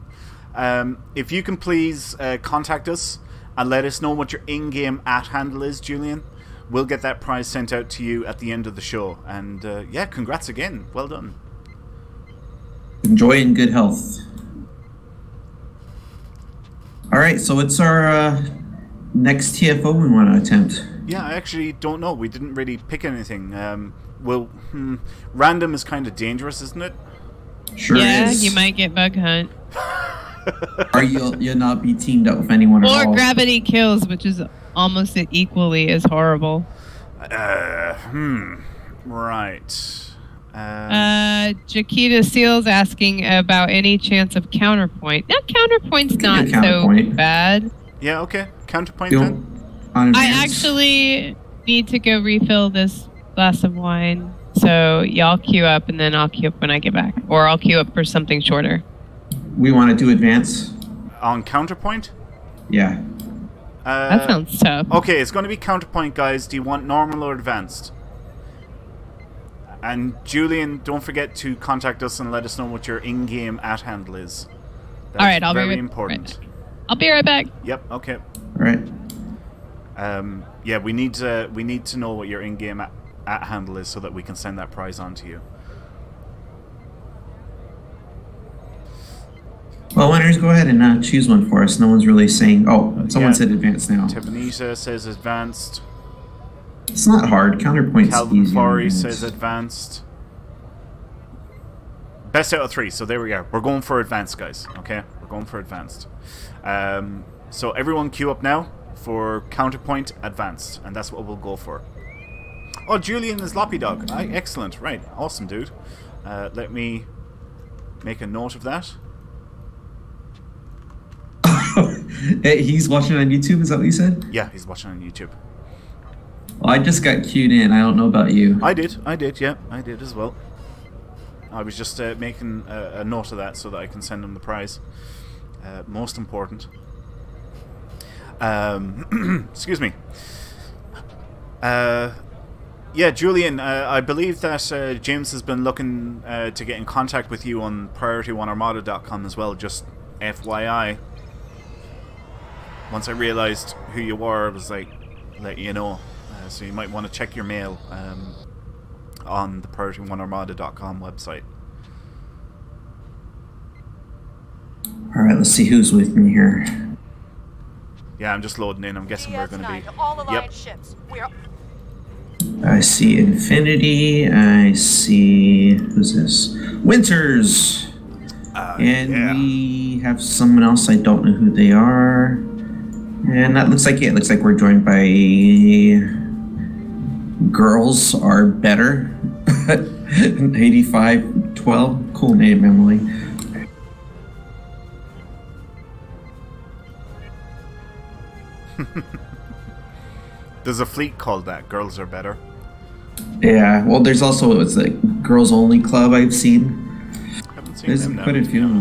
Speaker 1: If you can please contact us and let us know what your in-game @handle is, Julian. We'll get that prize sent out to you at the end of the show. And, yeah, congrats again. Well done.
Speaker 2: Enjoy in good health. All right, so what's our next TFO we want to attempt?
Speaker 1: Yeah, I actually don't know. We didn't really pick anything. Random is kind of dangerous, isn't it?
Speaker 2: Sure
Speaker 3: yeah,
Speaker 2: is.
Speaker 3: You might get bug hunt.
Speaker 2: Or you'll not be teamed up with anyone at all.
Speaker 3: Or gravity kills, which is almost equally as horrible.
Speaker 1: Right.
Speaker 3: Jaquita Seals asking about any chance of counterpoint. Now, counterpoint's not
Speaker 2: counterpoint.
Speaker 3: so bad.
Speaker 1: Yeah, okay. Counterpoint then.
Speaker 3: I actually need to go refill this glass of wine. So y'all queue up, and then I'll queue up when I get back. Or I'll queue up for something shorter.
Speaker 2: We want to do advance.
Speaker 1: On counterpoint?
Speaker 2: Yeah.
Speaker 3: That sounds tough.
Speaker 1: Okay, it's going to be counterpoint, guys. Do you want normal or advanced? And Julian, don't forget to contact us and let us know what your in-game @handle is. That's
Speaker 3: all right, I'll
Speaker 1: very
Speaker 3: be
Speaker 1: important.
Speaker 3: Right back. I'll be right back.
Speaker 1: Yep. Okay.
Speaker 2: All right.
Speaker 1: Yeah, we need to know what your in-game @handle is so that we can send that prize on to you.
Speaker 2: Well, winners, go ahead and choose one for us. No one's really saying. Oh, someone said advanced now.
Speaker 1: Tebanisa says advanced.
Speaker 2: It's not hard. Counterpoint's
Speaker 1: Calvin
Speaker 2: easier.
Speaker 1: Flory says advanced. Best out of 3. So there we are. We're going for advanced, guys. Okay, we're going for advanced. So everyone queue up now for counterpoint advanced, and that's what we'll go for. Oh, Julian is Loppy Dog. Excellent. Right. Awesome, dude. Let me make a note of that.
Speaker 2: Hey, he's watching on YouTube, is that what you said?
Speaker 1: Yeah, he's watching on YouTube.
Speaker 2: Well, I just got queued in. I don't know about you.
Speaker 1: I did, yeah. I did as well. I was just making a note of that so that I can send him the prize. Most important. Excuse me. Yeah, Julian, I believe that James has been looking to get in contact with you on PriorityOneArmada.com as well, just FYI. Once I realized who you were, I was like, let you know. So you might want to check your mail on the PriorityOneArmada.com website.
Speaker 2: Alright, let's see who's with me here.
Speaker 1: Yeah, I'm just loading in. I'm guessing we're going to be... Yep.
Speaker 2: I see Infinity. I see... Who's this? Winters! We have someone else. I don't know who they are. And that looks like it. Looks like we're joined by Girls Are Better. 8512. Cool name, Emily.
Speaker 1: There's a fleet called that. Girls Are Better.
Speaker 2: Yeah. Well, there's also it's a girls only club I've seen. There's quite a few.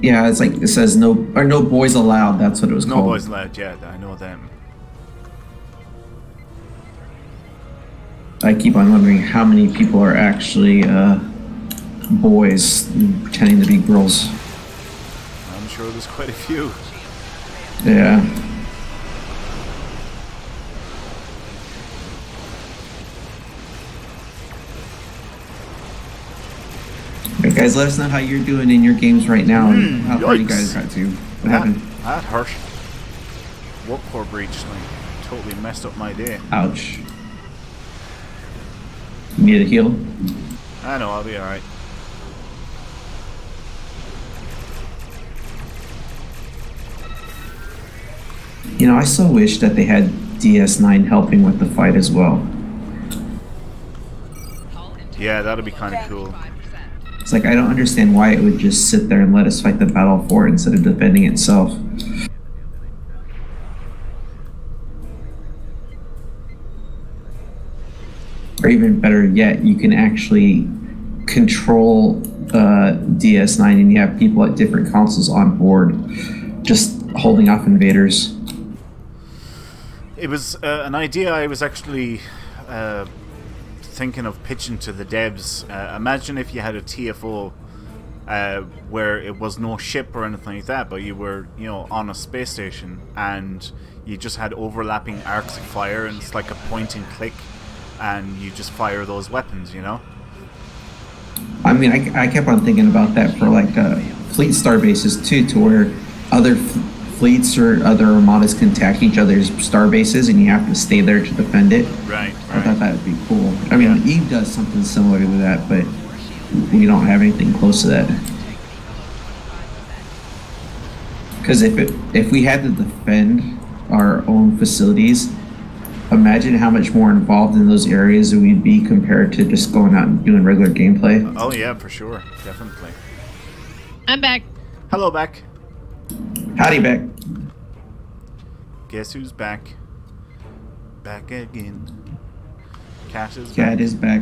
Speaker 2: Yeah, it's like it says no boys allowed. That's what it was called.
Speaker 1: No boys allowed. Yeah, I know them.
Speaker 2: I keep on wondering how many people are actually boys pretending to be girls.
Speaker 1: I'm sure there's quite a few.
Speaker 2: Yeah. Right, guys, let us know how you're doing in your games right now. How far you guys got to. What happened?
Speaker 1: That hurt. Warp core breach totally messed up my day.
Speaker 2: Ouch. You need a heal?
Speaker 1: I know, I'll be alright.
Speaker 2: You know, I so wish that they had DS9 helping with the fight as well.
Speaker 1: Yeah, that'd be kind of cool.
Speaker 2: It's like, I don't understand why it would just sit there and let us fight the battle for it instead of defending itself. Or even better yet, you can actually control DS9 and you have people at different consoles on board just holding off invaders.
Speaker 1: It was an idea I was actually thinking of pitching to the devs. Imagine if you had a TFO where it was no ship or anything like that, but you were, you know, on a space station and you just had overlapping arcs of fire, and it's like a point and click, and you just fire those weapons, you know?
Speaker 2: I mean, I kept on thinking about that for like fleet star bases too, to where other fleets or other armadas can attack each other's star bases and you have to stay there to defend it.
Speaker 1: Right.
Speaker 2: I thought that would be cool. I mean, yeah. Eve does something similar to that, but we don't have anything close to that. Because if we had to defend our own facilities, imagine how much more involved in those areas we'd be compared to just going out and doing regular gameplay.
Speaker 1: Oh yeah, for sure. Definitely.
Speaker 3: I'm back.
Speaker 1: Hello, Beck.
Speaker 2: Howdy, Beck.
Speaker 1: Guess who's back? Back again. Cat is
Speaker 2: back.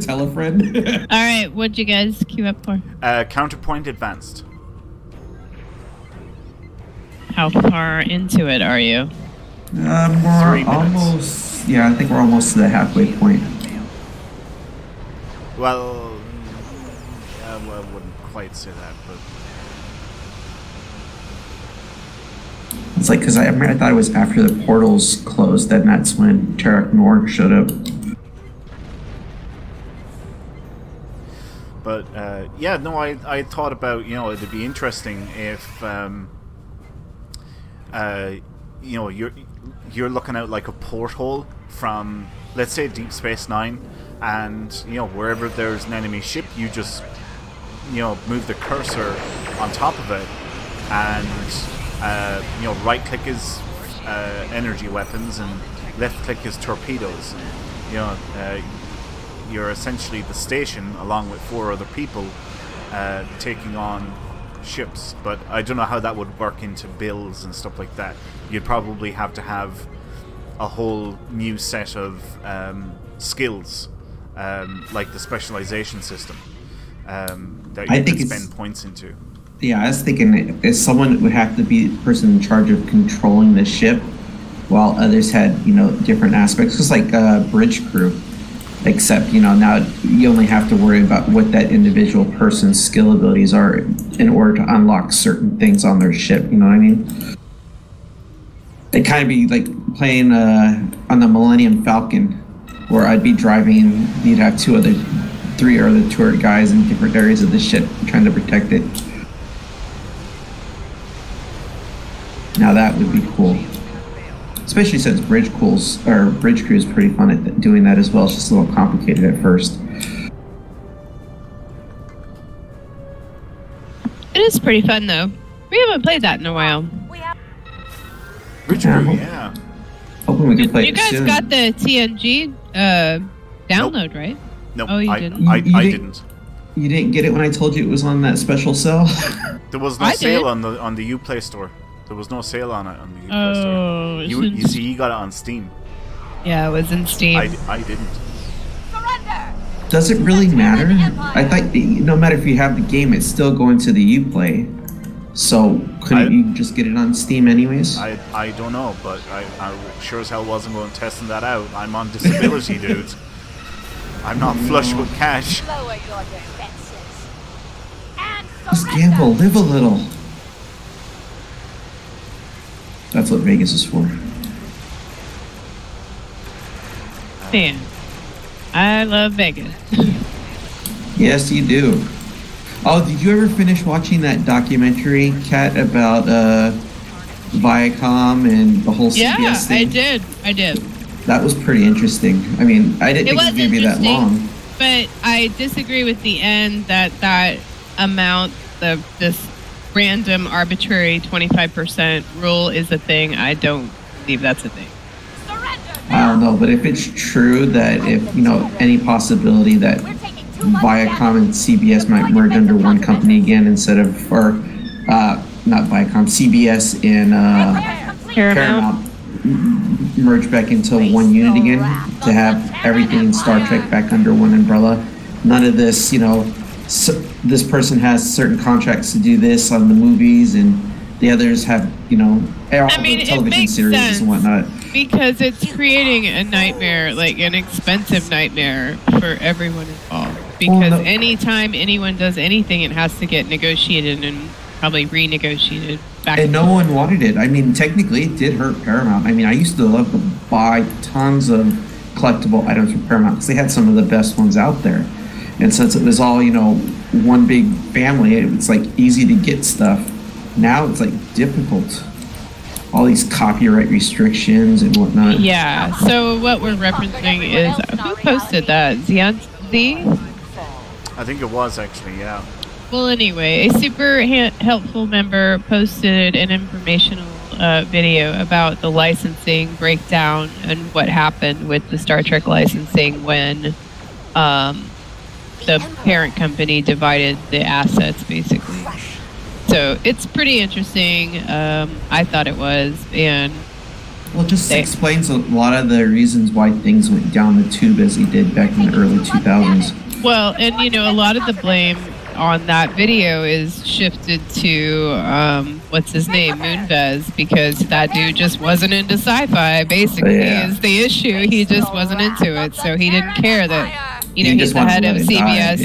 Speaker 2: Tell a friend.
Speaker 3: Alright, what'd you guys queue up for?
Speaker 1: Counterpoint advanced.
Speaker 3: How far into it are you?
Speaker 2: We're almost... Yeah, I think we're almost to the halfway point.
Speaker 1: Well, I wouldn't quite say that, but...
Speaker 2: It's like, because I thought it was after the portals closed, then that's when Terek Nor showed up.
Speaker 1: But, yeah, no, I thought about, you know, it'd be interesting if, you know, you're looking out like a porthole from, let's say, Deep Space Nine, and, you know, wherever there's an enemy ship, you just, you know, move the cursor on top of it, and... you know, right click is energy weapons and left click is torpedoes. And, you know, you're essentially the station along with 4 other people taking on ships. But I don't know how that would work into builds and stuff like that. You'd probably have to have a whole new set of skills, like the specialization system, that you could spend points into.
Speaker 2: Yeah, I was thinking if someone would have to be the person in charge of controlling the ship, while others had, you know, different aspects. Just like bridge crew, except, you know, now you only have to worry about what that individual person's skill abilities are in order to unlock certain things on their ship. You know what I mean? It'd kind of be like playing on the Millennium Falcon, where I'd be driving. You'd have 3 other turret guys in different areas of the ship trying to protect it. Now that would be cool, especially since bridge crew is pretty fun at doing that as well. It's just a little complicated at first.
Speaker 3: pretty fun, though. We haven't played that in a while.
Speaker 1: Rich Brew, yeah.
Speaker 2: Hoping we can play
Speaker 3: You
Speaker 2: it
Speaker 3: guys
Speaker 2: soon.
Speaker 3: got the TNG download, right?
Speaker 1: No,
Speaker 3: Oh, you
Speaker 1: I
Speaker 3: didn't?
Speaker 1: I
Speaker 2: You
Speaker 1: didn't.
Speaker 2: You didn't get it when I told you it was on that special sale?
Speaker 1: There was no
Speaker 3: I
Speaker 1: sale
Speaker 3: did.
Speaker 1: on the Uplay store. There was no sale on it on the Uplay
Speaker 3: Oh,
Speaker 1: store. You see, you got it on Steam.
Speaker 3: Yeah, it was in Steam.
Speaker 1: I didn't.
Speaker 2: Does it really matter? I thought no matter if you have the game, it's still going to the Uplay. So couldn't you just get it on Steam anyways?
Speaker 1: I don't know, but I sure as hell wasn't going testing that out. I'm on disability, dude. I'm not flush with cash.
Speaker 4: Lower your defenses. And
Speaker 2: Just gamble, live a little. That's what Vegas is for.
Speaker 3: Man, I love Vegas.
Speaker 2: Yes, you do. Oh, did you ever finish watching that documentary, Kat, about Viacom and the whole CBS
Speaker 3: Yeah,
Speaker 2: thing?
Speaker 3: I did.
Speaker 2: That was pretty interesting. I mean, I didn't think it was going to be that long.
Speaker 3: But I disagree with the end that amount, this random arbitrary 25% rule is a thing. I don't believe that's a thing.
Speaker 2: I don't know, but if it's true that if, any possibility that Viacom and CBS might merge under one company again instead of, or not Viacom, CBS and Paramount merge back into one unit again to have everything in Star Trek back under one umbrella. None of this, this person has certain contracts to do this on the movies and the others have, all the television series and whatnot.
Speaker 3: Because it's creating a nightmare, like an expensive nightmare for everyone involved. Because anytime anyone does anything, it has to get negotiated and probably renegotiated back.
Speaker 2: And no one wanted it. I mean, technically, it did hurt Paramount. I mean, I used to love to buy tons of collectible items from Paramount because they had some of the best ones out there. And since it was all, one big family, it was like easy to get stuff. Now it's like difficult. All these copyright restrictions and whatnot.
Speaker 3: Yeah, so what we're referencing is, who posted that? Z?
Speaker 1: I think it was actually, yeah.
Speaker 3: Well, anyway, a super helpful member posted an informational video about the licensing breakdown and what happened with the Star Trek licensing when the parent company divided the assets, basically. So it's pretty interesting. I thought it was, and
Speaker 2: well, it just explains a lot of the reasons why things went down the tube as they did back in the early 2000s.
Speaker 3: Well, and a lot of the blame on that video is shifted to what's his name, Moonves, because that dude just wasn't into sci-fi. Basically, is the issue. He just wasn't into it, so he didn't care that he's the head of CBS.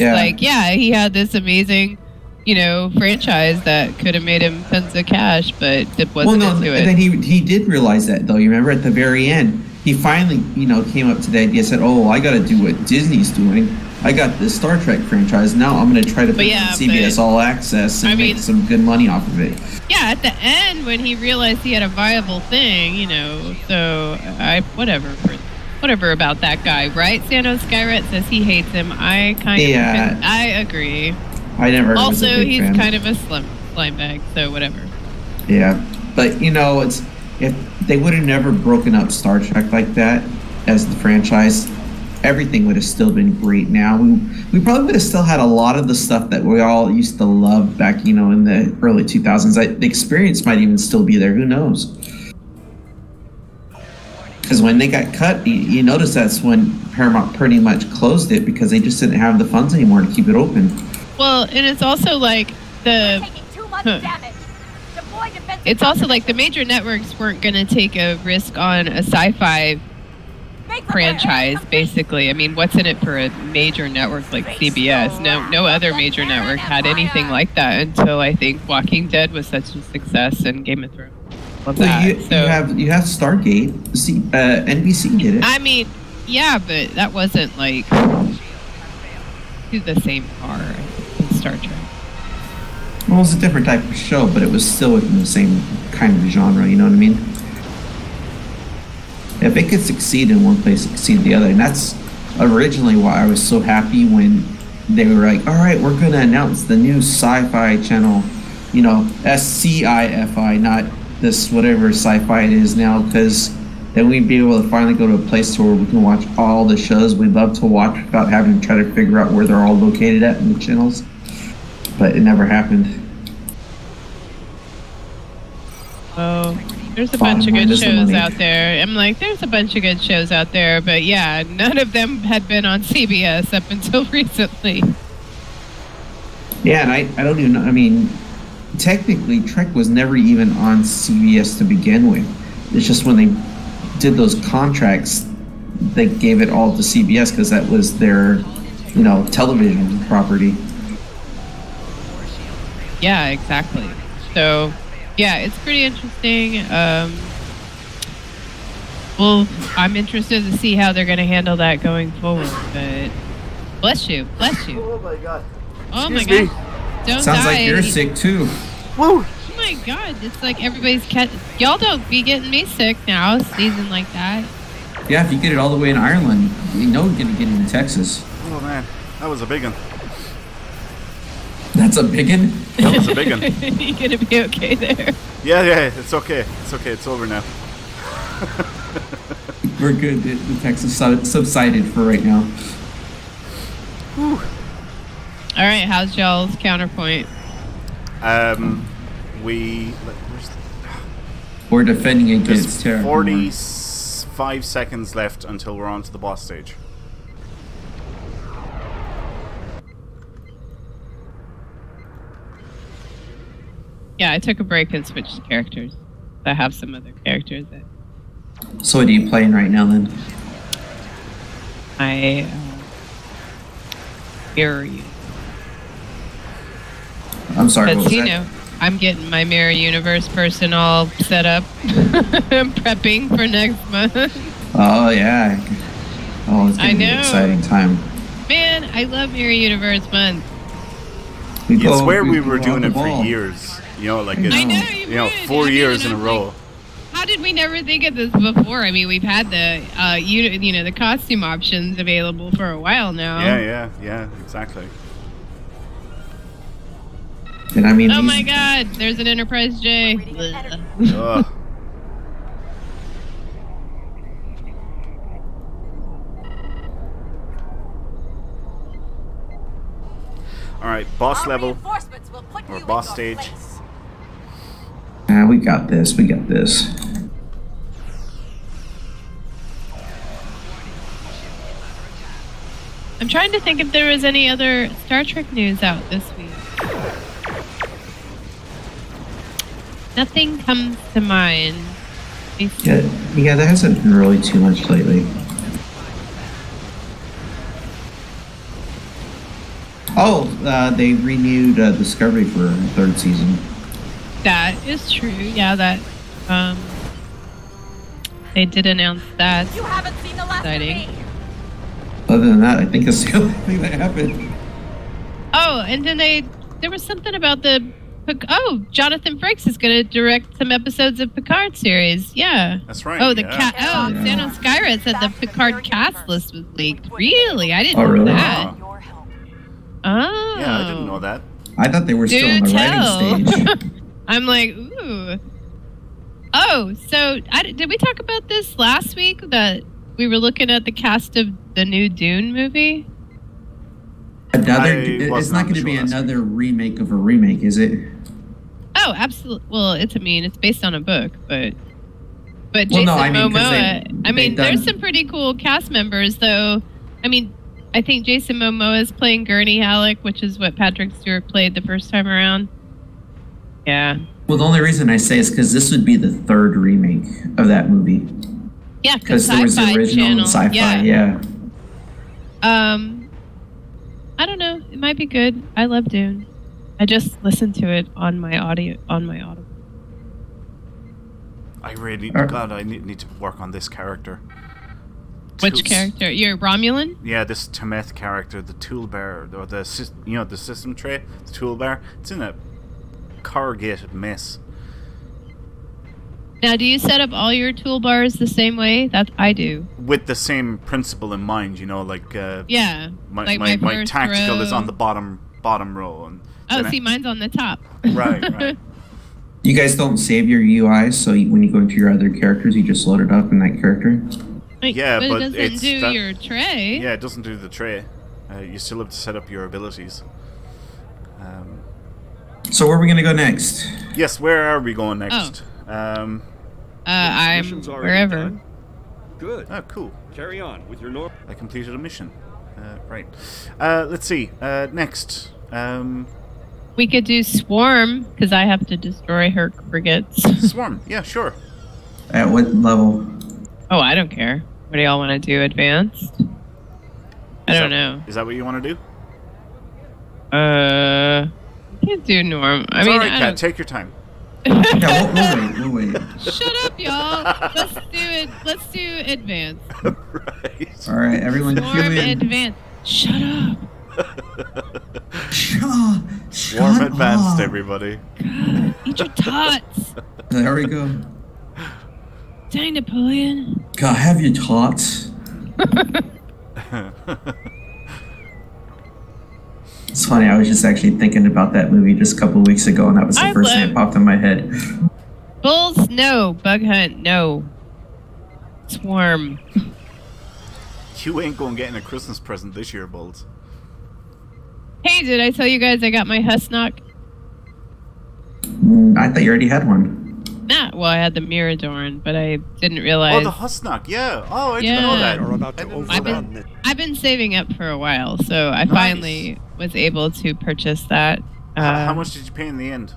Speaker 3: He had this amazing franchise that could have made him tons of cash, but wasn't into it.
Speaker 2: And then he did realize that, though. You remember at the very end, he finally, came up to the idea, said, "Oh, I got to do what Disney's doing. I got this Star Trek franchise. Now I'm going to try to put CBS All Access and make some good money off of it."
Speaker 3: Yeah, at the end when he realized he had a viable thing, so whatever about that guy, right? Sano Skyret says he hates him. I agree.
Speaker 2: I never.
Speaker 3: Also,
Speaker 2: was a big
Speaker 3: he's
Speaker 2: fan.
Speaker 3: kind of a slime bag, so whatever.
Speaker 2: Yeah, but it's if they would have never broken up Star Trek like that as the franchise, everything would have still been great. Now we probably would have still had a lot of the stuff that we all used to love back, in the early 2000s. The experience might even still be there. Who knows? Because when they got cut, you notice that's when Paramount pretty much closed it because they just didn't have the funds anymore to keep it open.
Speaker 3: Well, and it's also like the major networks weren't going to take a risk on a sci-fi franchise, basically. I mean, what's in it for a major network like CBS? No other major network had anything like that until I think Walking Dead was such a success and Game of Thrones.
Speaker 2: You have Stargate. NBC did it.
Speaker 3: I mean, yeah, but that wasn't like to the same par as Star Trek.
Speaker 2: Well, it was a different type of show, but it was still within the same kind of genre. You know what I mean? If it could succeed in one place, succeed the other, and that's originally why I was so happy when they were like, "All right, we're going to announce the new Sci-Fi Channel SCIFI, not this whatever sci-fi it is now, because then we'd be able to finally go to a place where we can watch all the shows we'd love to watch without having to try to figure out where they're all located at in the channels. But it never happened.
Speaker 3: Oh, there's a bunch of good shows out there. I'm like, there's a bunch of good shows out there, but yeah, none of them had been on CBS up until recently.
Speaker 2: Yeah, and I don't even know. I mean, technically, Trek was never even on CBS to begin with. It's just when they did those contracts, they gave it all to CBS because that was their, television property.
Speaker 3: Yeah, exactly. So, yeah, it's pretty interesting. Well, I'm interested to see how they're going to handle that going forward. But bless you.
Speaker 1: Oh my god.
Speaker 3: Oh my
Speaker 1: Excuse
Speaker 3: god.
Speaker 1: me.
Speaker 3: Don't
Speaker 2: Sounds
Speaker 3: die.
Speaker 2: like you're sick too.
Speaker 1: Woo!
Speaker 3: Oh my god, it's like everybody's y'all don't be getting me sick now, sneezing like that.
Speaker 2: Yeah, if you get it all the way in Ireland, you know you're gonna get it in Texas.
Speaker 1: Oh man, that was a big one.
Speaker 2: That's a big one?
Speaker 1: That was a big one.
Speaker 3: You gonna be okay there?
Speaker 1: Yeah, it's okay. It's over now.
Speaker 2: We're good. The Texas subsided for right now.
Speaker 1: Whew.
Speaker 3: All right, how's y'all's counterpoint?
Speaker 2: We're defending against
Speaker 1: There's
Speaker 2: terror.
Speaker 1: 45 seconds left until we're on to the boss stage.
Speaker 3: Yeah, I took a break and switched characters. I have some other characters that
Speaker 2: So what are you playing right now then?
Speaker 3: I mirror you.
Speaker 2: I'm sorry, what
Speaker 3: Because,
Speaker 2: was that?
Speaker 3: I'm getting my Mirror Universe person all set up. I'm prepping for next month.
Speaker 2: Oh, yeah. Oh, it's going to be an exciting time.
Speaker 3: Man, I love Mirror Universe month.
Speaker 1: I swear we were doing
Speaker 2: the
Speaker 1: it for
Speaker 2: ball.
Speaker 1: years. Like
Speaker 3: I know,
Speaker 1: it's,
Speaker 3: you would.
Speaker 1: 4 years in a row.
Speaker 3: How did we never think of this before? I mean, we've had the the costume options available for a while now.
Speaker 1: Yeah, exactly.
Speaker 2: And I mean,
Speaker 3: Oh my god, there's an Enterprise J.
Speaker 1: Ugh. Alright, boss level. Or boss stage.
Speaker 2: We got this. We got this.
Speaker 3: I'm trying to think if there was any other Star Trek news out this week. Nothing comes to mind.
Speaker 2: Yeah, there hasn't been really too much lately. Oh, they renewed Discovery for a third season.
Speaker 3: That is true. Yeah, that they did announce that.
Speaker 4: You haven't seen the last
Speaker 3: Exciting.
Speaker 4: of me.
Speaker 2: Other than that, I think it's the only thing that happened.
Speaker 3: Oh, and then there was something about Jonathan Frakes is going to direct some episodes of Picard series. Yeah.
Speaker 1: That's right.
Speaker 3: Oh,
Speaker 2: Yeah.
Speaker 3: Thanos Skyra said the Picard cast list was leaked. Really? I didn't know
Speaker 2: really?
Speaker 3: that.
Speaker 4: Your help.
Speaker 3: Oh.
Speaker 1: Yeah, I didn't know that.
Speaker 2: I thought they were still
Speaker 3: Do
Speaker 2: on the
Speaker 3: tell.
Speaker 2: writing stage.
Speaker 3: I'm like, ooh. Oh, so did we talk about this last week? That we were looking at the cast of the new Dune movie?
Speaker 2: It's not going to be another remake of a remake, is it?
Speaker 3: Oh, absolutely. Well, it's based on a book, but
Speaker 2: Well,
Speaker 3: Jason
Speaker 2: no, I mean, 'cause
Speaker 3: Momoa.
Speaker 2: they've
Speaker 3: There's some pretty cool cast members, though. I mean, I think Jason Momoa is playing Gurney Halleck, which is what Patrick Stewart played the first time around. Yeah.
Speaker 2: Well, the only reason I say is because this would be the third remake of that movie.
Speaker 3: Yeah,
Speaker 2: Because there was the
Speaker 3: Sci-Fi
Speaker 2: original
Speaker 3: Channel.
Speaker 2: and sci-fi, yeah.
Speaker 3: I don't know. It might be good. I love Dune. I just listened to it on my Audible.
Speaker 1: I really, God, I need to work on this character.
Speaker 3: Which character? You're Romulan?
Speaker 1: Yeah, this Temeth character, the toolbar, or the system tray, the toolbar. It's in a corrugated mess.
Speaker 3: Now, do you set up all your toolbars the same way? That I do.
Speaker 1: With the same principle in mind, like
Speaker 3: Yeah.
Speaker 1: my
Speaker 3: like
Speaker 1: my
Speaker 3: first
Speaker 1: tactical
Speaker 3: row.
Speaker 1: is on the bottom row, and
Speaker 3: Oh, see, mine's on the top.
Speaker 1: Right.
Speaker 2: You guys don't save your UIs, so when you go into your other characters, you just load it up in that character?
Speaker 3: Like,
Speaker 1: Yeah, but
Speaker 3: it doesn't do your tray.
Speaker 1: Yeah, it doesn't do the tray. You still have to set up your abilities.
Speaker 2: So where are we going to go next?
Speaker 1: Yes, where are we going next?
Speaker 3: I'm
Speaker 6: Mission's already
Speaker 3: wherever.
Speaker 6: done? Good.
Speaker 1: Oh, cool.
Speaker 6: Carry on with your normal.
Speaker 1: I completed a mission. Right. Let's see. Next.
Speaker 3: We could do Swarm, because I have to destroy her frigates.
Speaker 1: Swarm. Yeah, sure.
Speaker 2: At what level?
Speaker 3: Oh, I don't care. What do y'all want to do? Advanced? I don't know.
Speaker 1: Is that what you want to do?
Speaker 3: We can't do norm. I
Speaker 1: It's
Speaker 3: mean,
Speaker 1: all right,
Speaker 3: I
Speaker 1: Kat.
Speaker 3: don't...
Speaker 1: Take your time.
Speaker 2: Yeah, we'll wait.
Speaker 3: Shut up, y'all. Let's do it. Let's do advanced.
Speaker 1: Right.
Speaker 2: All right, everyone
Speaker 3: Swarm
Speaker 2: cue in.
Speaker 3: advanced. Shut up.
Speaker 1: Swarm
Speaker 2: Shut
Speaker 1: advanced,
Speaker 2: up.
Speaker 1: everybody.
Speaker 3: God, eat your tots.
Speaker 2: There we go.
Speaker 3: Dang, Napoleon.
Speaker 2: God, have your tots. It's funny, I was just actually thinking about that movie just a couple of weeks ago, and that was the first thing that popped in my head.
Speaker 3: Bulls, no. Bug hunt, no. Swarm.
Speaker 1: You ain't going getting a Christmas present this year, Bulls.
Speaker 3: Hey, did I tell you guys I got my Husnock?
Speaker 2: I thought you already had one.
Speaker 3: Nah, well, I had the Miradorn, but I didn't realize.
Speaker 1: Oh, the Husnock, yeah. Oh, I didn't know that.
Speaker 6: Are about to overrun the
Speaker 3: I've been saving up for a while, so I finally was able to purchase that.
Speaker 1: How much did you pay in the end?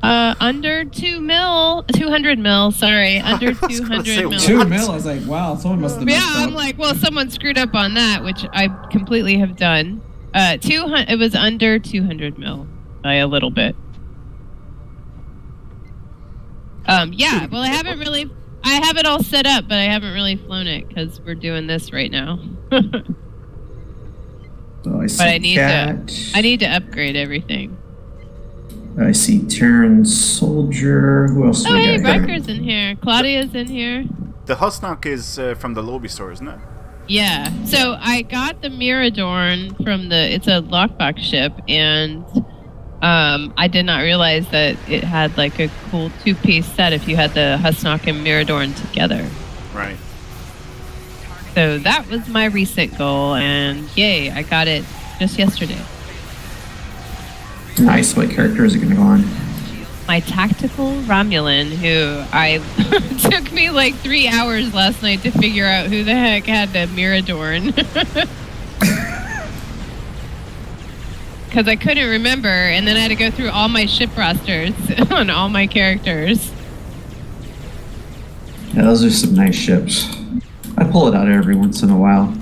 Speaker 3: Under 200 mil, sorry, under
Speaker 1: I was gonna
Speaker 3: 200
Speaker 1: say,
Speaker 3: mil.
Speaker 1: what?
Speaker 2: 2 mil? I was like, wow, someone must have
Speaker 3: Yeah,
Speaker 2: messed up.
Speaker 3: I'm like, well, someone screwed up on that, which I completely have done. 200, it was under 200 mil by a little bit. Yeah, well, I have it all set up, but I haven't really flown it because we're doing this right now.
Speaker 2: So I see
Speaker 3: But I need
Speaker 2: Cat.
Speaker 3: to upgrade everything.
Speaker 2: I see Terran Soldier. Who else do
Speaker 3: Oh,
Speaker 2: we
Speaker 3: hey,
Speaker 2: got here?
Speaker 3: Riker's in here. Claudia's in here.
Speaker 1: The Husnock is from the Lobby store, isn't it?
Speaker 3: Yeah. So I got the Miradorn from it's a lockbox ship, and I did not realize that it had like a cool 2-piece set if you had the Husnock and Miradorn together.
Speaker 1: Right.
Speaker 3: So that was my recent goal, and yay, I got it just yesterday.
Speaker 2: Nice. What character is it going to go on?
Speaker 3: My tactical Romulan, who took me like 3 hours last night to figure out who the heck had the Miradorn. Because I couldn't remember, and then I had to go through all my ship rosters on all my characters.
Speaker 2: Yeah, those are some nice ships. I pull it out every once in a while.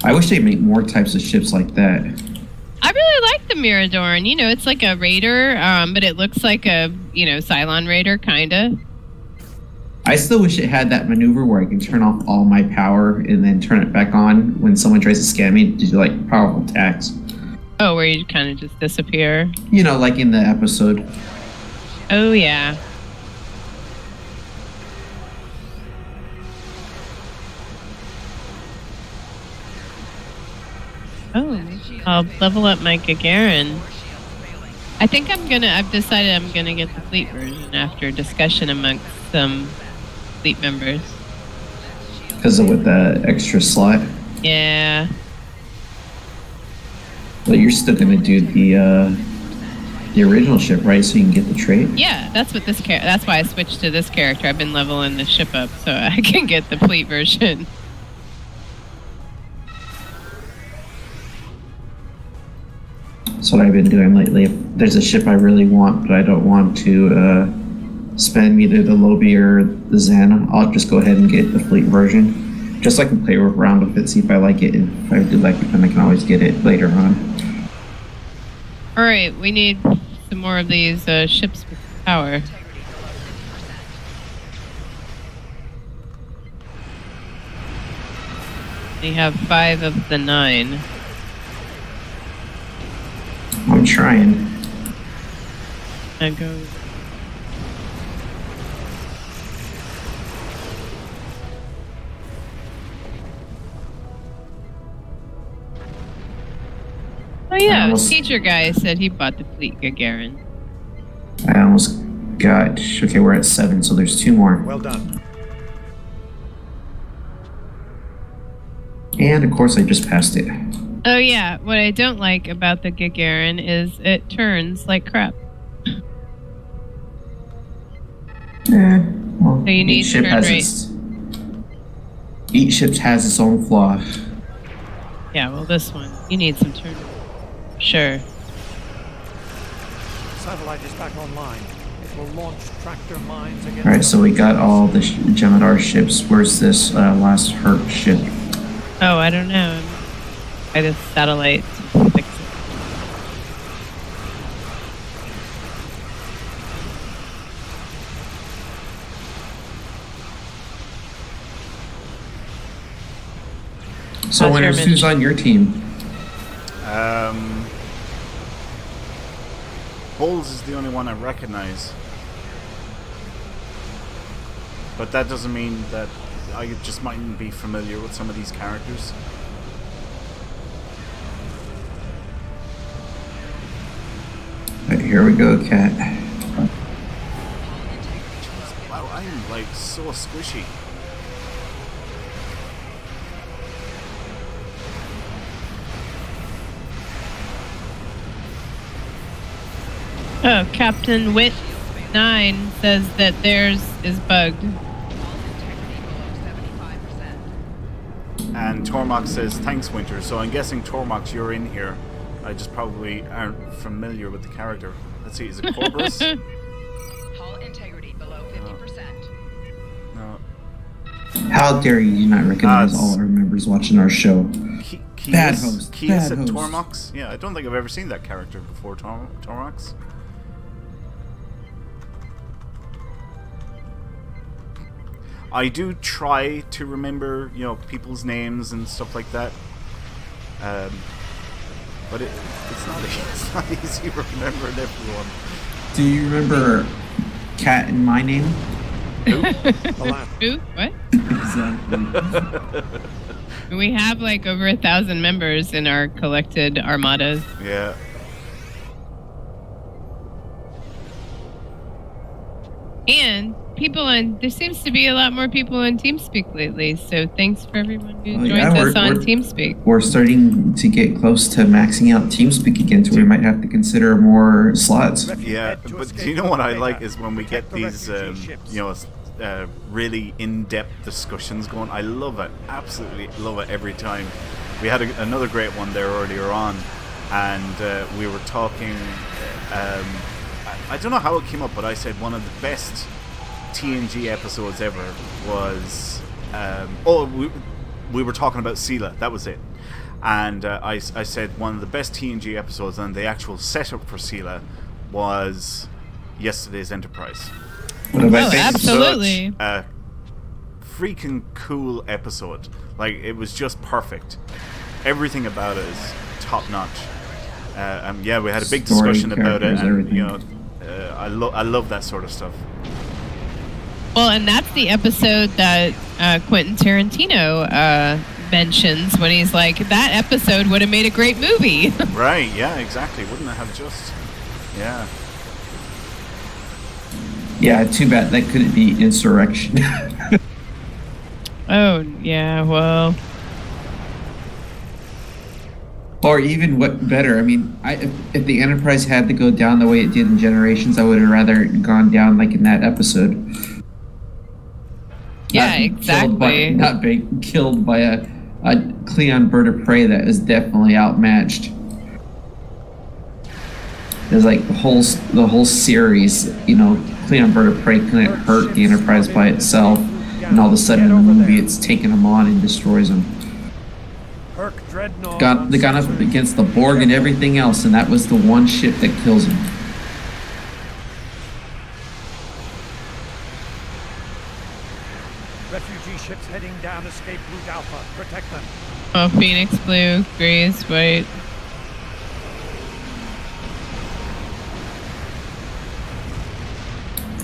Speaker 2: I wish they'd make more types of ships like that.
Speaker 3: I really like the Miradorn. You know, it's like a raider, but it looks like a, Cylon raider, kind of.
Speaker 2: I still wish it had that maneuver where I can turn off all my power and then turn it back on when someone tries to scam me to do like powerful attacks.
Speaker 3: Oh, where you kind of just disappear.
Speaker 2: You know, like in the episode.
Speaker 3: Oh, yeah. Oh, I'll level up my Gagarin. I think I've decided I'm gonna get the fleet version after discussion amongst some fleet members.
Speaker 2: Because of with the extra slot.
Speaker 3: Yeah.
Speaker 2: But you're still gonna do the original ship, right? So you can get the trait?
Speaker 3: Yeah, that's what that's why I switched to this character. I've been leveling the ship up so I can get the fleet version.
Speaker 2: That's what I've been doing lately. If there's a ship I really want, but I don't want to spend either the Lobby or the Xana, I'll just go ahead and get the fleet version. Just so I can play around with it, see if I like it. And if I do like it, then I can always get it later on.
Speaker 3: Alright, we need some more of these ships with power. We have 5 of the 9.
Speaker 2: I'm trying.
Speaker 3: And go. Oh yeah, teacher guy said he bought the fleet Gagarin.
Speaker 2: I almost got... Okay, we're at 7, so there's 2 more.
Speaker 6: Well done.
Speaker 2: And, of course, I just passed it.
Speaker 3: Oh, yeah. What I don't like about the Gagarin is it turns like crap.
Speaker 2: Well,
Speaker 3: So you need
Speaker 2: each ship
Speaker 3: turn
Speaker 2: has
Speaker 3: rate.
Speaker 2: each ship has its own flaw.
Speaker 3: Yeah, well, this one, you need some turn rate. Sure.
Speaker 6: Satellite is back online. It will launch tractor mines against...
Speaker 2: Alright, so we got all the Gemidar ships. Where's this last Herc ship?
Speaker 3: Oh, I don't know. By the satellite to fix it.
Speaker 2: So, Winners, who's on your team?
Speaker 1: Bowles is the only one I recognize. But that doesn't mean that I just mightn't be familiar with some of these characters.
Speaker 2: Right, here we go, Cat.
Speaker 1: Wow, I am like so squishy.
Speaker 3: Oh, Captain Wit 9 says that theirs is bugged.
Speaker 1: And Tormach says, thanks, Winter. So I'm guessing, Tormach, you're in here. I just probably aren't familiar with the character. Let's see, is it Corvus?
Speaker 4: Hull integrity below 50%.
Speaker 1: No.
Speaker 2: How dare you not recognize all our members watching our show? Bad host.
Speaker 1: Kias
Speaker 2: Bad
Speaker 1: and
Speaker 2: host.
Speaker 1: Tormach? Yeah, I don't think I've ever seen that character before, Tormach. I do try to remember, you know, people's names and stuff like that. But it's not easy remembering everyone.
Speaker 2: Do you remember Cat and my name?
Speaker 3: Who? What?
Speaker 2: Exactly.
Speaker 3: We have like over 1,000 members in our collected armadas.
Speaker 1: Yeah.
Speaker 3: And there seems to be a lot more people on TeamSpeak lately, so thanks for everyone who joins us on TeamSpeak.
Speaker 2: We're starting to get close to maxing out TeamSpeak again, so we might have to consider more slots.
Speaker 1: Yeah, but you know what I like is when we get these, really in-depth discussions going. I love it, absolutely love it every time. We had another great one there earlier on, and we were talking. I don't know how it came up, but I said one of the best TNG episodes ever was we were talking about Sela, that was it, and I said one of the best TNG episodes and the actual setup for Sela was yesterday's Enterprise.
Speaker 3: Absolutely.
Speaker 1: Such a freaking cool episode. Like, it was just perfect. Everything about it is top notch. Yeah, we had a big discussion about it, and
Speaker 2: everything.
Speaker 1: you know, I love that sort of stuff.
Speaker 3: Well, and that's the episode that Quentin Tarantino mentions when he's like, that episode would have made a great movie.
Speaker 1: Right, yeah, exactly. Wouldn't it have just... Yeah.
Speaker 2: Yeah, too bad that couldn't be Insurrection.
Speaker 3: Oh, yeah, well...
Speaker 2: Or even what better, I mean, if the Enterprise had to go down the way it did in Generations, I would have rather gone down like in that episode.
Speaker 3: Yeah, exactly.
Speaker 2: Not being killed by a Klingon bird of prey that is definitely outmatched. There's like the whole series, you know, Klingon bird of prey couldn't hurt the Enterprise by itself, and all of a sudden in the movie it's taking them on and destroys them. They got up against the Borg and everything else, and that was the one ship that kills him.
Speaker 6: Refugee ships heading down escape route Alpha. Protect them.
Speaker 3: Oh, Phoenix Blue, Grease, White.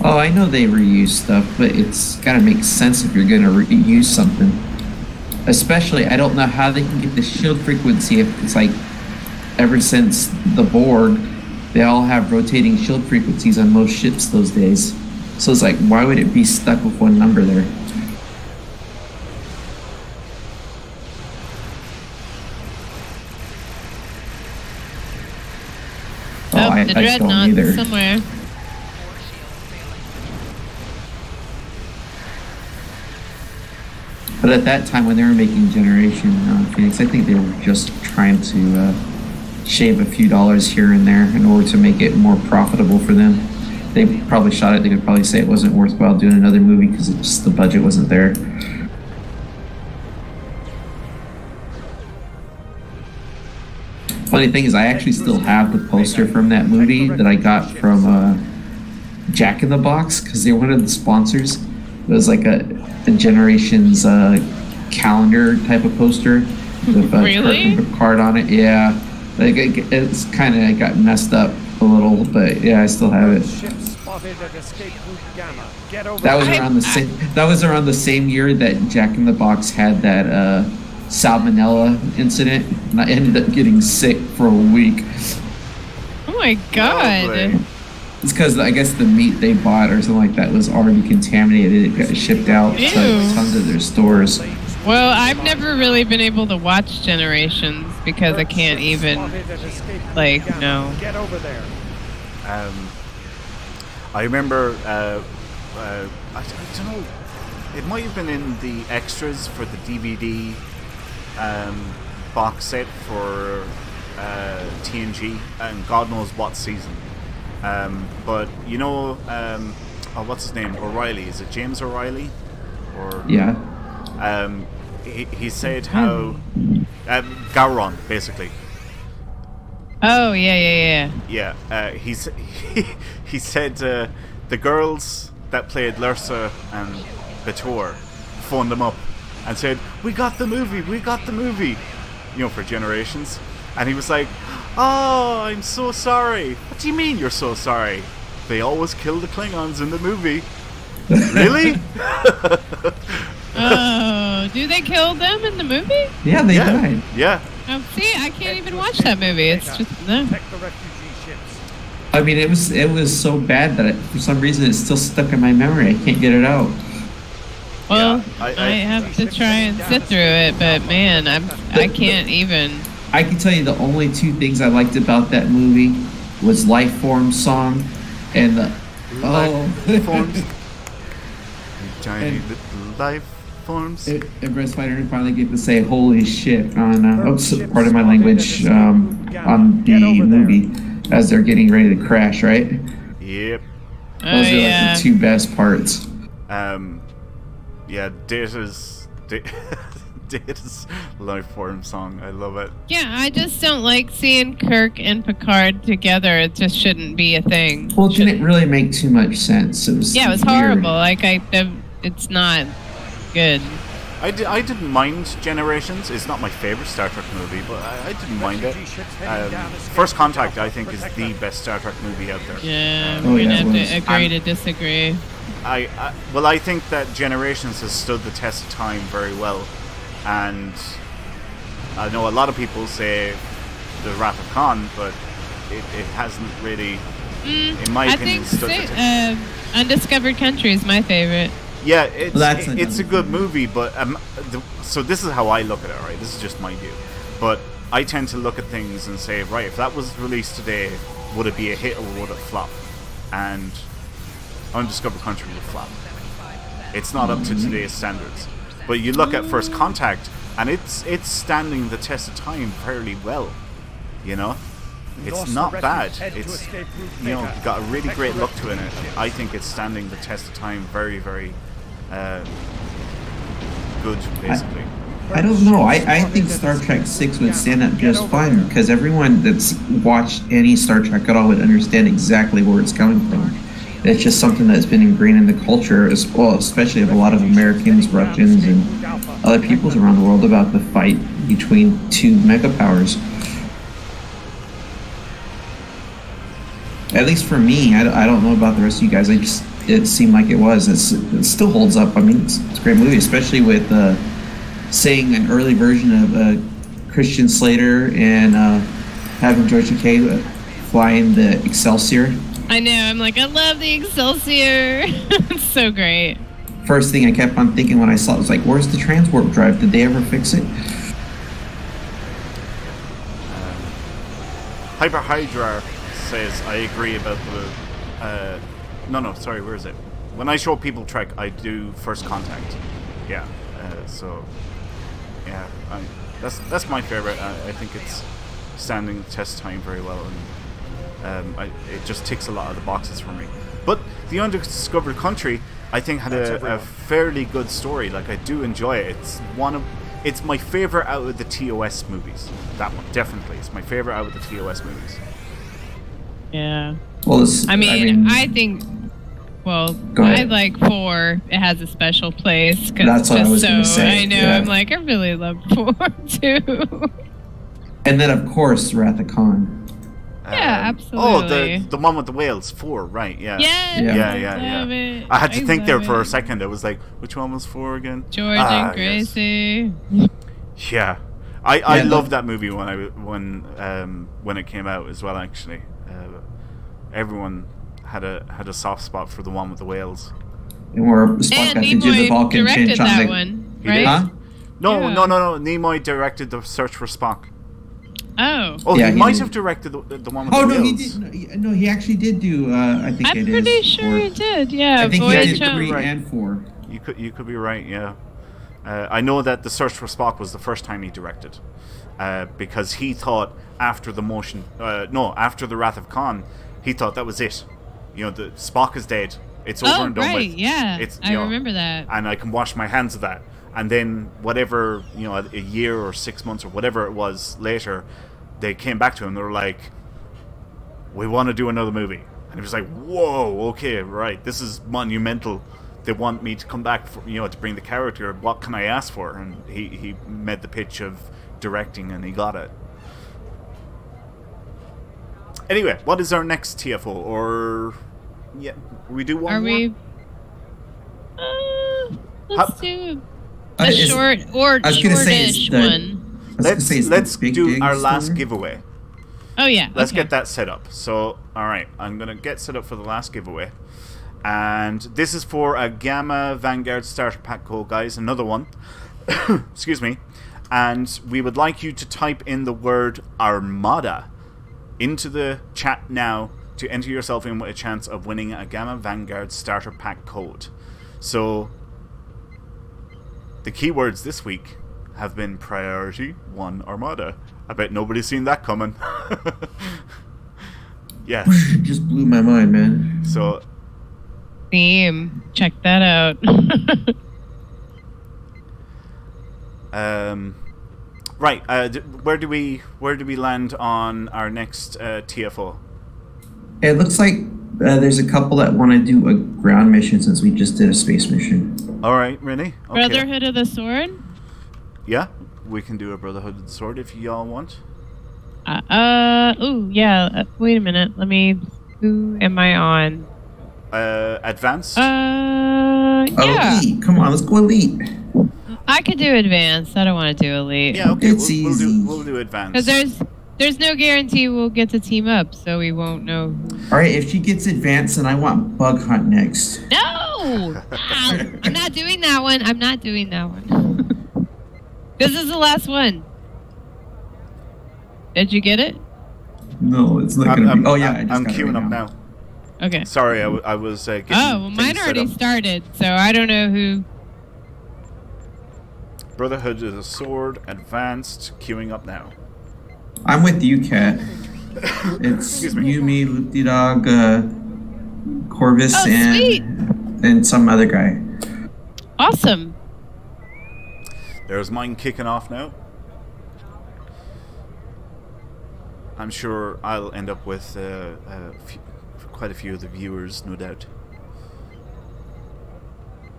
Speaker 2: Oh, I know they reuse stuff, but it's gotta make sense if you're gonna reuse something. Especially, I don't know how they can get the shield frequency if it's like ever since the Borg, they all have rotating shield frequencies on most ships those days. So it's like, why would it be stuck with one number there?
Speaker 3: The dreadnought somewhere.
Speaker 2: But at that time, when they were making Generation Phoenix, I think they were just trying to shave a few dollars here and there in order to make it more profitable for them. They probably shot it. They could probably say it wasn't worthwhile doing another movie because just the budget wasn't there. Funny thing is, I actually still have the poster from that movie that I got from Jack in the Box because they were one of the sponsors. It was like a Generations calendar type of poster with a card on it. Yeah, like it's kind of got messed up a little, but yeah, I still have it. That was around the same. That was around the same year that Jack in the Box had that salmonella incident, and I ended up getting sick for a week.
Speaker 3: Oh my god!
Speaker 1: Oh,
Speaker 2: it's because I guess the meat they bought or something like that was already contaminated. It got shipped out to tons of their stores.
Speaker 3: Well, I've never really been able to watch Generations because I can't even, no.
Speaker 6: Get over there.
Speaker 1: I remember, I don't know, it might have been in the extras for the DVD box set for TNG, and God knows what season. But you know, what's his name? O'Reilly. Is it James O'Reilly? Or
Speaker 2: yeah.
Speaker 1: He said how Gowron basically.
Speaker 3: Oh yeah.
Speaker 1: Yeah. He said the girls that played Lursa and Bator phoned them up and said, "We got the movie. You know, for Generations." And he was like, "Oh, I'm so sorry." "What do you mean you're so sorry? They always kill the Klingons in the movie." Really?
Speaker 3: Oh, do they kill them in the movie?
Speaker 2: Yeah, they died.
Speaker 1: Yeah.
Speaker 3: Oh, see, I can't even watch that movie. It's just no.
Speaker 2: I mean, it was so bad that for some reason it's still stuck in my memory. I can't get it out.
Speaker 3: Well, yeah, I have to try and sit through it, but man, I can't even.
Speaker 2: I can tell you the only two things I liked about that movie was Lifeform song and the
Speaker 1: Forms. Tiny little life forms.
Speaker 2: And Brett Spider finally get to say "holy shit" on part of my language on the movie as they're getting ready to crash, right?
Speaker 1: Yep.
Speaker 2: Those are like the two best parts.
Speaker 1: Yeah, Data's life form song. I love it.
Speaker 3: Yeah, I just don't like seeing Kirk and Picard together. It just shouldn't be a thing.
Speaker 2: Well, it didn't really make too much sense. It was
Speaker 3: weird. Horrible. Like it's not good.
Speaker 1: I didn't mind Generations. It's not my favorite Star Trek movie, but I didn't mind it. First Contact, I think, is the best Star Trek movie out there.
Speaker 3: Yeah, we're gonna have to agree to disagree.
Speaker 1: I think that Generations has stood the test of time very well, and I know a lot of people say the Wrath of Khan, but it hasn't really, in my opinion, stood the test.
Speaker 3: Undiscovered Country is my favorite.
Speaker 1: Yeah, it's a good movie, but so this is how I look at it, right? This is just my view, but I tend to look at things and say, right, if that was released today, would it be a hit or would it flop? And Undiscovered Country would flop. It's not up to today's standards. But you look at First Contact, and it's standing the test of time fairly well. You know, it's not bad. It's got a really great look to it. I think it's standing the test of time very, very good, basically.
Speaker 2: I don't know. I think Star Trek 6 would stand up just fine because everyone that's watched any Star Trek at all would understand exactly where it's coming from. It's just something that's been ingrained in the culture as well, especially of a lot of Americans, Russians, and other peoples around the world about the fight between two mega powers. At least for me, I don't know about the rest of you guys. It seemed like it was. It still holds up. I mean, it's a great movie, especially with saying an early version of Christian Slater and having Georgia K flying the Excelsior.
Speaker 3: I know. I'm like, I love the Excelsior. It's so great.
Speaker 2: First thing I kept on thinking when I saw it was like, where's the transwarp drive? Did they ever fix it?
Speaker 1: Hyper Hydra says, I agree about the... no, sorry, where is it? When I show people Trek, I do First Contact. Yeah, so... Yeah, that's my favorite. I think it's standing the test of time very well, and it just ticks a lot of the boxes for me. But The Undiscovered Country, I think, had a fairly good story. Like, I do enjoy it. It's my favorite out of the TOS movies. That one, definitely. It's my favorite out of the TOS movies.
Speaker 3: Yeah.
Speaker 2: Well,
Speaker 3: I think... Well, I like 4. It has a special place because it's just so. I know. Yeah. I'm like, I really love 4 too.
Speaker 2: And then, of course, Wrath of Khan.
Speaker 3: Yeah, absolutely.
Speaker 1: Oh, the one with the whales. 4, right? Yeah.
Speaker 3: Yes,
Speaker 1: Yeah. I had to think there for a second. I was like, which one was 4 again?
Speaker 3: George and Gracie.
Speaker 1: Yes. Yeah. I loved that movie when it came out as well. Actually, everyone had a soft spot for the one with the whales.
Speaker 2: Or Spock got to do the Vulcan
Speaker 3: directed that one, right?
Speaker 2: Huh?
Speaker 1: No. Nimoy directed the Search for Spock.
Speaker 3: Oh,
Speaker 1: yeah, he might have directed the one with the whales.
Speaker 2: He did. No, he actually did do. I think
Speaker 3: I'm pretty sure he did. Yeah,
Speaker 2: I think he did 3 and 4.
Speaker 1: You could be right. Yeah, I know that the Search for Spock was the first time he directed, because he thought after the Wrath of Khan, he thought that was it. You know, the Spock is dead. It's over and done with.
Speaker 3: Yeah, I remember that.
Speaker 1: And I can wash my hands of that. And then whatever, a year or 6 months or whatever it was later, they came back to him. They were like, "We want to do another movie." And he was like, "Whoa, okay, right. This is monumental. They want me to come back for, to bring the character. What can I ask for?" And he made the pitch of directing, and he got it. Anyway, what is our next TFO? Or we do one more?
Speaker 3: We? Let's do a shortish one.
Speaker 1: Let's do our last giveaway.
Speaker 3: Oh yeah.
Speaker 1: Let's get that set up. So, all right, I'm gonna get set up for the last giveaway, and this is for a Gamma Vanguard Starter Pack code, guys. Another one. Excuse me. And we would like you to type in the word Armada into the chat now to enter yourself in with a chance of winning a Gamma Vanguard Starter Pack code. So the keywords this week have been Priority One Armada. I bet nobody's seen that coming. Yeah.
Speaker 2: Just blew my mind, man.
Speaker 1: So
Speaker 3: theme. Check that out.
Speaker 1: Right, where do we land on our next TFO?
Speaker 2: It looks like there's a couple that want to do a ground mission since we just did a space mission.
Speaker 1: All right, really? Okay.
Speaker 3: Brotherhood of the Sword?
Speaker 1: Yeah, we can do a Brotherhood of the Sword if y'all want.
Speaker 3: Wait a minute. Who am I on?
Speaker 1: Advanced?
Speaker 3: Yeah.
Speaker 2: Elite. Come on, let's go Elite.
Speaker 3: I could do advanced. I don't want to do elite.
Speaker 1: Yeah, okay.
Speaker 2: It's easy.
Speaker 1: We'll do advanced.
Speaker 3: Because there's no guarantee we'll get to team up, so we won't know.
Speaker 2: All right, if she gets advanced, then I want Bug Hunt next.
Speaker 3: No! I'm not doing that one. I'm not doing that one. This is the last one. Did you get it?
Speaker 2: No, it's not going to be. Oh, yeah.
Speaker 1: I'm queuing up now.
Speaker 3: Okay.
Speaker 1: Sorry, I was getting
Speaker 3: mine already started, so I don't know who.
Speaker 1: Brotherhood of the Sword, advanced, queuing up now.
Speaker 2: I'm with you, Kat. It's Yumi, Loopy Dog, Corvus, and some other guy.
Speaker 3: Awesome.
Speaker 1: There's mine kicking off now. I'm sure I'll end up with quite a few of the viewers, no doubt.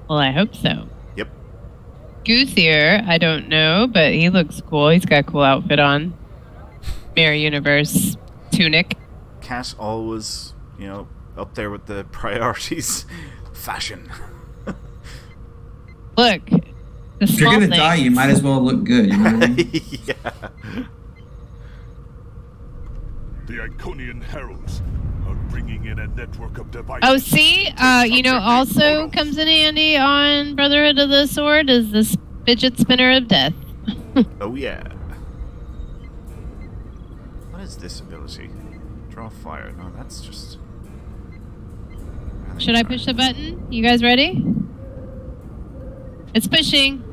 Speaker 3: Well, I hope so.
Speaker 1: Yep.
Speaker 3: Goosier, I don't know, but he looks cool. He's got a cool outfit on. Mirror Universe tunic.
Speaker 1: Cat always, up there with the priorities. Fashion.
Speaker 3: Look,
Speaker 2: if you're gonna die, you might as well look good. You know what I mean?
Speaker 1: Yeah.
Speaker 7: The Iconian heralds are bringing in a network of devices.
Speaker 3: Oh, see? You know, also comes in handy on Brotherhood of the Sword is this fidget spinner of death.
Speaker 1: Oh, yeah. What is this ability? Draw fire. No, that's just...
Speaker 3: Should I push the button? You guys ready? It's pushing.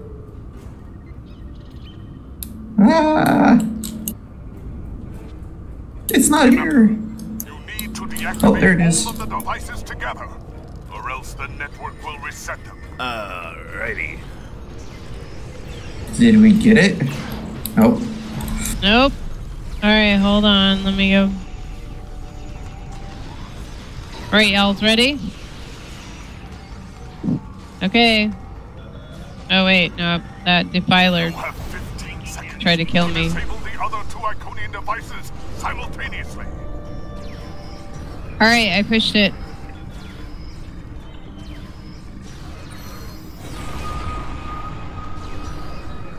Speaker 2: It's not here.
Speaker 7: You need to deactivate
Speaker 2: there it is.
Speaker 7: all of the devices together, or else the network will reset them.
Speaker 1: Alrighty.
Speaker 2: Did we get it? Nope.
Speaker 3: Nope. Alright, hold on. Let me go. Alright, y'all's ready? Okay. Oh, wait. Nope. That defiler
Speaker 7: You have 15 seconds
Speaker 3: tried to kill me.
Speaker 7: disable the other 2 Iconian devices simultaneously.
Speaker 3: Alright, I pushed it.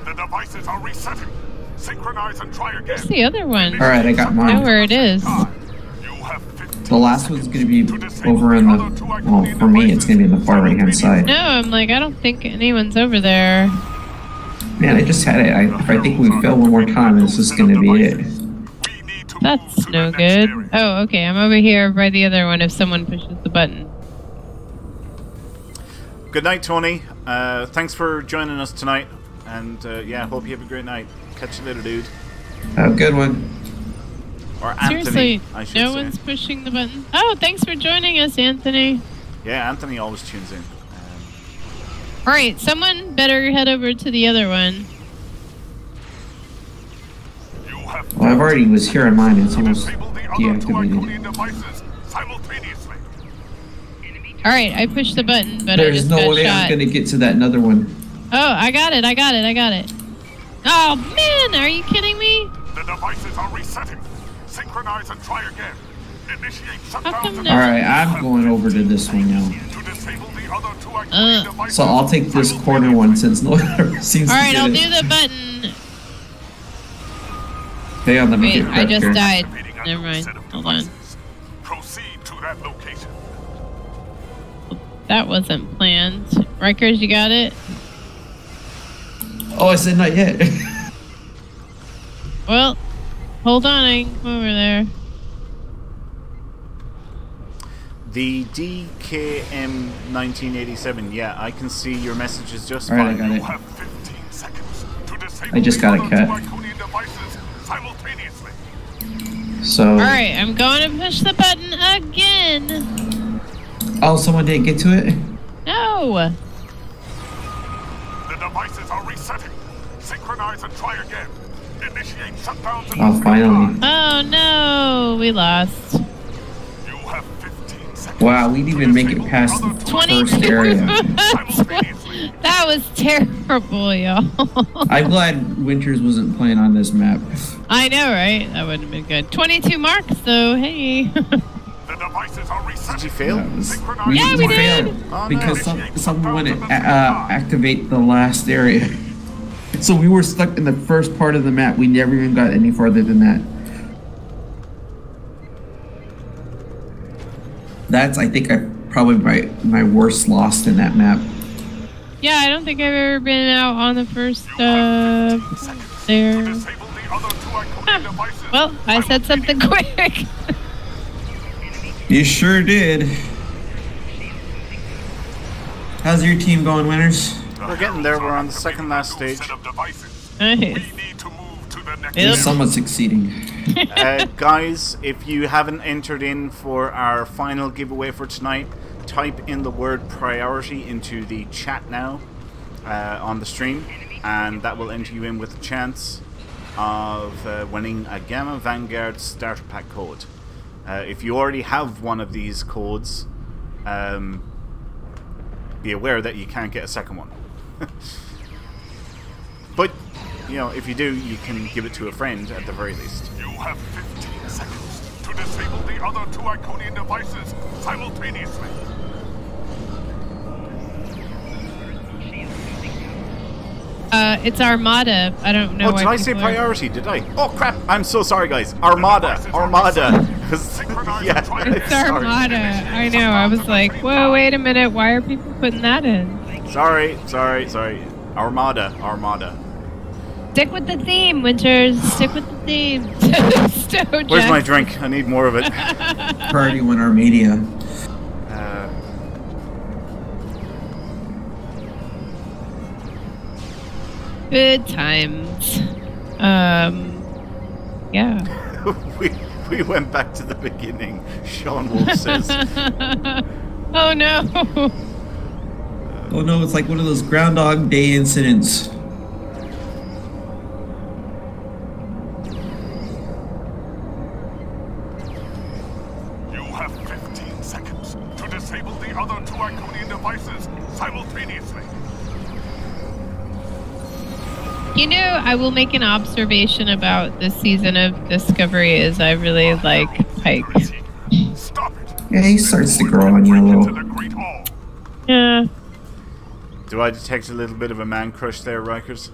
Speaker 7: The devices are resetting. Synchronize and try again.
Speaker 3: Where's the other one?
Speaker 2: Alright, I got
Speaker 3: I know
Speaker 2: mine.
Speaker 3: where it is.
Speaker 7: You have 15
Speaker 2: The last one's gonna be
Speaker 7: to disable
Speaker 2: over in
Speaker 7: other 2
Speaker 2: the...
Speaker 7: Iconian
Speaker 2: Well, for me, it's gonna be in the far right-hand side.
Speaker 3: No, I'm like, I don't think anyone's over there.
Speaker 2: Man, I just had it. If I think we fail one more time, this is gonna be it.
Speaker 7: We need to
Speaker 3: That's
Speaker 7: move to
Speaker 3: no
Speaker 7: the next
Speaker 3: good.
Speaker 7: area.
Speaker 3: Oh, okay. I'm over here by the other one if someone pushes the button.
Speaker 1: Good night, Tony. Thanks for joining us tonight. And yeah, hope you have a great night. Catch you later, dude.
Speaker 2: Have a good one.
Speaker 1: Or Anthony,
Speaker 3: Seriously,
Speaker 1: I should
Speaker 3: no
Speaker 1: say.
Speaker 3: one's pushing the button. Oh, thanks for joining us, Anthony.
Speaker 1: Yeah, Anthony always tunes in.
Speaker 3: Alright, someone better head over to the other one.
Speaker 7: You have
Speaker 2: Well, I've already was here on mine. It's
Speaker 7: to
Speaker 2: almost
Speaker 7: disable the other 2
Speaker 2: deactivated.
Speaker 7: Iconian devices simultaneously.
Speaker 3: Alright, I pushed the button, but I
Speaker 2: There's
Speaker 3: just
Speaker 2: no
Speaker 3: got
Speaker 2: way
Speaker 3: shot.
Speaker 2: I'm gonna get to that another one.
Speaker 3: Oh, I got it. Oh, man, are you kidding me?
Speaker 7: The devices are resetting. Synchronize and try again. Initiate
Speaker 3: come
Speaker 7: shutdowns and
Speaker 3: no-
Speaker 2: Alright, I'm going over to this one now.
Speaker 7: to disable the other 2 Iconian devices.
Speaker 2: So I'll take this corner one since no one ever seems
Speaker 3: Alright,
Speaker 2: to
Speaker 3: I'll
Speaker 2: get
Speaker 3: do
Speaker 2: it.
Speaker 3: the button.
Speaker 2: Stay on the
Speaker 3: Wait,
Speaker 2: get
Speaker 3: I just
Speaker 2: here.
Speaker 3: died.
Speaker 7: Activating a
Speaker 3: Never
Speaker 7: new
Speaker 3: mind.
Speaker 7: set of
Speaker 3: Hold on.
Speaker 7: devices. Proceed to that location.
Speaker 3: That wasn't planned. Rikers, you got it?
Speaker 2: Oh, I said not yet.
Speaker 3: Well, hold on. I can come over there.
Speaker 1: The DKM 1987. Yeah, I can see your messages just
Speaker 2: Alright, I
Speaker 1: fine.
Speaker 2: got
Speaker 7: You
Speaker 2: it.
Speaker 7: have 15 seconds to disable
Speaker 2: I just
Speaker 7: the
Speaker 2: got it
Speaker 7: other
Speaker 2: cut.
Speaker 7: 2 Iconian devices simultaneously.
Speaker 2: So,
Speaker 3: Alright, I'm going to push the button again.
Speaker 2: oh, someone didn't get to it?
Speaker 3: No.
Speaker 7: The devices are resetting. Synchronize and try again. Initiate shutdowns and
Speaker 2: Oh, finally.
Speaker 3: Oh, no. We lost.
Speaker 7: You have 15 seconds.
Speaker 2: Wow, we didn't even make it past the
Speaker 3: 22.
Speaker 2: first area.
Speaker 7: Simultaneously.
Speaker 3: That was terrible, y'all.
Speaker 2: I'm glad Winters wasn't playing on this map.
Speaker 3: I know, right? That would have been good. 22 marks, though. Hey.
Speaker 7: The devices are resetting.
Speaker 1: Did you fail?
Speaker 2: That was-
Speaker 7: Synchronize
Speaker 3: Yeah,
Speaker 7: and
Speaker 3: we
Speaker 7: try
Speaker 3: did.
Speaker 7: again.
Speaker 1: Oh, no.
Speaker 2: because someone went to activate the last area. So we were stuck in the first part of the map. We never even got any farther than that. That's, I think, probably my worst loss in that map.
Speaker 3: Yeah, I don't think I've ever been out on the first,
Speaker 7: You have 15 seconds to
Speaker 3: there.
Speaker 7: disable the other 2 Iconian devices.
Speaker 3: Well, I said something quick.
Speaker 2: You sure did. How's your team going, Winners?
Speaker 1: We're getting there. We're on the second last stage.
Speaker 7: Set of devices.
Speaker 3: Nice.
Speaker 7: We need to move to the next
Speaker 3: Yep.
Speaker 7: area.
Speaker 2: Someone's succeeding.
Speaker 1: Guys, if you haven't entered in for our final giveaway for tonight, type in the word priority into the chat now on the stream, and that will enter you in with a chance of winning a Gamma Vanguard starter pack code. If you already have one of these codes, be aware that you can't get a second one. But, you know, if you do, you can give it to a friend at the very least.
Speaker 7: You have 15 seconds to disable the other 2 Iconian devices simultaneously.
Speaker 3: It's Armada. I don't know.
Speaker 1: Oh, did I say priority? Did I? Oh crap! I'm so sorry, guys. Armada. Yeah,
Speaker 3: it's Armada. I know. I was like, whoa, wait a minute. Why are people putting that in?
Speaker 1: Sorry. Armada.
Speaker 3: Stick with the theme, Winters. Stick with the theme.
Speaker 1: Where's my drink? I need more of it.
Speaker 2: Priority One Armada.
Speaker 3: Good times. Yeah.
Speaker 1: we went back to the beginning. Sean Wolf says.
Speaker 3: Oh no.
Speaker 2: Oh no, it's like one of those Groundhog Day incidents.
Speaker 7: You have 15 seconds to disable the other 2 Iconian devices simultaneously.
Speaker 3: You know, I will make an observation about this season of Discovery is I really like Pike.
Speaker 7: Stop it.
Speaker 2: Yeah, he starts to grow on you a little.
Speaker 3: Yeah.
Speaker 1: Do I detect a little bit of a man crush there, Rikers?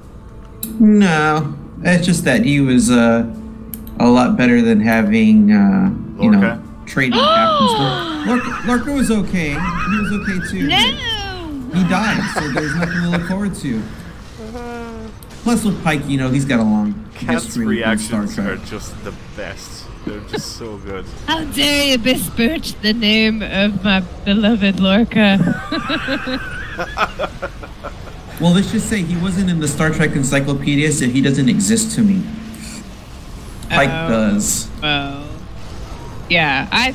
Speaker 2: No, it's just that he was a lot better than having trading captains. Lorca was okay. He was okay too.
Speaker 3: No.
Speaker 2: He died, so there's nothing to look forward to. Plus with Pike, he's got a long
Speaker 1: Cat's
Speaker 2: history
Speaker 1: reactions
Speaker 2: Star
Speaker 1: are
Speaker 2: Trek.
Speaker 1: just the best. They're just so good.
Speaker 3: How dare you besmirch the name of my beloved Lorca?
Speaker 2: Well, let's just say he wasn't in the Star Trek encyclopedia, so he doesn't exist to me. Pike does.
Speaker 3: Well, yeah, I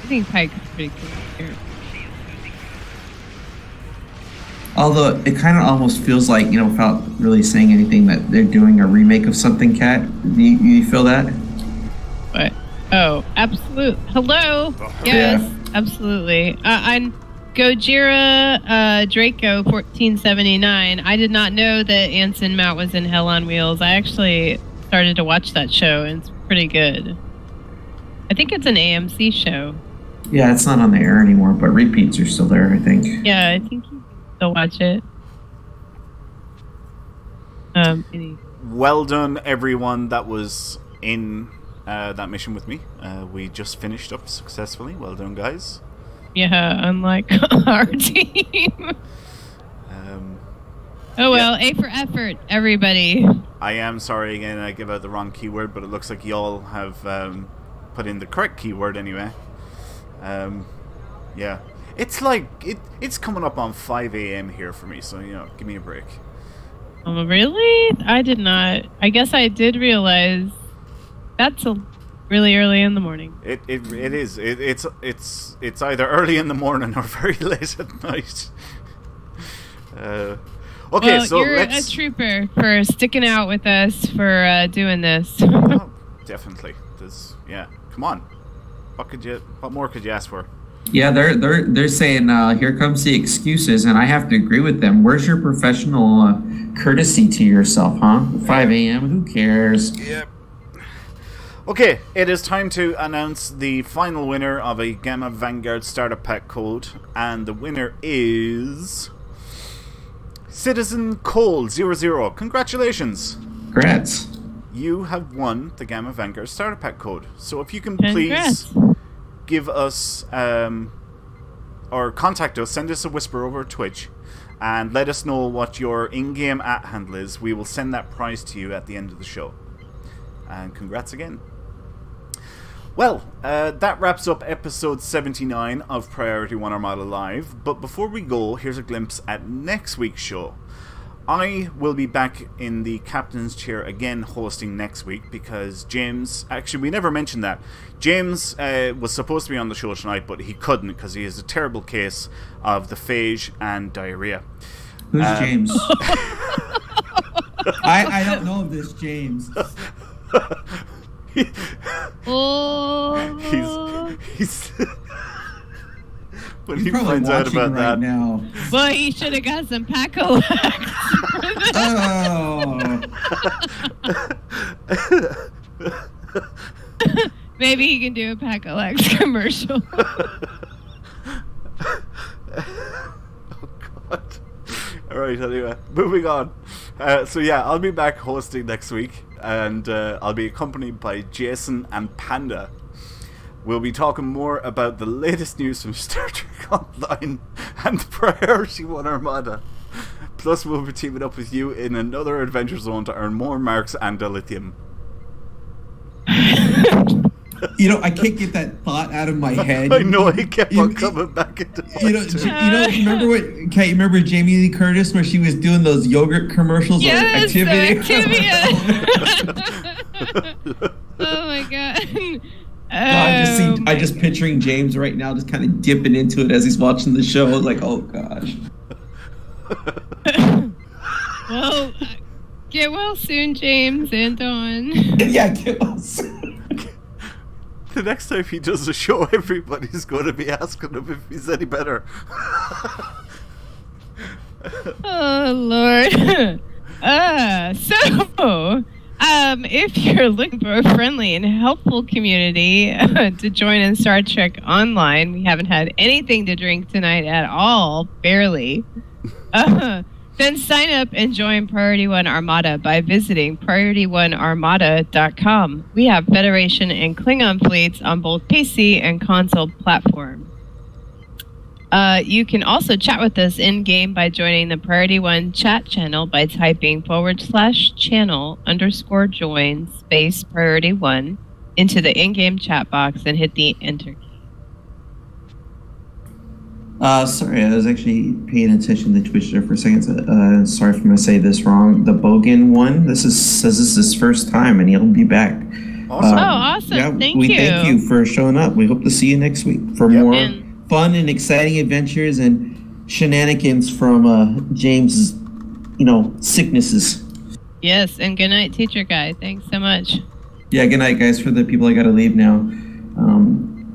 Speaker 3: think Pike is pretty cool here.
Speaker 2: Although it kind of almost feels like, without really saying anything, that they're doing a remake of something, Kat. Do you feel that?
Speaker 3: What? Oh, absolutely. Hello. Yes, absolutely. I'm Gojira Draco 1479. I did not know that Anson Mount was in Hell on Wheels. I actually started to watch that show, and it's pretty good. I think it's an AMC show.
Speaker 2: Yeah, it's not on the air anymore, but repeats are still there, I think.
Speaker 3: Yeah, I think you can still watch it.
Speaker 1: Well done, everyone that was in that mission with me. We just finished up successfully. Well done, guys.
Speaker 3: Yeah, unlike our team. Oh well, A for effort, everybody.
Speaker 1: I am sorry again, I gave out the wrong keyword, but it looks like y'all have put in the correct keyword anyway. Yeah. It's like, it's coming up on 5 a.m. here for me, so, give me a break.
Speaker 3: Oh, really? I did not. I guess I did realize that's really early in the morning.
Speaker 1: It is. It's either early in the morning or very late at night. Okay,
Speaker 3: well,
Speaker 1: so
Speaker 3: you're a trooper for sticking out with us for doing this.
Speaker 1: Oh, definitely. Come on. What more could you ask for?
Speaker 2: Yeah, they're saying here comes the excuses, and I have to agree with them. Where's your professional courtesy to yourself, huh? 5 a.m. Who cares?
Speaker 1: Yep. Okay, it is time to announce the final winner of a Gamma Vanguard Starter Pack code, and the winner is Citizen Cole 00. Congratulations!
Speaker 2: Congrats.
Speaker 1: You have won the Gamma Vanguard Starter Pack code. So if you can please give us or contact us, send us a whisper over Twitch, and let us know what your in-game @handle is. We will send that prize to you at the end of the show. And congrats again. Well, that wraps up episode 79 of Priority One Armada Live. But before we go, here's a glimpse at next week's show. I will be back in the captain's chair again hosting next week because James... Actually, we never mentioned that. James was supposed to be on the show tonight, but he couldn't because he has a terrible case of the phage and diarrhea.
Speaker 2: Who's James? I don't know of this James.
Speaker 1: He's when
Speaker 2: He's
Speaker 1: he
Speaker 2: probably
Speaker 1: finds out about
Speaker 2: right
Speaker 1: that
Speaker 2: now.
Speaker 3: Well, he should have got some Paco. Maybe he can do a Paco-Lax commercial.
Speaker 1: Oh God. Alright, anyway, moving on. So yeah, I'll be back hosting next week, and I'll be accompanied by Jason and Panda. We'll be talking more about the latest news from Star Trek Online and Priority One Armada. Plus, we'll be teaming up with you in another adventure zone to earn more marks and dilithium.
Speaker 2: You know, I can't get that thought out of my head.
Speaker 1: I know, I kept on coming back into
Speaker 2: remember Jamie Lee Curtis where she was doing those yogurt commercials on Activia?
Speaker 3: Oh my god.
Speaker 2: I just picturing James right now just kind of dipping into it as he's watching the show. Like, oh gosh.
Speaker 3: Well, get well soon, James and Dawn.
Speaker 2: Yeah, get well soon.
Speaker 1: The next time he does a show, everybody's going to be asking him if he's any better.
Speaker 3: Oh, Lord. If you're looking for a friendly and helpful community to join in Star Trek Online, we haven't had anything to drink tonight at all, barely. Then sign up and join Priority One Armada by visiting PriorityOneArmada.com. We have Federation and Klingon fleets on both PC and console platforms. You can also chat with us in-game by joining the Priority One chat channel by typing /channel_join space Priority One into the in-game chat box and hit the enter key.
Speaker 2: Sorry, I was actually paying attention to Twitch there for a second. Sorry if I'm going to say this wrong. The Bogan one, this is his first time, and he'll be back.
Speaker 1: Awesome.
Speaker 3: Awesome. Yeah,
Speaker 2: thank you for showing up. We hope to see you next week for more fun and exciting adventures and shenanigans from James's, sicknesses.
Speaker 3: Yes, and good night, teacher guy. Thanks so much.
Speaker 2: Yeah, good night, guys. For the people I got to leave now.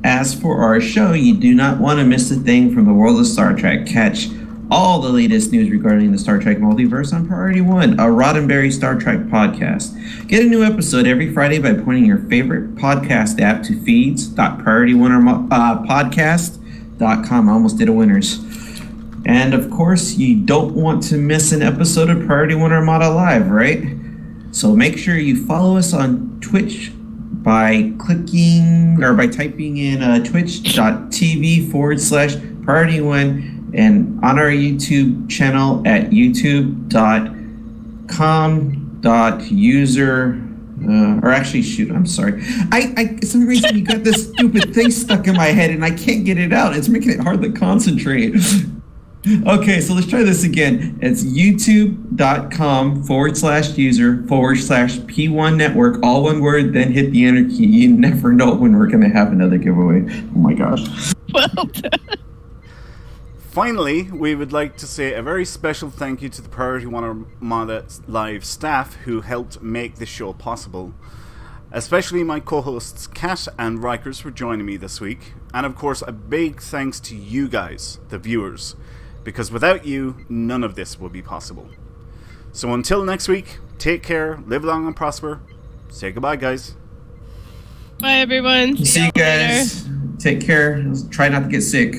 Speaker 2: As for our show, you do not want to miss a thing from the world of Star Trek. Catch all the latest news regarding the Star Trek Multiverse on Priority One, a Roddenberry Star Trek Podcast. Get a new episode every Friday by pointing your favorite podcast app to feeds.priorityonepodcast.com. I almost did a winners. And of course, you don't want to miss an episode of Priority One Armada Live, right? So make sure you follow us on Twitch by clicking or by typing in twitch.tv/PriorityOne and on our YouTube channel at youtube.com/user or actually shoot, I'm sorry. I for some reason you got this stupid thing stuck in my head and I can't get it out. It's making it hard to concentrate. Okay, so let's try this again. It's youtube.com/user/P1 network, all one word, then hit the enter key. You never know when we're going to have another giveaway. Oh my gosh.
Speaker 3: Well done.
Speaker 1: Finally, we would like to say a very special thank you to the Priority One Armada live staff who helped make this show possible. Especially my co-hosts Kat and RIKERS for joining me this week. And of course, a big thanks to you guys, the viewers. Because without you, none of this would be possible. So until next week, take care, live long and prosper. Say goodbye, guys.
Speaker 3: Bye, everyone.
Speaker 2: See you guys. Later. Take care. Try not to get sick.